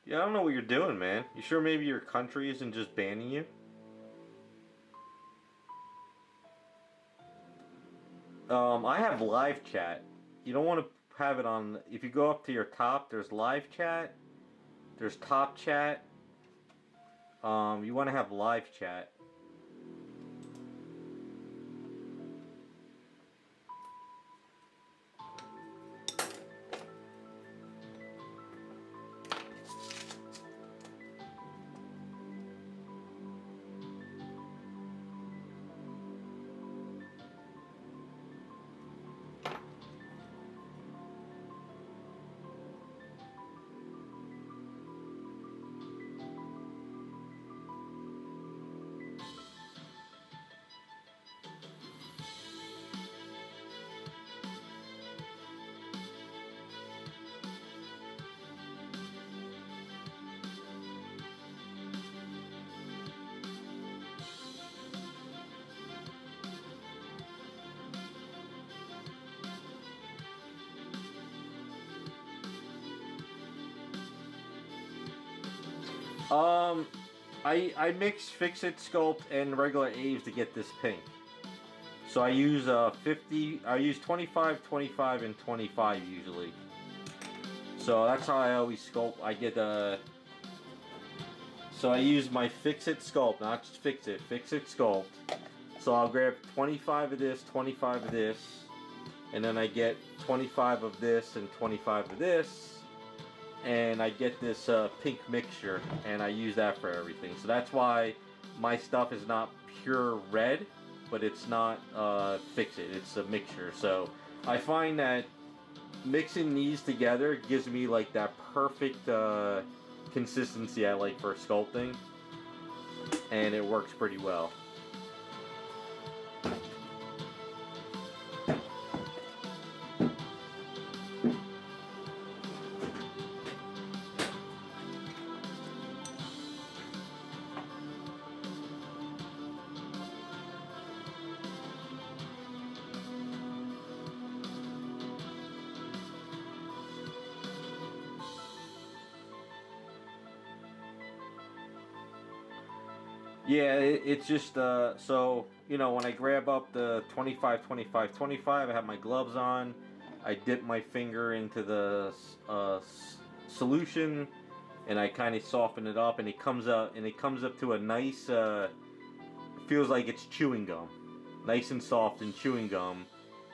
Yeah, I don't know what you're doing, man. You sure maybe your country isn't just banning you? I have live chat. You don't want to have it on. If you go up to your top, there's live chat. There's top chat. You want to have live chat. I mix Fix It Sculpt and regular Aves to get this pink. So I use 50. I use 25, 25, and 25 usually. So that's how I always sculpt. I get So I use my Fix It Sculpt, not just Fix It Sculpt. So I'll grab 25 of this, 25 of this, and then I get 25 of this and 25 of this, and I get this pink mixture, and I use that for everything. So that's why my stuff is not pure red, but it's not Fix It. It's a mixture. So I find that mixing these together gives me like that perfect consistency I like for sculpting, and it works pretty well. Yeah, it's just so you know, when I grab up the 25, 25, 25, I have my gloves on. I dip my finger into the solution, and I kind of soften it up, and it comes up to a nice. Feels like it's chewing gum, nice and soft and chewing gum,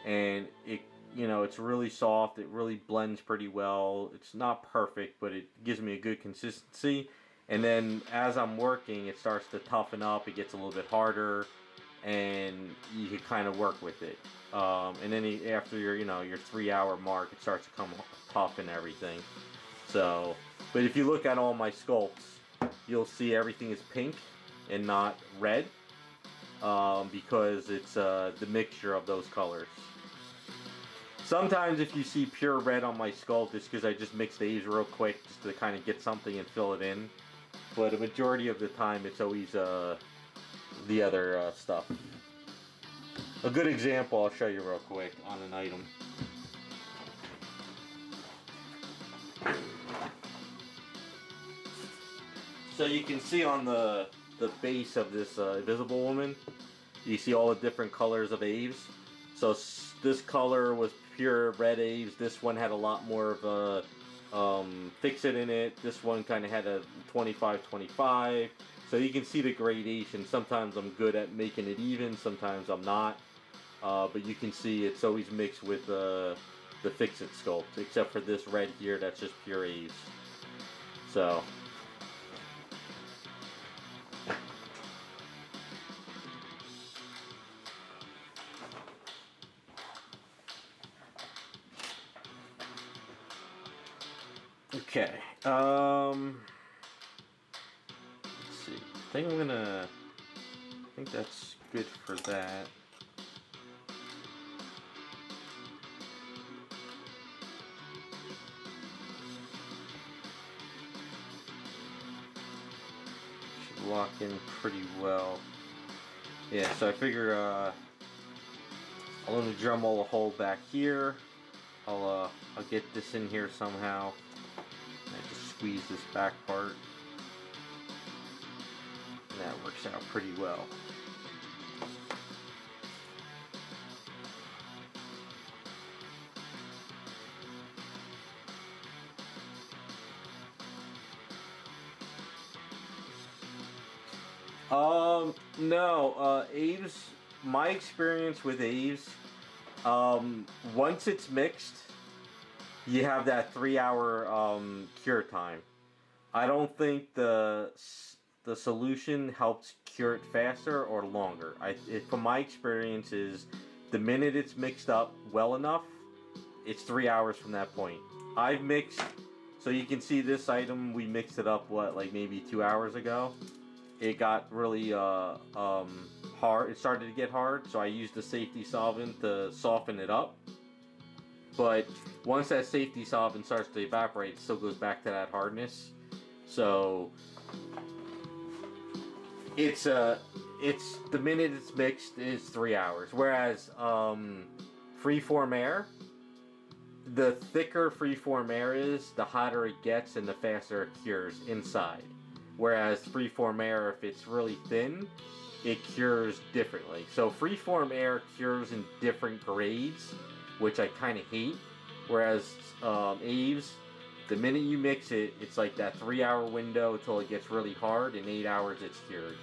and it's really soft. It really blends pretty well. It's not perfect, but it gives me a good consistency. And then as I'm working, it starts to toughen up. It gets a little bit harder, and you can kind of work with it. And then after your 3 hour mark, it starts to come tough and everything. So, but if you look at all my sculpts, you'll see everything is pink and not red, because it's the mixture of those colors. Sometimes if you see pure red on my sculpt, it's because I just mix these real quick just to kind of get something and fill it in. But a majority of the time, it's always the other stuff. A good example I'll show you real quick on an item. So you can see on the base of this Invisible Woman, you see all the different colors of Aves. So this color was pure red Aves. This one had a lot more of a Fix It in it. This one kind of had a 25-25. So you can see the gradation. Sometimes I'm good at making it even, sometimes I'm not. But you can see it's always mixed with the Fix It sculpt, except for this red here, that's just pure A's. So okay. Let's see. I think that's good for that. Should lock in pretty well. Yeah, so I figure I'll only Dremel a hole back here. I'll get this in here somehow. I just squeeze this back part. And that works out pretty well. No, Aves, my experience with Aves, once it's mixed, you have that 3 hour cure time. I don't think the solution helps cure it faster or longer. From my experience, is the minute it's mixed up well enough, it's 3 hours from that point. I've mixed, so you can see this item, we mixed it up, like maybe 2 hours ago. It got really hard. It started to get hard, so I used the safety solvent to soften it up. But once that safety solvent starts to evaporate, it still goes back to that hardness. So it's the minute it's mixed is 3 hours. Whereas freeform air, the thicker freeform air is, the hotter it gets and the faster it cures inside. Whereas freeform air, if it's really thin, it cures differently. So freeform air cures in different grades, which I kind of hate. Whereas Aves, the minute you mix it, it's like that 3-hour window until it gets really hard. In 8 hours, it's cured.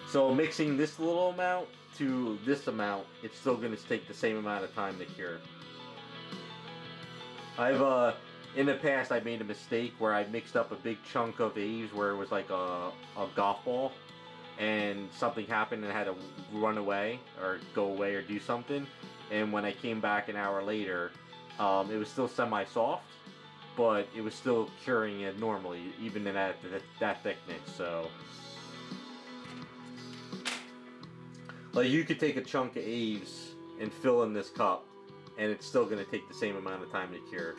So mixing this little amount to this amount, it's still going to take the same amount of time to cure. I've in the past I made a mistake where I mixed up a big chunk of Aves where it was like a golf ball, and something happened and I had to run away or go away or do something. And when I came back an hour later, it was still semi-soft, but it was still curing it normally, even in that thickness. So, like, you could take a chunk of Aves and fill in this cup, and it's still going to take the same amount of time to cure.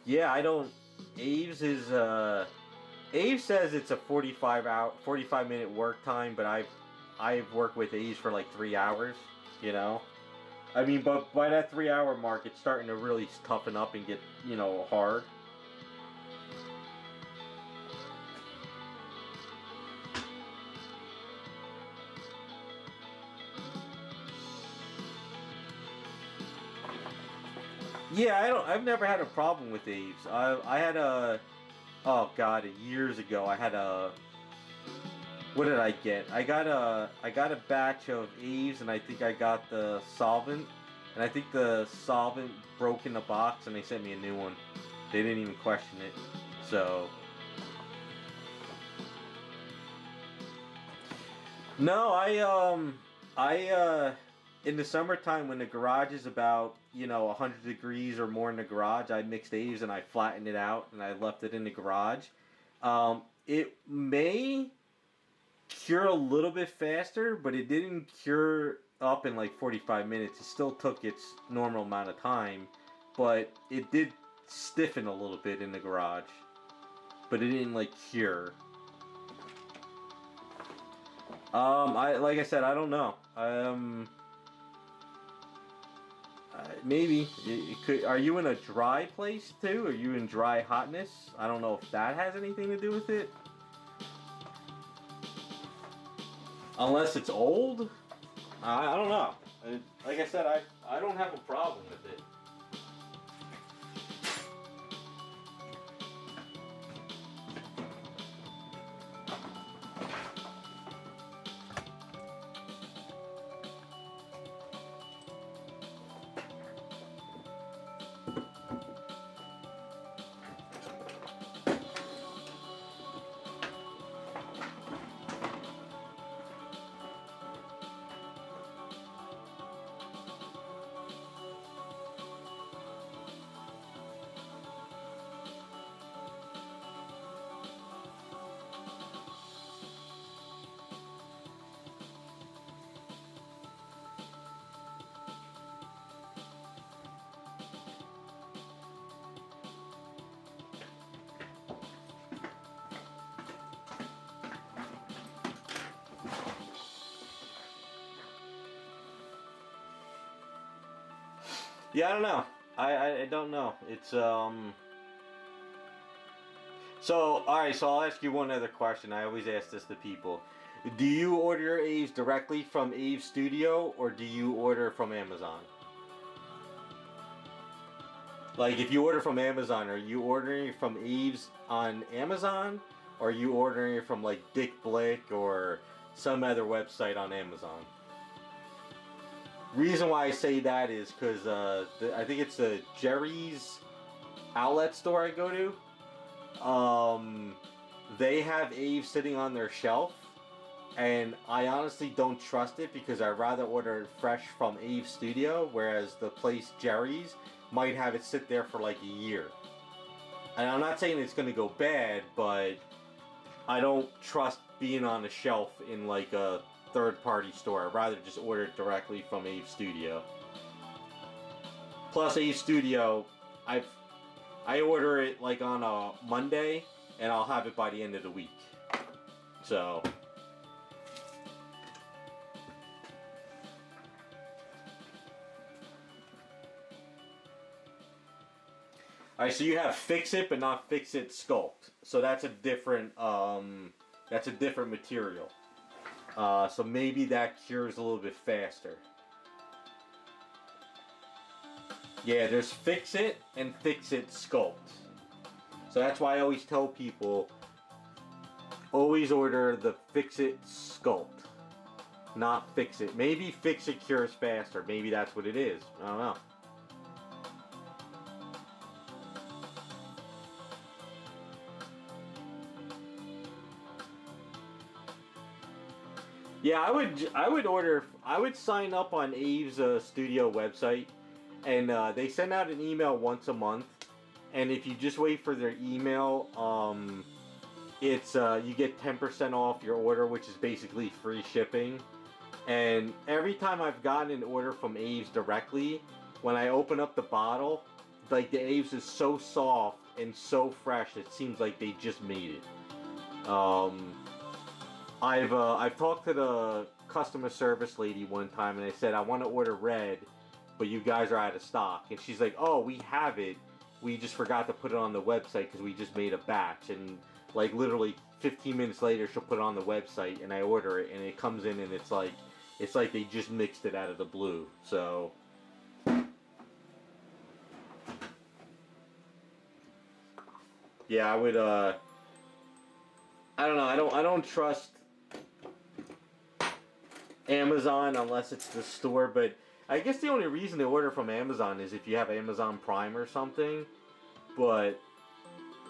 Yeah, I don't. Aves is Aves says it's a 45 minute work time, but I've worked with Aves for like 3 hours. You know, I mean, but by that 3-hour mark, it's starting to really toughen up and get, you know, hard. Yeah, I've never had a problem with Aves. I had a. Oh God, years ago I had a. What did I get? I got a batch of Aves, and I think I got the solvent, and I think the solvent broke in the box, and they sent me a new one. They didn't even question it. So no, I in the summertime when the garage is about, you know, 100 degrees or more in the garage, I mixed Aves and I flattened it out and I left it in the garage. It may cure a little bit faster, but it didn't cure up in like 45 minutes. It still took its normal amount of time, but it did stiffen a little bit in the garage, but it didn't like cure. I like I said, I don't know. Maybe it could. Are you in a dry place too? Are you in dry hotness? I don't know if that has anything to do with it. Unless it's old. I don't know. Like I said, I don't have a problem with it. Yeah, I don't know. I don't know. It's So alright, so I'll ask you one other question. I always ask this to people. Do you order your Aves directly from Aves Studio or do you order from Amazon? Like if you order from Amazon, are you ordering from Aves on Amazon? Or are you ordering it from like Dick Blick or some other website on Amazon? Reason why I say that is because I think it's the Jerry's outlet store I go to. They have Aves sitting on their shelf, and I honestly don't trust it because I'd rather order it fresh from Aves Studio, whereas the place Jerry's might have it sit there for like a year. And I'm not saying it's going to go bad, but I don't trust being on a shelf in like a third-party store. I'd rather just order it directly from Aves Studio. Plus, Aves Studio, I order it like on a Monday, and I'll have it by the end of the week. So, Alright, so you have Fix It, but not Fix It Sculpt. So that's a different material. So maybe that cures a little bit faster. Yeah, there's Fix It and Fix It Sculpt. So that's why I always tell people, always order the Fix It Sculpt, not Fix It. Maybe Fix It cures faster. Maybe that's what it is. I don't know. Yeah, I would sign up on Abe's studio website, and they send out an email once a month, and if you just wait for their email, it's you get 10% off your order, which is basically free shipping. And every time I've gotten an order from Abe's directly, when I open up the bottle, like the Abe's is so soft and so fresh, it seems like they just made it. I've talked to the customer service lady one time, and I said I want to order red, but you guys are out of stock. And she's like, "Oh, we have it. We just forgot to put it on the website because we just made a batch." And like literally 15 minutes later, she'll put it on the website, and I order it, and it comes in, and it's like they just mixed it out of the blue. So. Yeah, I would. I don't know. I don't trust Amazon unless it's the store, but I guess the only reason to order from Amazon is if you have Amazon Prime or something. But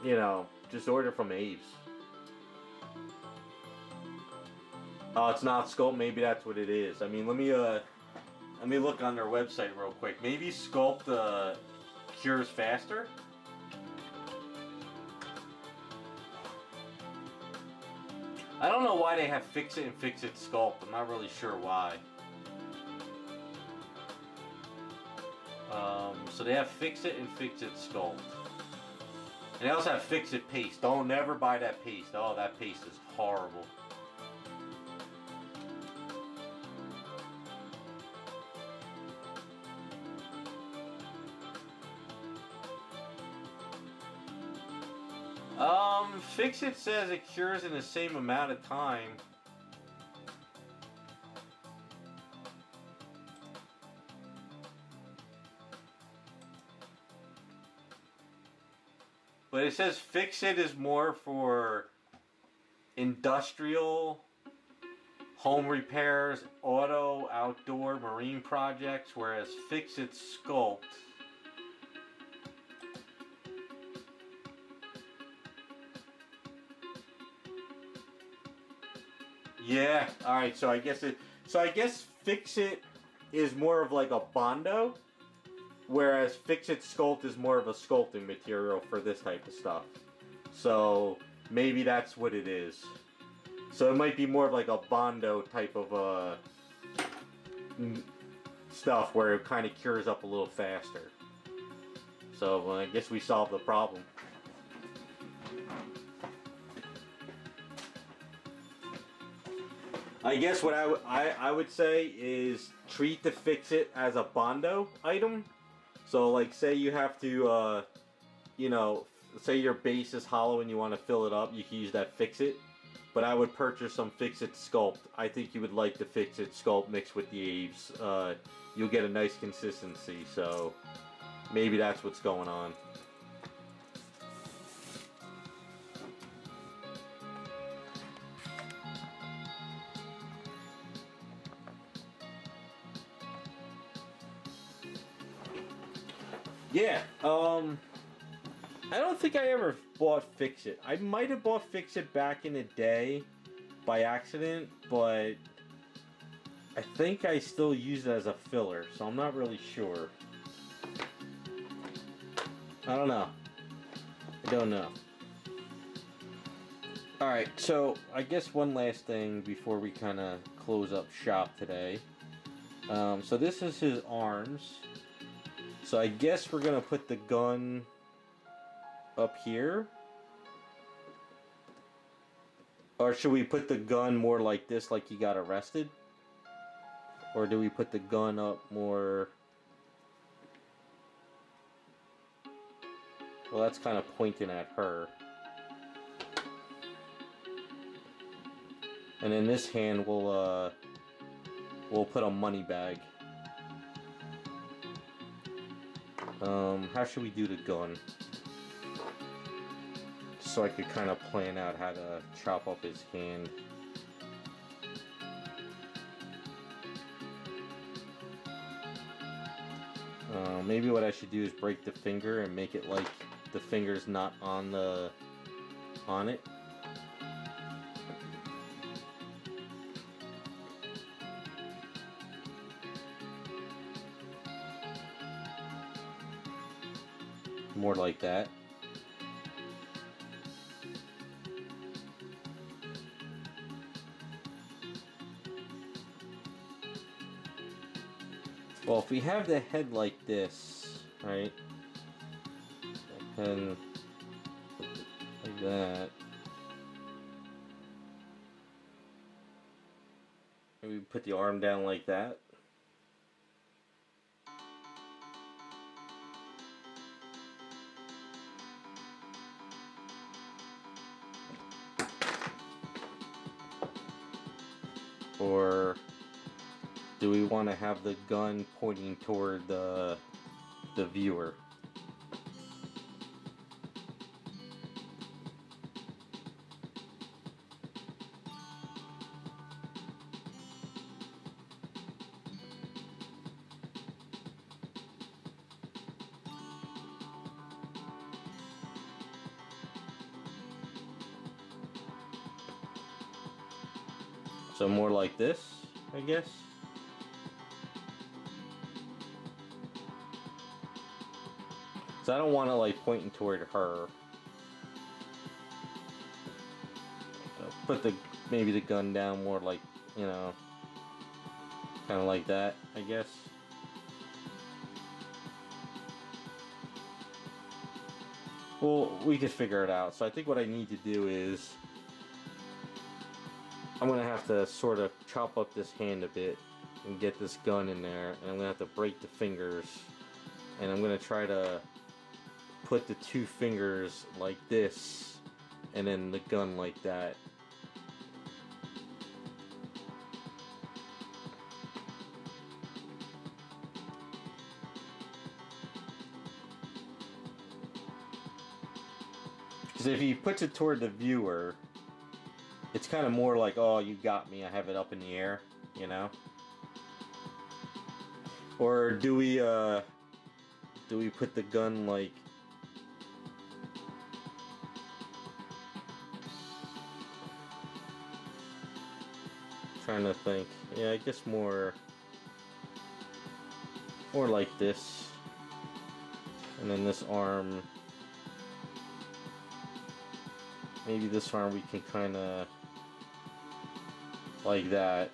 you know, just order from Abe's. Oh, it's not Sculpt. Maybe that's what it is. I mean, let me look on their website real quick. Maybe Sculpt cures faster. I don't know why they have Fix It and Fix It Sculpt. I'm not really sure why. So they have Fix It and Fix It Sculpt. And they also have Fix It Paste. Don't never buy that paste. Oh, that paste is horrible. Fix It says it cures in the same amount of time. But it says Fix It is more for industrial, home repairs, auto, outdoor, marine projects, whereas Fix It Sculpt yeah, alright, so I guess Fix It is more of like a Bondo, whereas Fix It Sculpt is more of a sculpting material for this type of stuff. So maybe that's what it is. So it might be more of like a Bondo type of stuff where it kind of cures up a little faster. So I guess we solved the problem. I guess what I would say is treat the Fix It as a Bondo item. So like say you have to, you know, say your base is hollow and you want to fill it up, you can use that Fix It. But I would purchase some Fix It Sculpt. I think you would like the Fix It Sculpt mixed with the Abe's. You'll get a nice consistency, so maybe that's what's going on. Yeah, I don't think I ever bought Fix It. I might have bought Fix It back in the day by accident, but I think I still use it as a filler, so I'm not really sure. I don't know. I don't know. Alright, so I guess one last thing before we kind of close up shop today. So this is his arms. So I guess we're gonna put the gun up here. Or should we put the gun more like this, like he got arrested? Or do we put the gun up more... Well, that's kind of pointing at her. And in this hand, we'll put a money bag. How should we do the gun? So I could kind of plan out how to chop up his hand. Maybe what I should do is break the finger and make it like the finger's not on it. More like that. Well, if we have the head like this, right, and like that, maybe we put the arm down like that. Or do we want to have the gun pointing toward the viewer? So more like this, I guess. So I don't want to like pointing toward her. Put maybe the gun down more like, you know, kind of like that, I guess. Well, we could figure it out. So I think what I need to do is I'm gonna have to sort of chop up this hand a bit and get this gun in there, and I'm gonna have to break the fingers, and I'm gonna try to put the two fingers like this and then the gun like that. Because if he puts it toward the viewer, it's kind of more like, oh, you got me, I have it up in the air, you know? Or do we put the gun like... Trying to think. Yeah, I guess more like this. And then this arm... Maybe this arm we can kind of... like that.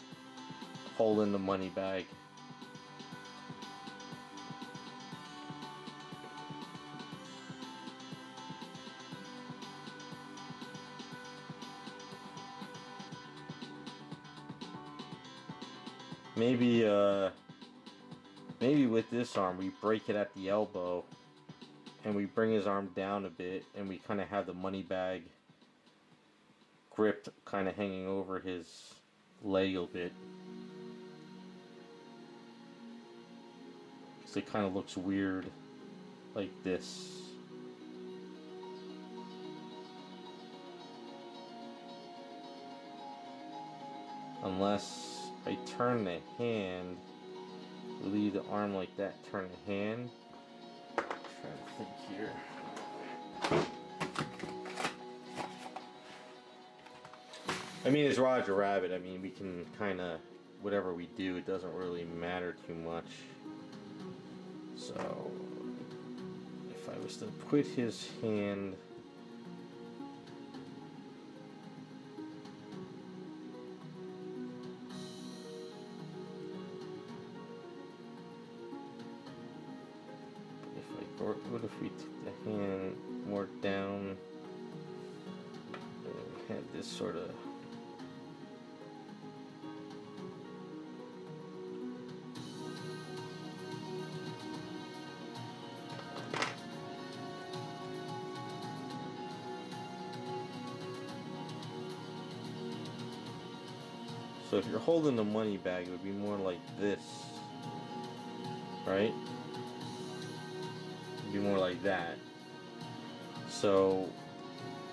Hold in the money bag. Maybe with this arm we break it at the elbow and we bring his arm down a bit and we kind of have the money bag gripped, kind of hanging over his leg a bit. So it kind of looks weird like this. Unless I turn the hand, leave the arm like that, turn the hand. I'm trying to think here. I mean, it's Roger Rabbit. I mean, we can kind of, whatever we do, it doesn't really matter too much. So, if I was to put his hand... What if we took the hand more down and had this sort of... So if you're holding the money bag, it would be more like this, right? It'd be more like that. So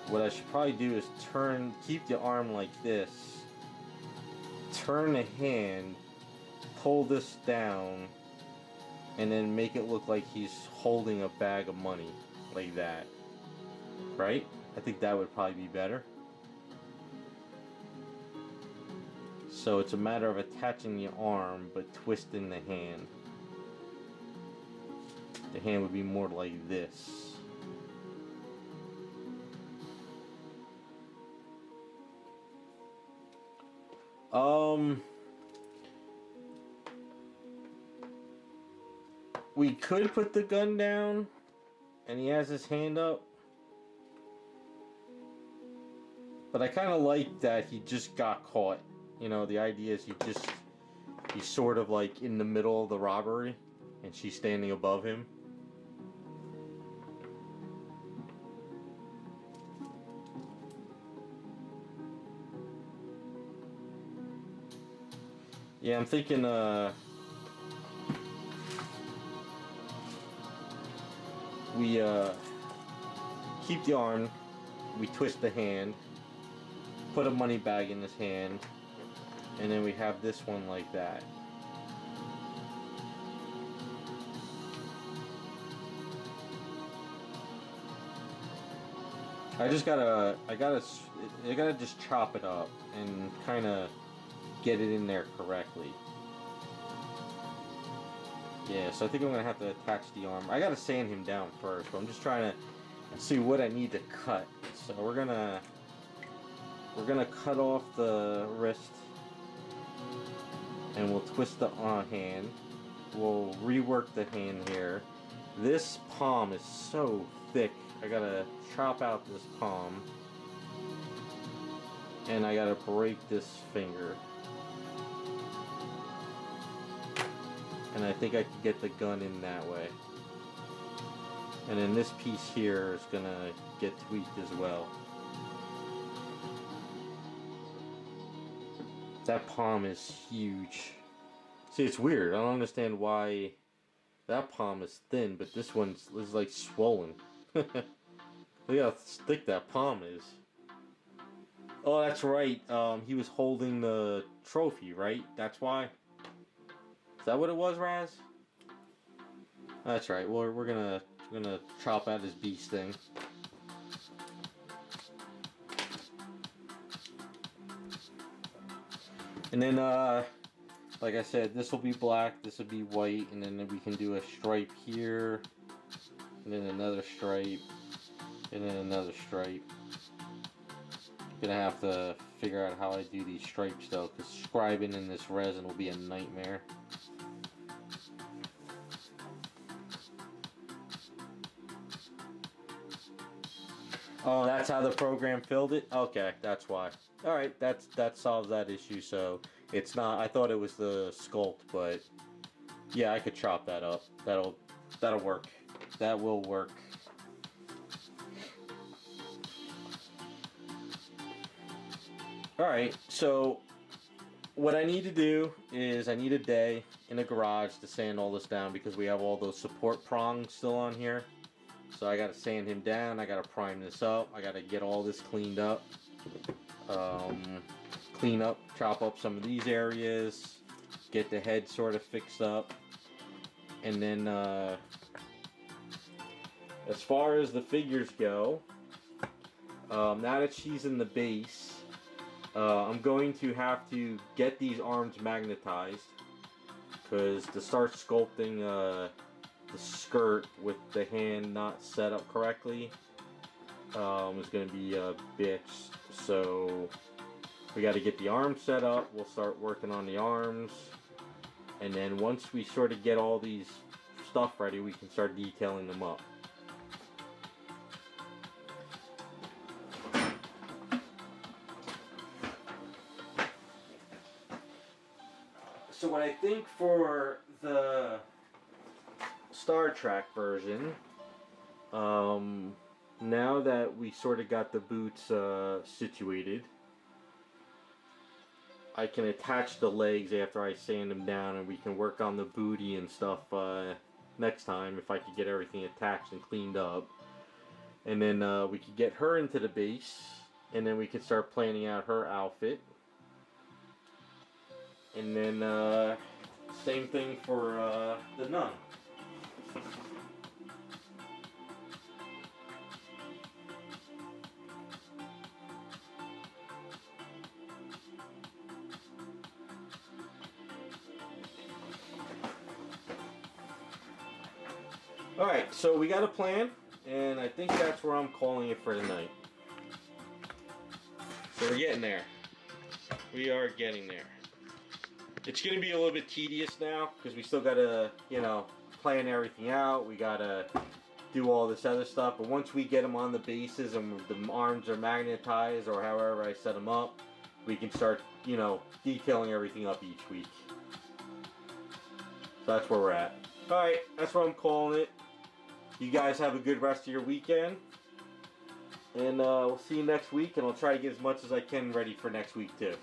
what I should probably do is keep the arm like this, turn the hand, pull this down, and then make it look like he's holding a bag of money, like that, right? I think that would probably be better. So it's a matter of attaching the arm, but twisting the hand. The hand would be more like this. We could put the gun down, and he has his hand up. But I kind of like that he just got caught. You know, the idea is he's sort of like in the middle of the robbery, and she's standing above him. Yeah, I'm thinking, we, keep the arm, we twist the hand, put a money bag in his hand, and then we have this one like that. I gotta just chop it up and kind of get it in there correctly. Yeah, so I think I'm gonna have to attach the arm. I gotta sand him down first, but I'm just trying to see what I need to cut. So we're gonna cut off the wrist, and we'll twist the hand. We'll rework the hand here. This palm is so thick. I gotta chop out this palm, and I gotta break this finger. And I think I can get the gun in that way. And then this piece here is gonna get tweaked as well. That palm is huge. See, it's weird. I don't understand why that palm is thin, but this one's is like swollen. Look how thick that palm is. Oh, that's right. He was holding the trophy, right? That's why. Is that what it was, Raz? That's right. Well, we're gonna chop out his beast thing. And then, like I said, this will be black, this will be white, and then we can do a stripe here, and then another stripe, and then another stripe. Gonna have to figure out how I do these stripes though, because scribing in this resin will be a nightmare. Oh, that's how the program filled it? Okay, that's why. Alright, that solves that issue, so it's not, I thought it was the sculpt, but yeah, I could chop that up. That'll work. That will work. Alright, so what I need to do is I need a day in a garage to sand all this down because we have all those support prongs still on here. So I gotta sand him down, I gotta prime this up, I gotta get all this cleaned up. Clean up, chop up some of these areas, get the head sort of fixed up. And then as far as the figures go, now that she's in the base, I'm going to have to get these arms magnetized, because to start sculpting the skirt with the hand not set up correctly is going to be a bitch. So we got to get the arms set up. We'll start working on the arms, and then once we sort of get all these stuff ready, we can start detailing them up. So what I think for the Star Trek version, now that we sort of got the boots situated, I can attach the legs after I sand them down, and we can work on the booty and stuff next time if I could get everything attached and cleaned up. And then we could get her into the base, and then we could start planning out her outfit. And then same thing for the nun. Alright, so we got a plan, and I think that's where I'm calling it for tonight. So we're getting there. We are getting there. It's going to be a little bit tedious now, because we still got to, you know, plan everything out. We got to do all this other stuff, but once we get them on the bases and the arms are magnetized, or however I set them up, we can start, you know, detailing everything up each week. So that's where we're at. Alright, that's what I'm calling it. You guys have a good rest of your weekend. And we'll see you next week, and I'll try to get as much as I can ready for next week too.